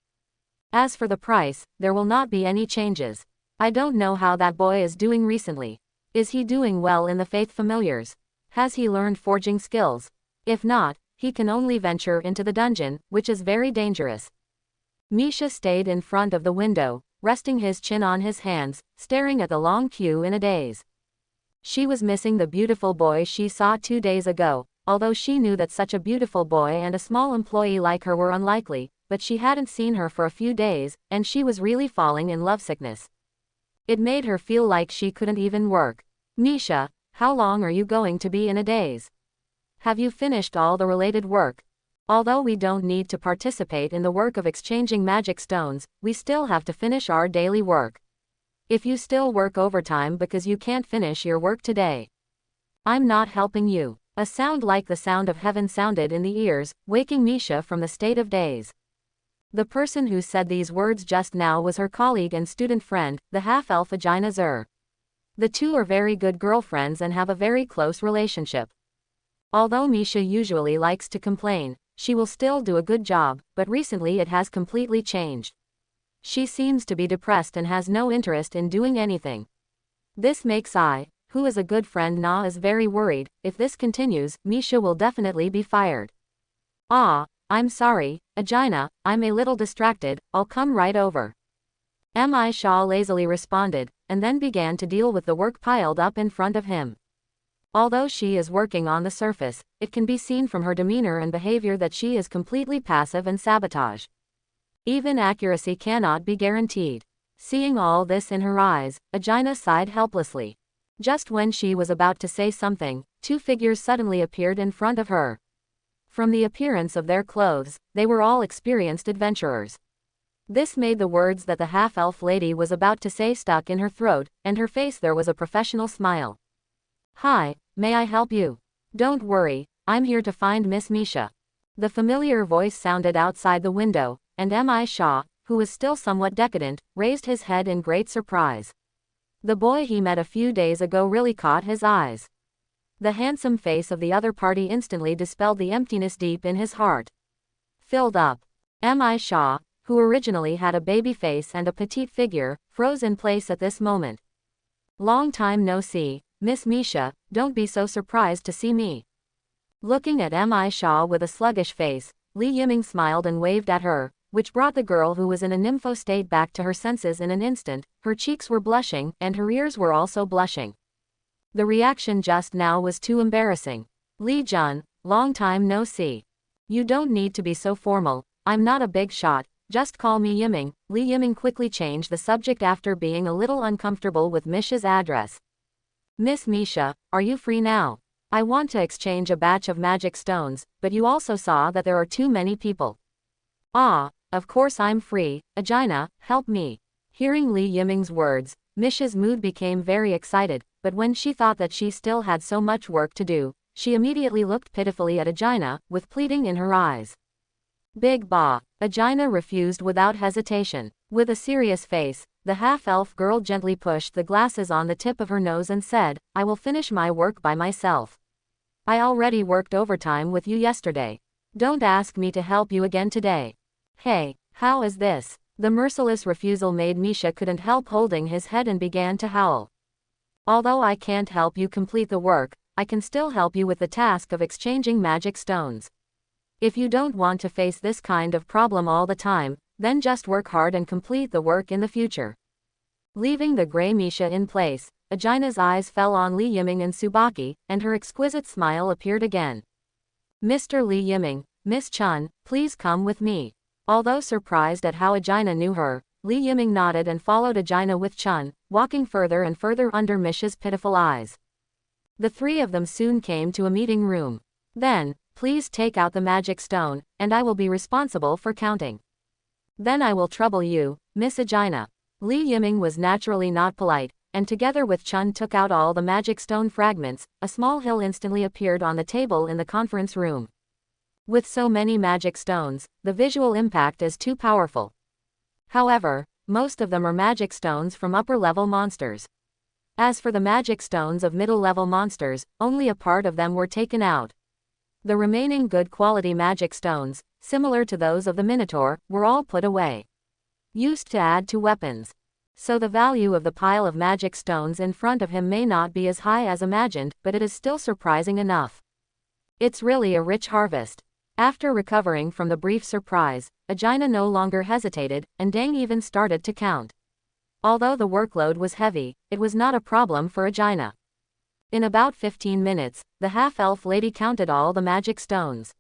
As for the price, there will not be any changes. I don't know how that boy is doing recently. Is he doing well in the Faith Familiars? Has he learned forging skills? If not, he can only venture into the dungeon, which is very dangerous. Misha stayed in front of the window, resting his chin on his hands, staring at the long queue in a daze. She was missing the beautiful boy she saw 2 days ago, although she knew that such a beautiful boy and a small employee like her were unlikely, but she hadn't seen her for a few days, and she was really falling in lovesickness. It made her feel like she couldn't even work. Misha, how long are you going to be in a daze? Have you finished all the related work? Although we don't need to participate in the work of exchanging magic stones, we still have to finish our daily work. If you still work overtime because you can't finish your work today, I'm not helping you. A sound like the sound of heaven sounded in the ears, waking Misha from the state of daze. The person who said these words just now was her colleague and student friend, the half-elf Agina Zur. The two are very good girlfriends and have a very close relationship. Although Misha usually likes to complain, she will still do a good job, but recently it has completely changed. She seems to be depressed and has no interest in doing anything. This makes who is a good friend Na is very worried. If this continues, Misha will definitely be fired. I'm sorry, Agina, I'm a little distracted, I'll come right over. Mi Shah lazily responded, and then began to deal with the work piled up in front of him. Although she is working on the surface, it can be seen from her demeanor and behavior that she is completely passive and sabotage. Even accuracy cannot be guaranteed. Seeing all this in her eyes, Agina sighed helplessly. Just when she was about to say something, two figures suddenly appeared in front of her. From the appearance of their clothes, they were all experienced adventurers. This made the words that the half-elf lady was about to say stuck in her throat, and her face there was a professional smile. "Hi, may I help you?" "Don't worry, I'm here to find Miss Misha." The familiar voice sounded outside the window, and M.I. Shaw, who was still somewhat decadent, raised his head in great surprise. The boy he met a few days ago really caught his eyes. The handsome face of the other party instantly dispelled the emptiness deep in his heart. Filled up. M.I. Shaw, who originally had a baby face and a petite figure, froze in place at this moment. "Long time no see, Miss Misha, don't be so surprised to see me." Looking at M.I. Shaw with a sluggish face, Li Yiming smiled and waved at her, which brought the girl who was in a nympho state back to her senses in an instant. Her cheeks were blushing, and her ears were also blushing. The reaction just now was too embarrassing. "Li Jun, long time no see. You don't need to be so formal, I'm not a big shot, just call me Yiming." Li Yiming quickly changed the subject after being a little uncomfortable with Misha's address. "Miss Misha, are you free now? I want to exchange a batch of magic stones, but you also saw that there are too many people." "Ah, of course I'm free, Agina, help me." Hearing Li Yiming's words, Misha's mood became very excited, but when she thought that she still had so much work to do, she immediately looked pitifully at Agina, with pleading in her eyes. "Big Ba." Agina refused without hesitation. With a serious face, the half-elf girl gently pushed the glasses on the tip of her nose and said, "I will finish my work by myself. I already worked overtime with you yesterday. Don't ask me to help you again today." "Hey, how is this?" The merciless refusal made Misha couldn't help holding his head and began to howl. "Although I can't help you complete the work, I can still help you with the task of exchanging magic stones. If you don't want to face this kind of problem all the time, then just work hard and complete the work in the future." Leaving the gray Misha in place, Agina's eyes fell on Li Yiming and Tsubaki, and her exquisite smile appeared again. "Mr. Li Yiming, Miss Chun, please come with me." Although surprised at how Agina knew her, Li Yiming nodded and followed Agina with Chun, walking further and further under Misha's pitiful eyes. The three of them soon came to a meeting room. "Then, please take out the magic stone, and I will be responsible for counting. Then I will trouble you, Miss Agina." Li Yiming was naturally not polite, and together with Chun took out all the magic stone fragments. A small hill instantly appeared on the table in the conference room. With so many magic stones, the visual impact is too powerful. However, most of them are magic stones from upper-level monsters. As for the magic stones of middle-level monsters, only a part of them were taken out. The remaining good-quality magic stones, similar to those of the Minotaur, were all put away. Used to add to weapons. So the value of the pile of magic stones in front of him may not be as high as imagined, but it is still surprising enough. It's really a rich harvest. After recovering from the brief surprise, Agina no longer hesitated, and Dang even started to count. Although the workload was heavy, it was not a problem for Agina. In about 15 minutes, the half-elf lady counted all the magic stones.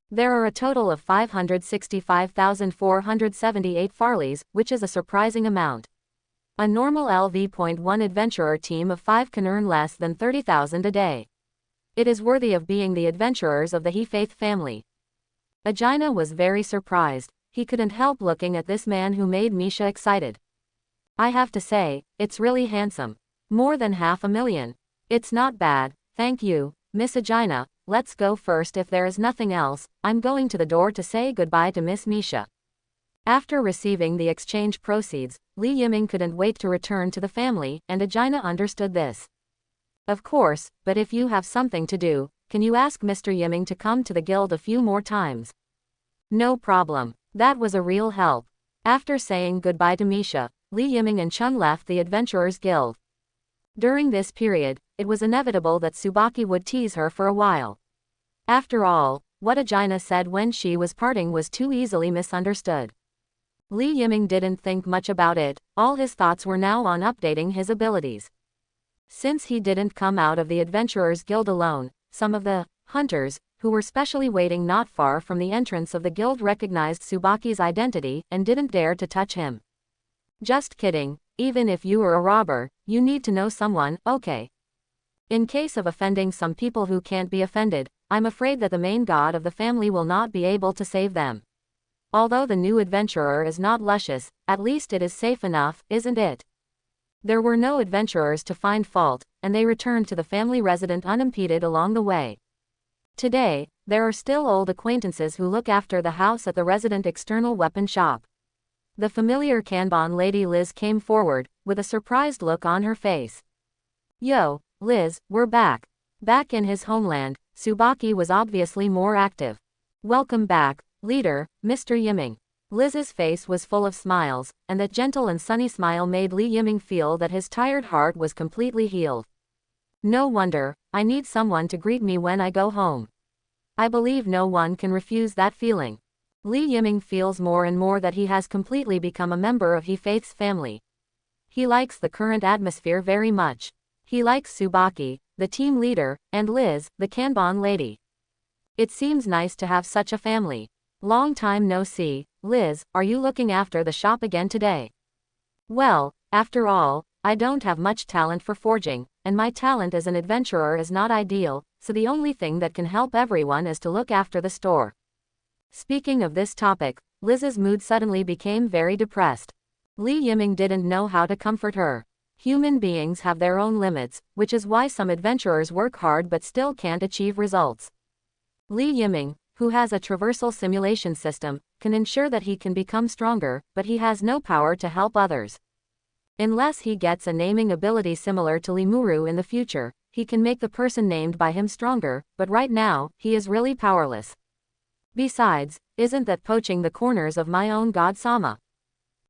There are a total of 565,478 farleys, which is a surprising amount. A normal LV.1 adventurer team of 5 can earn less than 30,000 a day. It is worthy of being the adventurers of the He Faith family. Agina was very surprised. He couldn't help looking at this man who made Misha excited. "I have to say, it's really handsome. More than 500,000. It's not bad, thank you, Miss Agina. Let's go first if there is nothing else. I'm going to the door to say goodbye to Miss Misha." After receiving the exchange proceeds, Li Yiming couldn't wait to return to the family, and Agina understood this. "Of course, but if you have something to do, can you ask Mr. Yiming to come to the guild a few more times?" "No problem." That was a real help. After saying goodbye to Misha, Li Yiming and Chun left the Adventurers Guild. During this period, it was inevitable that Tsubaki would tease her for a while. After all, what Agina said when she was parting was too easily misunderstood. Li Yiming didn't think much about it. All his thoughts were now on updating his abilities. Since he didn't come out of the Adventurers Guild alone, some of the Hunters, who were specially waiting not far from the entrance of the guild, recognized Tsubaki's identity and didn't dare to touch him. Just kidding, even if you were a robber, you need to know someone, okay? In case of offending some people who can't be offended, I'm afraid that the main god of the family will not be able to save them. Although the new adventurer is not luscious, at least it is safe enough, isn't it? There were no adventurers to find fault, and they returned to the family residence unimpeded along the way. Today, there are still old acquaintances who look after the house at the resident external weapon shop. The familiar Kanban lady Liz came forward, with a surprised look on her face. Yo, Liz, we're back. Back in his homeland, Tsubaki was obviously more active. Welcome back, leader, Mr. Yiming. Liz's face was full of smiles, and that gentle and sunny smile made Li Yiming feel that his tired heart was completely healed. No wonder, I need someone to greet me when I go home. I believe no one can refuse that feeling. Li Yiming feels more and more that he has completely become a member of He Faith's family. He likes the current atmosphere very much. He likes Tsubaki, the team leader, and Liz, the Kanban lady. It seems nice to have such a family. Long time no see. Liz, are you looking after the shop again today? Well, after all, I don't have much talent for forging, and my talent as an adventurer is not ideal, so the only thing that can help everyone is to look after the store. Speaking of this topic, Liz's mood suddenly became very depressed. Li Yiming didn't know how to comfort her. Human beings have their own limits, which is why some adventurers work hard but still can't achieve results. Li Yiming, who has a traversal simulation system, can ensure that he can become stronger, but he has no power to help others. Unless he gets a naming ability similar to Limuru in the future, he can make the person named by him stronger, but right now, he is really powerless. Besides, isn't that poaching the corners of my own god-sama?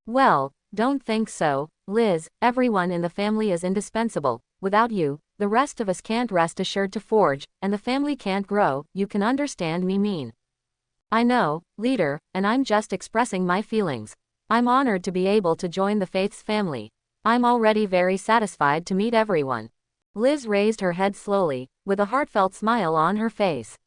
Well, don't think so, Liz, everyone in the family is indispensable. Without you, the rest of us can't rest assured to forge, and the family can't grow, you can understand me mean. I know, leader, and I'm just expressing my feelings. I'm honored to be able to join the Faith's family. I'm already very satisfied to meet everyone. Liz raised her head slowly, with a heartfelt smile on her face.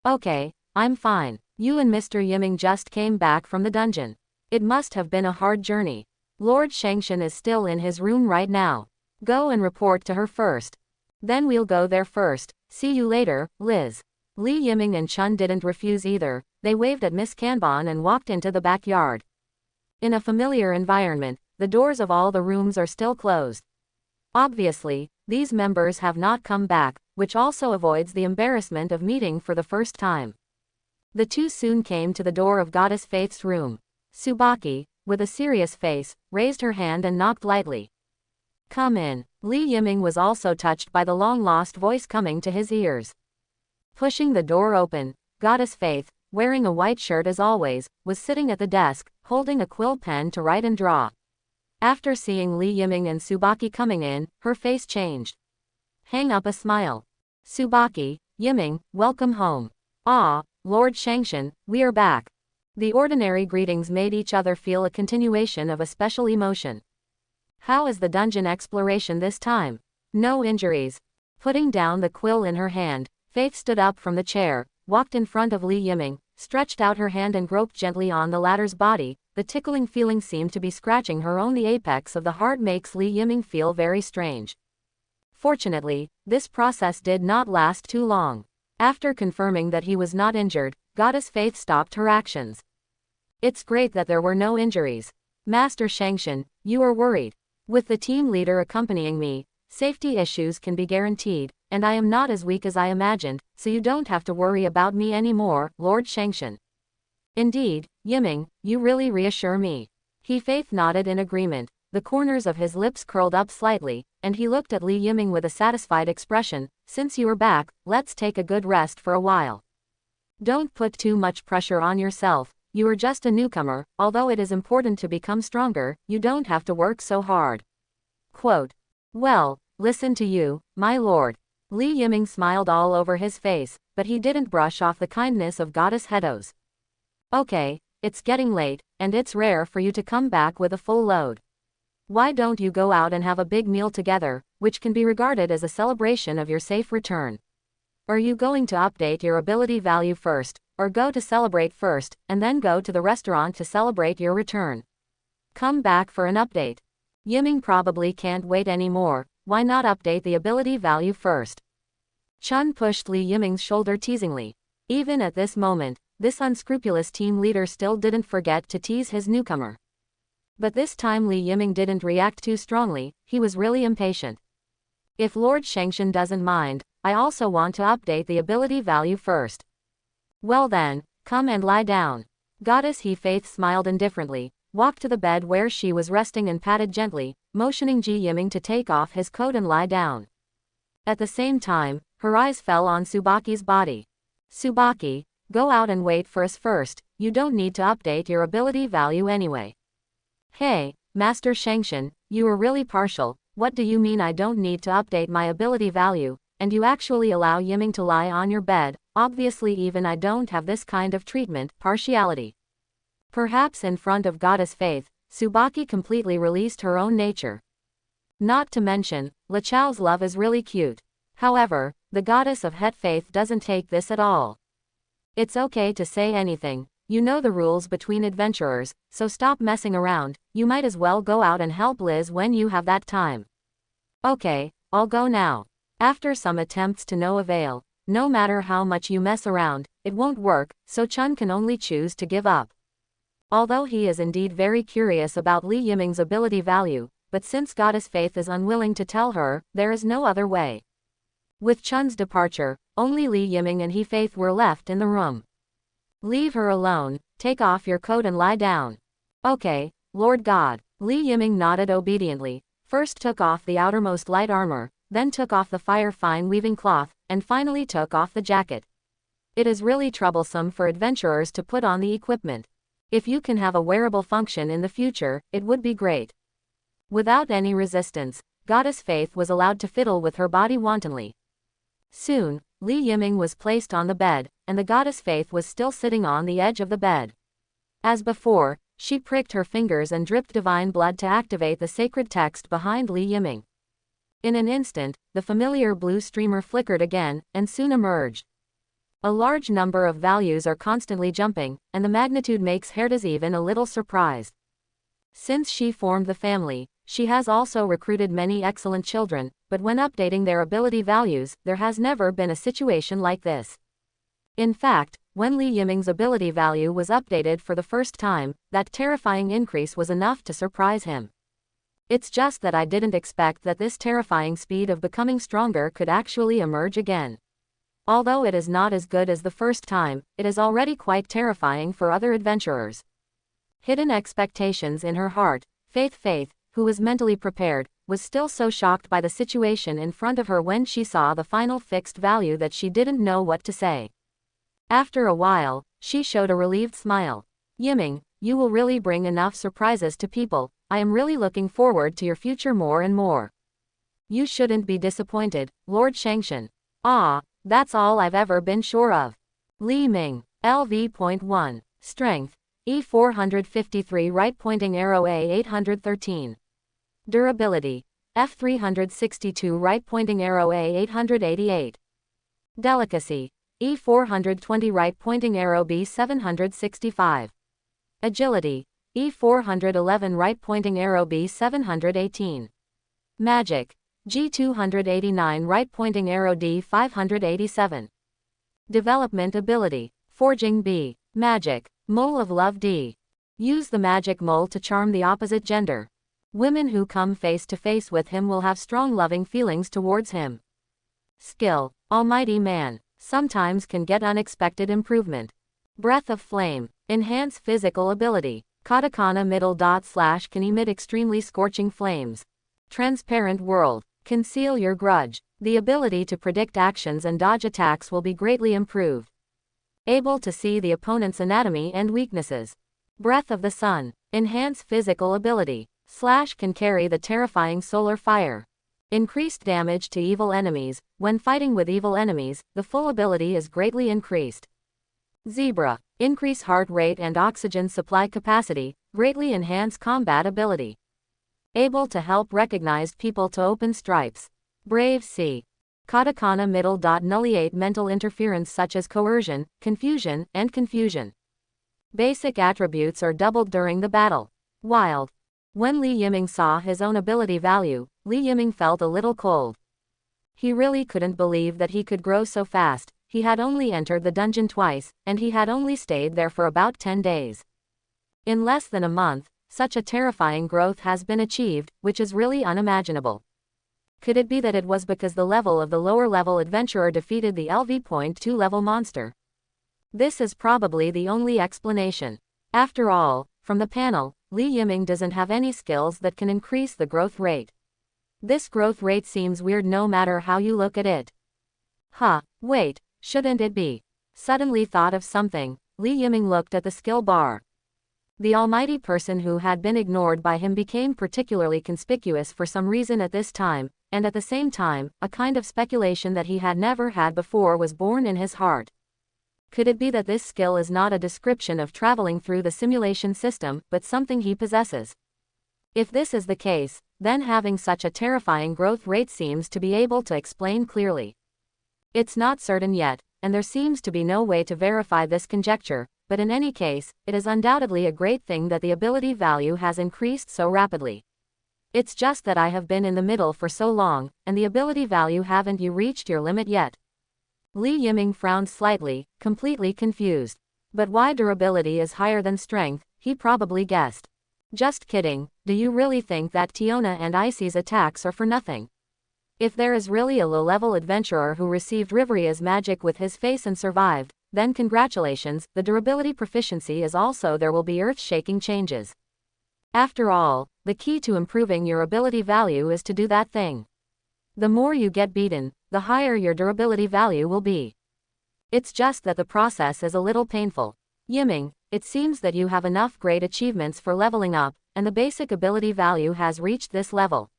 Okay, I'm fine. You and Mr. Yiming just came back from the dungeon. It must have been a hard journey. Lord Shangshan is still in his room right now. Go and report to her first. Then we'll go there first. See you later, Liz. Li Yiming and Chun didn't refuse either. They waved at Miss Kanban and walked into the backyard. In a familiar environment, the doors of all the rooms are still closed. Obviously, these members have not come back, which also avoids the embarrassment of meeting for the first time. The two soon came to the door of Goddess Faith's room. Tsubaki, with a serious face, raised her hand and knocked lightly. Come in. Li Yiming was also touched by the long-lost voice coming to his ears. Pushing the door open, Goddess Faith, wearing a white shirt as always, was sitting at the desk, holding a quill pen to write and draw. After seeing Li Yiming and Tsubaki coming in, her face changed. Hang up a smile. Tsubaki, Yiming, welcome home. Ah, Lord Shangshan, we are back. The ordinary greetings made each other feel a continuation of a special emotion. How is the dungeon exploration this time? No injuries. Putting down the quill in her hand, Faith stood up from the chair, walked in front of Li Yiming, stretched out her hand and groped gently on the latter's body. The tickling feeling seemed to be scratching her own. The apex of the heart makes Li Yiming feel very strange. Fortunately, this process did not last too long. After confirming that he was not injured, Goddess Faith stopped her actions. It's great that there were no injuries. Master Shangshan, you are worried. With the team leader accompanying me, safety issues can be guaranteed, and I am not as weak as I imagined, so you don't have to worry about me anymore, Lord Shangshan. Indeed, Yiming, you really reassure me. He Faith nodded in agreement. The corners of his lips curled up slightly, and he looked at Li Yiming with a satisfied expression. Since you are back, let's take a good rest for a while. Don't put too much pressure on yourself. You are just a newcomer. Although it is important to become stronger, you don't have to work so hard. Quote. Well, listen to you, my lord. Li Yiming smiled all over his face, but he didn't brush off the kindness of Goddess Hedos. Okay, it's getting late, and it's rare for you to come back with a full load. Why don't you go out and have a big meal together, which can be regarded as a celebration of your safe return? Are you going to update your ability value first, or go to celebrate first, and then go to the restaurant to celebrate your return? Come back for an update. Yiming probably can't wait anymore. Why not update the ability value first? Chun pushed Li Yiming's shoulder teasingly. Even at this moment, this unscrupulous team leader still didn't forget to tease his newcomer. But this time Li Yiming didn't react too strongly, he was really impatient. If Lord Shengshan doesn't mind, I also want to update the ability value first. Well then, come and lie down. Goddess He Faith smiled indifferently, walked to the bed where she was resting and patted gently, motioning Ji Yiming to take off his coat and lie down. At the same time, her eyes fell on Tsubaki's body. Tsubaki, go out and wait for us first, you don't need to update your ability value anyway. Hey, Master Shengshan, you are really partial. What do you mean I don't need to update my ability value, and you actually allow Yiming to lie on your bed? Obviously even I don't have this kind of treatment, partiality. Perhaps in front of Goddess Faith, Tsubaki completely released her own nature. Not to mention, Le Chao's love is really cute. However, the Goddess of Het Faith doesn't take this at all. It's okay to say anything, you know the rules between adventurers, so stop messing around, you might as well go out and help Liz when you have that time. Okay, I'll go now. After some attempts to no avail, no matter how much you mess around, it won't work, so Chun can only choose to give up. Although he is indeed very curious about Li Yiming's ability value, but since Goddess Faith is unwilling to tell her, there is no other way. With Chun's departure, only Li Yiming and He Faith were left in the room. Leave her alone, take off your coat and lie down. Okay, Lord God. Li Yiming nodded obediently, first took off the outermost light armor, then took off the fine weaving cloth, and finally took off the jacket. It is really troublesome for adventurers to put on the equipment. If you can have a wearable function in the future, it would be great. Without any resistance, Goddess Faith was allowed to fiddle with her body wantonly. Soon, Li Yiming was placed on the bed, and the Goddess Faith was still sitting on the edge of the bed. As before, she pricked her fingers and dripped divine blood to activate the sacred text behind Li Yiming. In an instant, the familiar blue streamer flickered again, and soon emerged. A large number of values are constantly jumping, and the magnitude makes Herdes even a little surprised. Since she formed the family, she has also recruited many excellent children, but when updating their ability values, there has never been a situation like this. In fact, when Li Yiming's ability value was updated for the first time, that terrifying increase was enough to surprise him. It's just that I didn't expect that this terrifying speed of becoming stronger could actually emerge again. Although it is not as good as the first time, it is already quite terrifying for other adventurers. Hidden expectations in her heart, Faith, who was mentally prepared, was still so shocked by the situation in front of her when she saw the final fixed value that she didn't know what to say. After a while, she showed a relieved smile. Yiming, you will really bring enough surprises to people, I am really looking forward to your future more and more. You shouldn't be disappointed, Lord Shengshan. Ah, that's all I've ever been sure of. Li Ming, LV.1, Strength, E453 right pointing arrow A813. Durability, F362 right pointing arrow A888. Delicacy, E420 right pointing arrow B765. Agility, E411 right pointing arrow B718. Magic, G289 right pointing arrow D587. Development ability, Forging B. Magic, Mole of Love D. Use the magic mole to charm the opposite gender. Women who come face to face with him will have strong loving feelings towards him. Skill, Almighty Man, sometimes can get unexpected improvement. Breath of Flame, enhance physical ability. Katakana middle dot slash can emit extremely scorching flames. Transparent World, conceal your grudge. The ability to predict actions and dodge attacks will be greatly improved. Able to see the opponent's anatomy and weaknesses. Breath of the Sun, enhance physical ability. Slash can carry the terrifying solar fire. Increased damage to evil enemies. When fighting with evil enemies, the full ability is greatly increased. Zebra, increase heart rate and oxygen supply capacity, greatly enhance combat ability. Able to help recognized people to open stripes. Brave Sea, Katakana middle. Nullate mental interference such as coercion, confusion, and confusion. Basic attributes are doubled during the battle. Wild. When Li Yiming saw his own ability value, Li Yiming felt a little cold. He really couldn't believe that he could grow so fast. He had only entered the dungeon twice, and he had only stayed there for about 10 days. In less than a month, such a terrifying growth has been achieved, which is really unimaginable. Could it be that it was because the level of the lower level adventurer defeated the LV.2 level monster? This is probably the only explanation. After all, from the panel, Li Yiming doesn't have any skills that can increase the growth rate. This growth rate seems weird no matter how you look at it. Wait, shouldn't it be? Suddenly thought of something, Li Yiming looked at the skill bar. The almighty person who had been ignored by him became particularly conspicuous for some reason at this time, and at the same time, a kind of speculation that he had never had before was born in his heart. Could it be that this skill is not a description of traveling through the simulation system, but something he possesses? If this is the case, then having such a terrifying growth rate seems to be able to explain clearly. It's not certain yet, and there seems to be no way to verify this conjecture, but in any case, it is undoubtedly a great thing that the ability value has increased so rapidly. It's just that I have been in the middle for so long, and the ability value haven't you reached your limit yet? Li Yiming frowned slightly, completely confused. But why durability is higher than strength, he probably guessed. Just kidding, do you really think that Tiona and Icy's attacks are for nothing? If there is really a low-level adventurer who received Riveria's magic with his face and survived, then congratulations, the durability proficiency is also there will be earth-shaking changes. After all, the key to improving your ability value is to do that thing. The more you get beaten, the higher your durability value will be. It's just that the process is a little painful. Yiming, it seems that you have enough great achievements for leveling up, and the basic ability value has reached this level.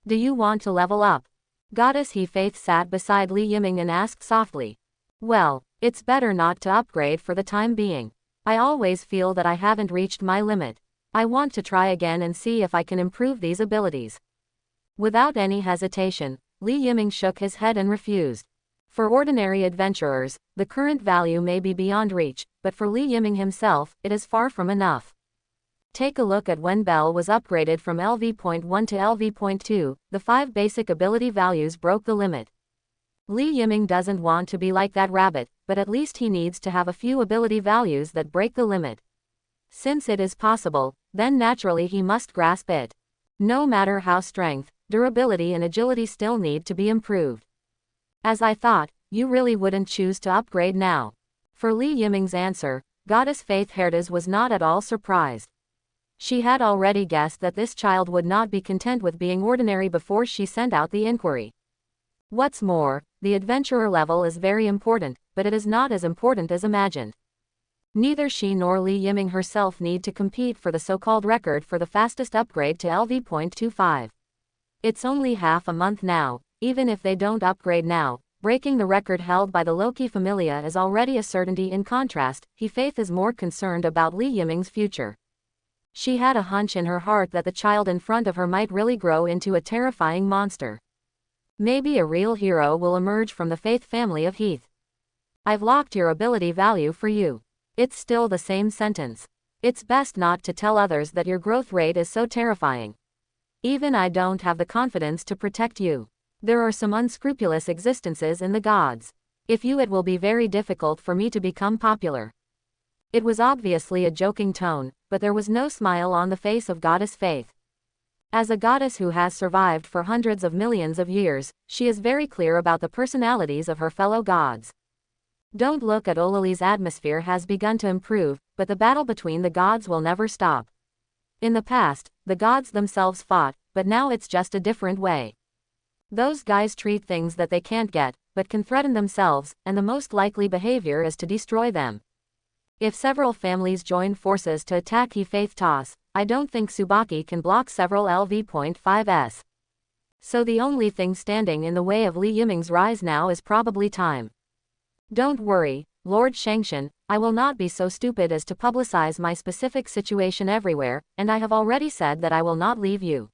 Do you want to level up? Goddess He Faith sat beside Li Yiming and asked softly. Well, it's better not to upgrade for the time being. I always feel that I haven't reached my limit. I want to try again and see if I can improve these abilities. Without any hesitation, Li Yiming shook his head and refused. For ordinary adventurers, the current value may be beyond reach, but for Li Yiming himself, it is far from enough. Take a look at when Bell was upgraded from LV.1 to LV.2, the 5 basic ability values broke the limit. Li Yiming doesn't want to be like that rabbit, but at least he needs to have a few ability values that break the limit. Since it is possible, then naturally he must grasp it. No matter how strength, durability and agility still need to be improved. As I thought, you really wouldn't choose to upgrade now. For Li Yiming's answer, Goddess Faith Herdes was not at all surprised. She had already guessed that this child would not be content with being ordinary before she sent out the inquiry. What's more, the adventurer level is very important, but it is not as important as imagined. Neither she nor Li Yiming herself need to compete for the so-called record for the fastest upgrade to LV.25. It's only half a month now. Even if they don't upgrade now, breaking the record held by the Loki Familia is already a certainty. In contrast, He Faith is more concerned about Li Yiming's future. She had a hunch in her heart that the child in front of her might really grow into a terrifying monster. Maybe a real hero will emerge from the Faith family of Heath. I've locked your ability value for you. It's still the same sentence. It's best not to tell others that your growth rate is so terrifying. Even I don't have the confidence to protect you. There are some unscrupulous existences in the gods. If you, it will be very difficult for me to become popular. It was obviously a joking tone, but there was no smile on the face of Goddess Faith. As a goddess who has survived for hundreds of millions of years, she is very clear about the personalities of her fellow gods. Don't look at Olali's atmosphere has begun to improve, but the battle between the gods will never stop. In the past, the gods themselves fought, but now it's just a different way. Those guys treat things that they can't get, but can threaten themselves, and the most likely behavior is to destroy them. If several families join forces to attack He Faith Toss, I don't think Tsubaki can block several LV.5s. So the only thing standing in the way of Li Yiming's rise now is probably time. Don't worry, Lord Shengshan, I will not be so stupid as to publicize my specific situation everywhere, and I have already said that I will not leave you.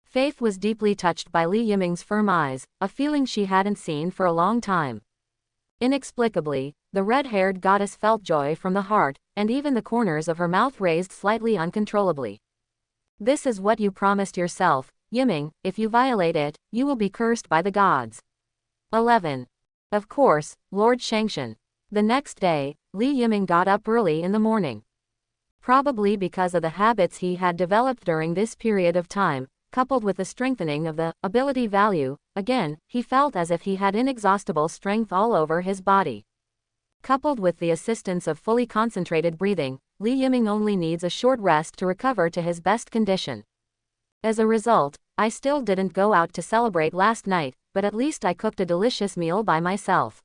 Faith was deeply touched by Li Yiming's firm eyes, a feeling she hadn't seen for a long time. Inexplicably, the red-haired goddess felt joy from the heart, and even the corners of her mouth raised slightly uncontrollably. This is what you promised yourself, Yiming. If you violate it, you will be cursed by the gods. 11. Of course, Lord Shangshan. The next day, Li Yiming got up early in the morning. Probably because of the habits he had developed during this period of time, coupled with the strengthening of the ability value, again, he felt as if he had inexhaustible strength all over his body. Coupled with the assistance of fully concentrated breathing, Li Yiming only needs a short rest to recover to his best condition. As a result, I still didn't go out to celebrate last night, but at least I cooked a delicious meal by myself.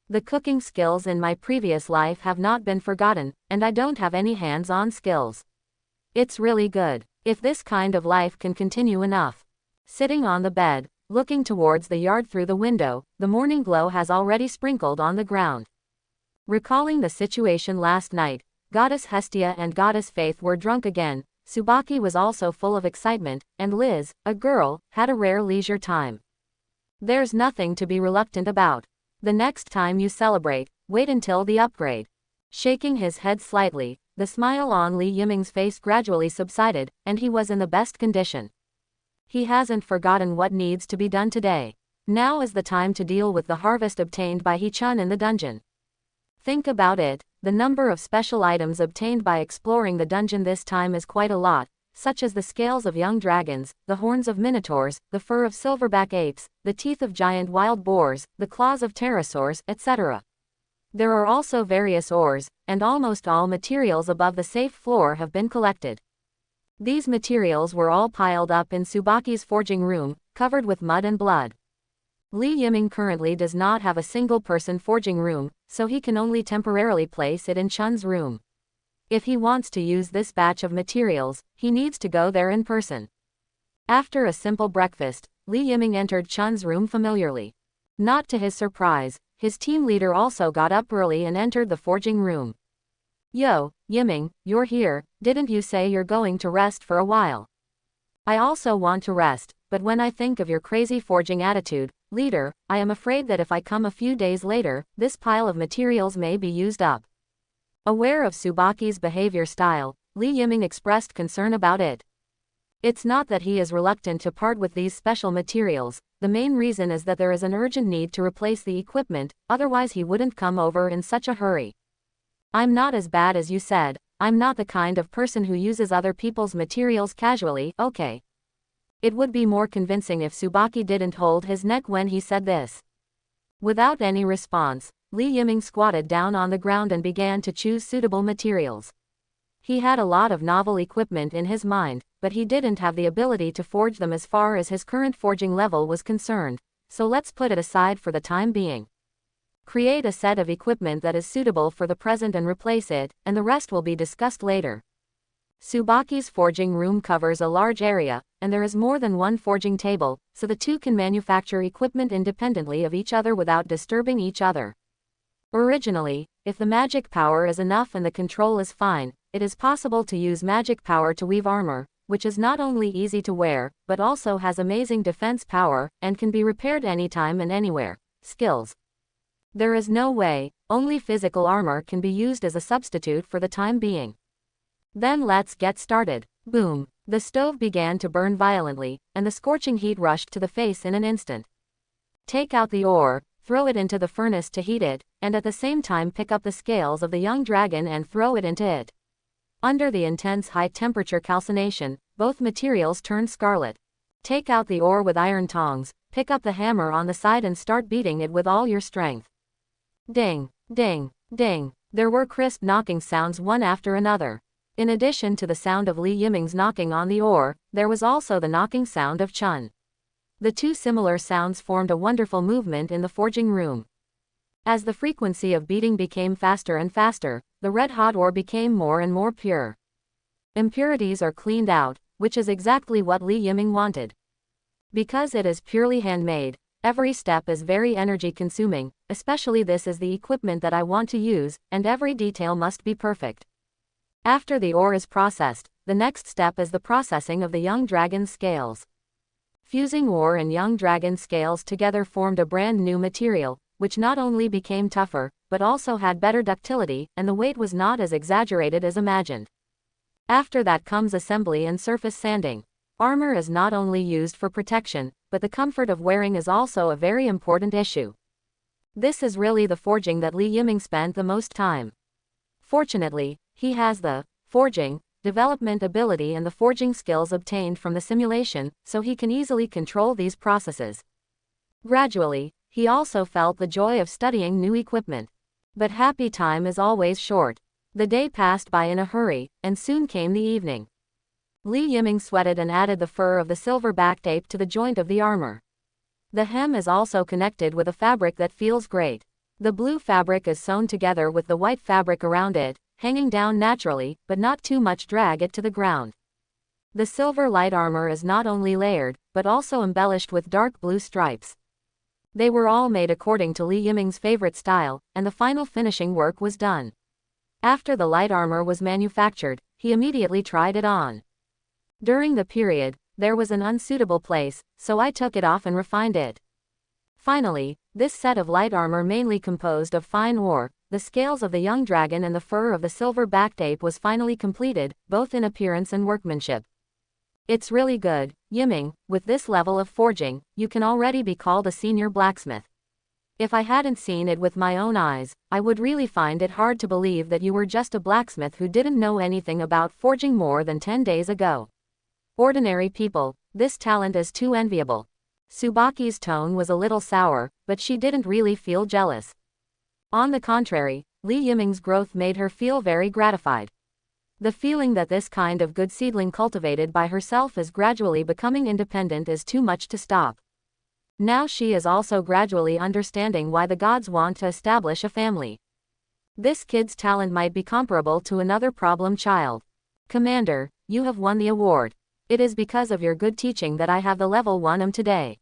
The cooking skills in my previous life have not been forgotten, and I don't have any hands-on skills. It's really good. If this kind of life can continue enough. Sitting on the bed, looking towards the yard through the window, the morning glow has already sprinkled on the ground. Recalling the situation last night, Goddess Hestia and Goddess Faith were drunk again, Tsubaki was also full of excitement, and Liz, a girl, had a rare leisure time. There's nothing to be reluctant about. The next time you celebrate, wait until the upgrade. Shaking his head slightly, the smile on Li Yiming's face gradually subsided, and he was in the best condition. He hasn't forgotten what needs to be done today. Now is the time to deal with the harvest obtained by He-chan in the dungeon. Think about it, the number of special items obtained by exploring the dungeon this time is quite a lot, such as the scales of young dragons, the horns of minotaurs, the fur of silverback apes, the teeth of giant wild boars, the claws of pterosaurs, etc. There are also various ores, and almost all materials above the safe floor have been collected. These materials were all piled up in Tsubaki's forging room, covered with mud and blood. Li Yiming currently does not have a single-person forging room, so he can only temporarily place it in Chun's room. If he wants to use this batch of materials, he needs to go there in person. After a simple breakfast, Li Yiming entered Chun's room familiarly. Not to his surprise, his team leader also got up early and entered the forging room. Yo, Yiming, you're here, didn't you say you're going to rest for a while? I also want to rest, but when I think of your crazy forging attitude, leader, I am afraid that if I come a few days later, this pile of materials may be used up. Aware of Tsubaki's behavior style, Li Yiming expressed concern about it. It's not that he is reluctant to part with these special materials, the main reason is that there is an urgent need to replace the equipment, otherwise he wouldn't come over in such a hurry. I'm not as bad as you said, I'm not the kind of person who uses other people's materials casually, okay. It would be more convincing if Tsubaki didn't hold his neck when he said this. Without any response, Li Yiming squatted down on the ground and began to choose suitable materials. He had a lot of novel equipment in his mind, but he didn't have the ability to forge them as far as his current forging level was concerned, so let's put it aside for the time being. Create a set of equipment that is suitable for the present and replace it, and the rest will be discussed later. Tsubaki's forging room covers a large area, and there is more than one forging table, so the two can manufacture equipment independently of each other without disturbing each other. Originally, if the magic power is enough and the control is fine, it is possible to use magic power to weave armor, which is not only easy to wear, but also has amazing defense power, and can be repaired anytime and anywhere. Skills. There is no way, only physical armor can be used as a substitute for the time being. Then let's get started. Boom. The stove began to burn violently, and the scorching heat rushed to the face in an instant. Take out the ore, throw it into the furnace to heat it, and at the same time pick up the scales of the young dragon and throw it into it. Under the intense high-temperature calcination, both materials turned scarlet. Take out the ore with iron tongs, pick up the hammer on the side and start beating it with all your strength. Ding, ding, ding. There were crisp knocking sounds one after another. In addition to the sound of Li Yiming's knocking on the ore, there was also the knocking sound of Chun. The two similar sounds formed a wonderful movement in the forging room. As the frequency of beating became faster and faster, the red-hot ore became more and more pure. Impurities are cleaned out, which is exactly what Li Yiming wanted. Because it is purely handmade, every step is very energy-consuming, especially this is the equipment that I want to use, and every detail must be perfect. After the ore is processed, the next step is the processing of the young dragon's scales. Fusing ore and young dragon scales together formed a brand new material, which not only became tougher, but also had better ductility, and the weight was not as exaggerated as imagined. After that comes assembly and surface sanding. Armor is not only used for protection, but the comfort of wearing is also a very important issue. This is really the forging that Li Yiming spent the most time. Fortunately, he has the forging development ability and the forging skills obtained from the simulation, so he can easily control these processes. Gradually, he also felt the joy of studying new equipment. But happy time is always short. The day passed by in a hurry, and soon came the evening. Li Yiming sweated and added the fur of the silver-backed ape to the joint of the armor. The hem is also connected with a fabric that feels great. The blue fabric is sewn together with the white fabric around it, hanging down naturally, but not too much drag it to the ground. The silver light armor is not only layered, but also embellished with dark blue stripes. They were all made according to Li Yiming's favorite style, and the final finishing work was done. After the light armor was manufactured, he immediately tried it on. During the period, there was an unsuitable place, so I took it off and refined it. Finally, this set of light armor mainly composed of fine ore, the scales of the young dragon and the fur of the silver-backed ape was finally completed, both in appearance and workmanship. It's really good, Yiming. With this level of forging, you can already be called a senior blacksmith. If I hadn't seen it with my own eyes, I would really find it hard to believe that you were just a blacksmith who didn't know anything about forging more than 10 days ago. Ordinary people, this talent is too enviable. Tsubaki's tone was a little sour, but she didn't really feel jealous. On the contrary, Li Yiming's growth made her feel very gratified. The feeling that this kind of good seedling cultivated by herself is gradually becoming independent is too much to stop. Now she is also gradually understanding why the gods want to establish a family. This kid's talent might be comparable to another problem child. Commander, you have won the award. It is because of your good teaching that I have the level 1 today.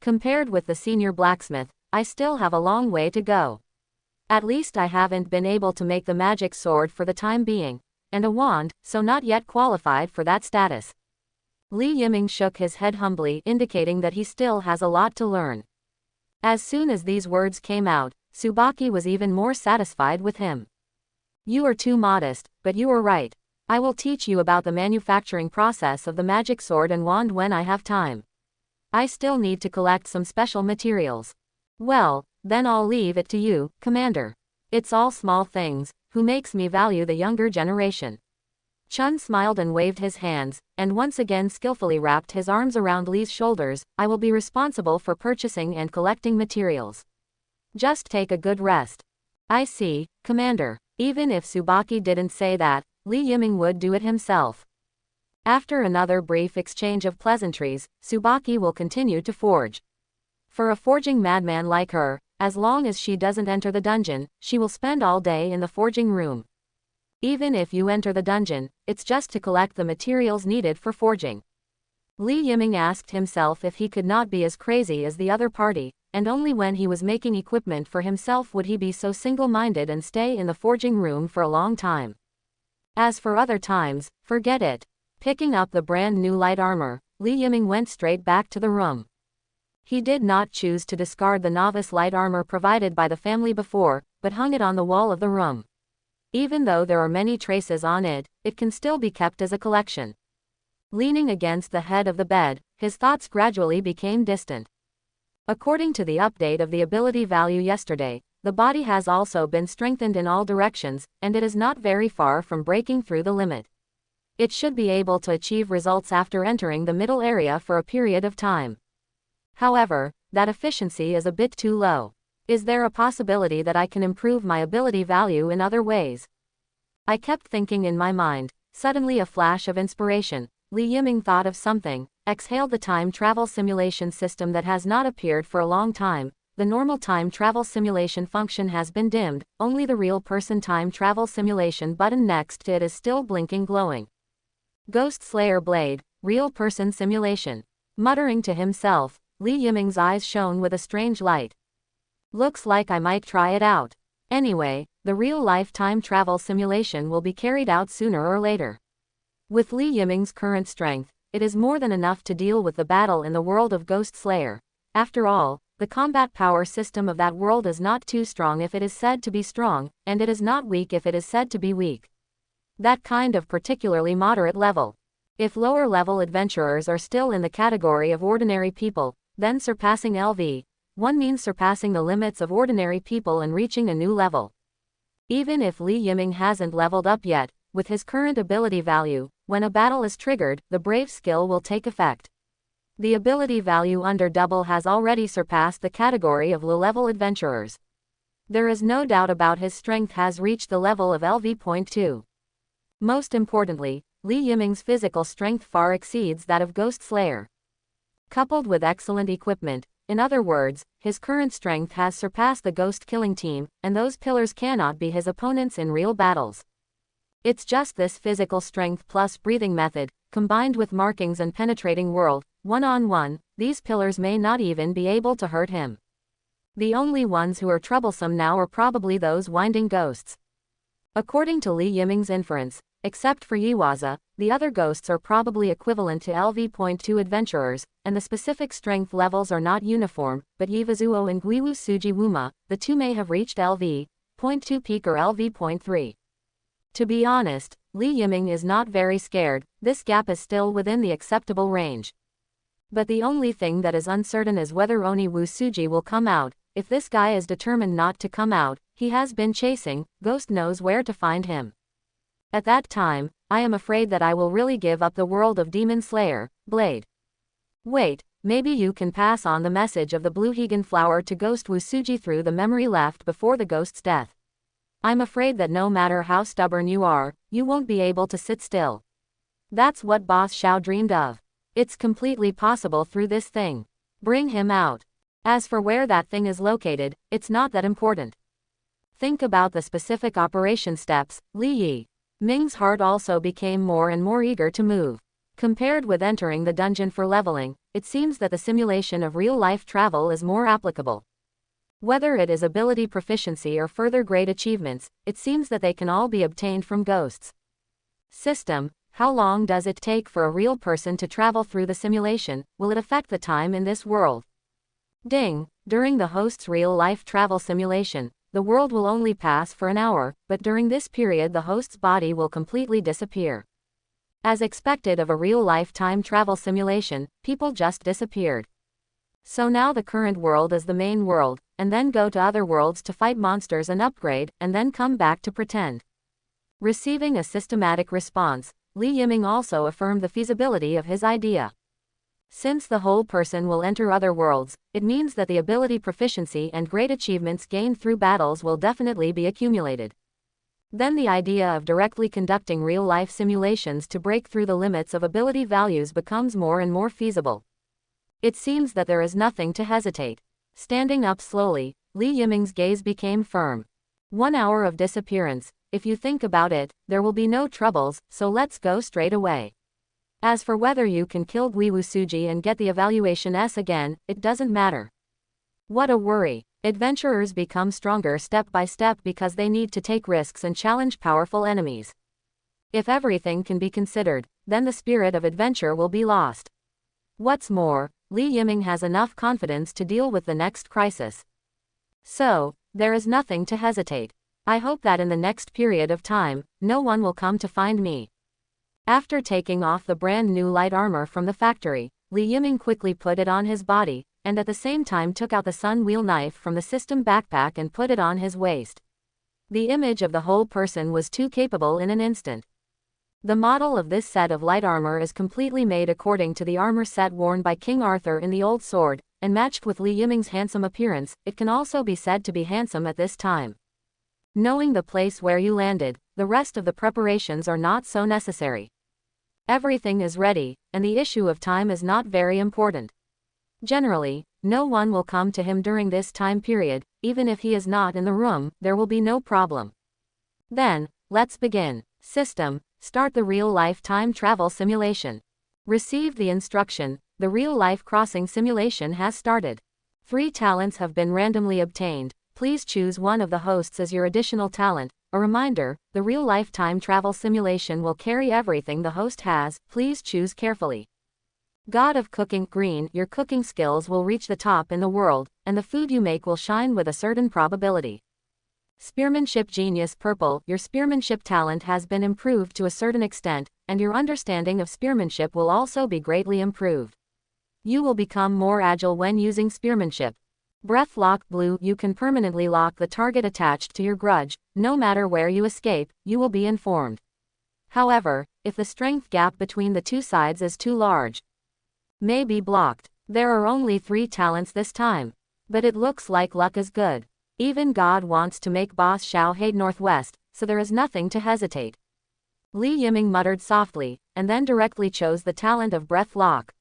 Compared with the senior blacksmith, I still have a long way to go. At least I haven't been able to make the magic sword for the time being, and a wand, so not yet qualified for that status. Li Yiming shook his head humbly, indicating that he still has a lot to learn. As soon as these words came out, Tsubaki was even more satisfied with him. You are too modest, but you are right. I will teach you about the manufacturing process of the magic sword and wand when I have time. I still need to collect some special materials. Well, then I'll leave it to you, Commander. It's all small things, who makes me value the younger generation. Chun smiled and waved his hands, and once again skillfully wrapped his arms around Li's shoulders. I will be responsible for purchasing and collecting materials. Just take a good rest. I see, Commander. Even if Tsubaki didn't say that, Li Yiming would do it himself. After another brief exchange of pleasantries, Tsubaki will continue to forge. For a forging madman like her, as long as she doesn't enter the dungeon, she will spend all day in the forging room. Even if you enter the dungeon, it's just to collect the materials needed for forging. Li Yiming asked himself if he could not be as crazy as the other party, and only when he was making equipment for himself would he be so single-minded and stay in the forging room for a long time. As for other times, forget it. Picking up the brand new light armor, Li Yiming went straight back to the room. He did not choose to discard the novice light armor provided by the family before, but hung it on the wall of the room. Even though there are many traces on it, it can still be kept as a collection. Leaning against the head of the bed, his thoughts gradually became distant. According to the update of the ability value yesterday, the body has also been strengthened in all directions, and it is not very far from breaking through the limit. It should be able to achieve results after entering the middle area for a period of time. However, that efficiency is a bit too low. Is there a possibility that I can improve my ability value in other ways? I kept thinking in my mind. Suddenly a flash of inspiration. Li Yiming thought of something, exhaled the time travel simulation system that has not appeared for a long time. The normal time travel simulation function has been dimmed, only the real person time travel simulation button next to it is still blinking glowing. Ghost Slayer Blade, real person simulation. Muttering to himself, Li Yiming's eyes shone with a strange light. Looks like I might try it out. Anyway, the real-life time travel simulation will be carried out sooner or later. With Li Yiming's current strength, it is more than enough to deal with the battle in the world of Ghost Slayer. After all, the combat power system of that world is not too strong if it is said to be strong, and it is not weak if it is said to be weak. That kind of particularly moderate level. If lower-level adventurers are still in the category of ordinary people, then surpassing LV1 means surpassing the limits of ordinary people and reaching a new level. Even if Li Yiming hasn't leveled up yet, with his current ability value, when a battle is triggered, the Brave skill will take effect. The ability value under double has already surpassed the category of low-level adventurers. There is no doubt about his strength has reached the level of LV.2. Most importantly, Li Yiming's physical strength far exceeds that of Ghost Slayer. Coupled with excellent equipment, in other words, his current strength has surpassed the Ghost Killing team, and those pillars cannot be his opponents in real battles. It's just this physical strength plus breathing method, combined with markings and penetrating world, one-on-one, these pillars may not even be able to hurt him. The only ones who are troublesome now are probably those winding ghosts. According to Li Yiming's inference, except for Yiwaza, the other ghosts are probably equivalent to LV.2 adventurers, and the specific strength levels are not uniform, but Yivazuo and Guiwu Sujiwuma, the two may have reached LV.2 peak or LV.3. To be honest, Li Yiming is not very scared, this gap is still within the acceptable range. But the only thing that is uncertain is whether Oni Wusuji will come out. If this guy is determined not to come out, he has been chasing, Ghost knows where to find him. At that time, I am afraid that I will really give up the world of Demon Slayer, Blade. Wait, maybe you can pass on the message of the Blue Hegan flower to Ghost Wusuji through the memory left before the ghost's death. I'm afraid that no matter how stubborn you are, you won't be able to sit still. That's what Boss Xiao dreamed of. It's completely possible through this thing. Bring him out. As for where that thing is located, it's not that important. Think about the specific operation steps. Li Yiming's heart also became more and more eager to move. Compared with entering the dungeon for leveling, it seems that the simulation of real-life travel is more applicable. Whether it is ability proficiency or further great achievements, it seems that they can all be obtained from ghosts. System: how long does it take for a real person to travel through the simulation? Will it affect the time in this world? Ding! During the host's real-life travel simulation, the world will only pass for an hour, but during this period the host's body will completely disappear. As expected of a real-life time travel simulation, people just disappeared. So now the current world is the main world, and then go to other worlds to fight monsters and upgrade, and then come back to pretend. Receiving a systematic response, Li Yiming also affirmed the feasibility of his idea. Since the whole person will enter other worlds, it means that the ability proficiency and great achievements gained through battles will definitely be accumulated. Then the idea of directly conducting real-life simulations to break through the limits of ability values becomes more and more feasible. It seems that there is nothing to hesitate. Standing up slowly, Li Yiming's gaze became firm. 1 hour of disappearance. If you think about it, there will be no troubles, so let's go straight away. As for whether you can kill Guiwu Suji and get the evaluation S again, it doesn't matter. What a worry. Adventurers become stronger step by step because they need to take risks and challenge powerful enemies. If everything can be considered, then the spirit of adventure will be lost. What's more, Li Yiming has enough confidence to deal with the next crisis. So, there is nothing to hesitate. I hope that in the next period of time, no one will come to find me. After taking off the brand new light armor from the factory, Li Yiming quickly put it on his body, and at the same time took out the sun wheel knife from the system backpack and put it on his waist. The image of the whole person was too capable in an instant. The model of this set of light armor is completely made according to the armor set worn by King Arthur in the Old Sword, and matched with Li Yiming's handsome appearance, it can also be said to be handsome at this time. Knowing the place where you landed, the rest of the preparations are not so necessary. Everything is ready, and the issue of time is not very important. Generally, no one will come to him during this time period, even if he is not in the room, there will be no problem. Then, let's begin. System: start the real-life time travel simulation. Received the instruction, the real-life crossing simulation has started. 3 talents have been randomly obtained. Please choose one of the hosts as your additional talent. A reminder, the real-life time travel simulation will carry everything the host has, please choose carefully. God of cooking, green, your cooking skills will reach the top in the world, and the food you make will shine with a certain probability. Spearmanship genius, purple, your spearmanship talent has been improved to a certain extent, and your understanding of spearmanship will also be greatly improved. You will become more agile when using spearmanship. Breath lock, blue, you can permanently lock the target attached to your grudge, no matter where you escape, you will be informed. However, if the strength gap between the two sides is too large, may be blocked. There are only 3 talents this time. But it looks like luck is good. Even God wants to make Boss Xiao hate Northwest, so there is nothing to hesitate. Li Yiming muttered softly, and then directly chose the talent of breath lock.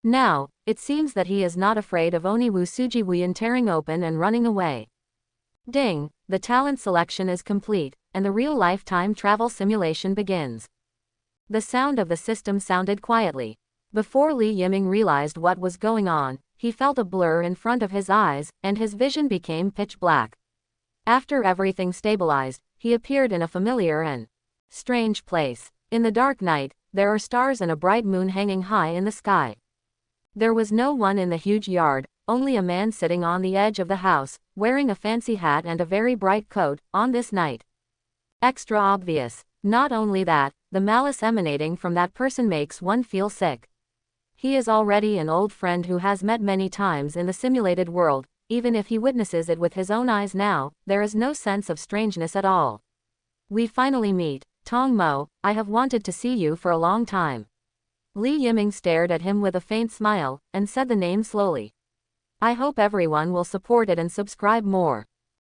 Now, it seems that he is not afraid of Oniwu Sujiwuyan tearing open and running away. Ding, the talent selection is complete, and the real-life time travel simulation begins. The sound of the system sounded quietly. Before Li Yiming realized what was going on, he felt a blur in front of his eyes, and his vision became pitch black. After everything stabilized, he appeared in a familiar and strange place. In the dark night, there are stars and a bright moon hanging high in the sky. There was no one in the huge yard, only a man sitting on the edge of the house, wearing a fancy hat and a very bright coat, on this night. Extra obvious. Not only that, the malice emanating from that person makes one feel sick. He is already an old friend who has met many times in the simulated world. Even if he witnesses it with his own eyes now, there is no sense of strangeness at all. We finally meet. Tong Mo, I have wanted to see you for a long time. Li Yiming stared at him with a faint smile, and said the name slowly. I hope everyone will support it and subscribe more.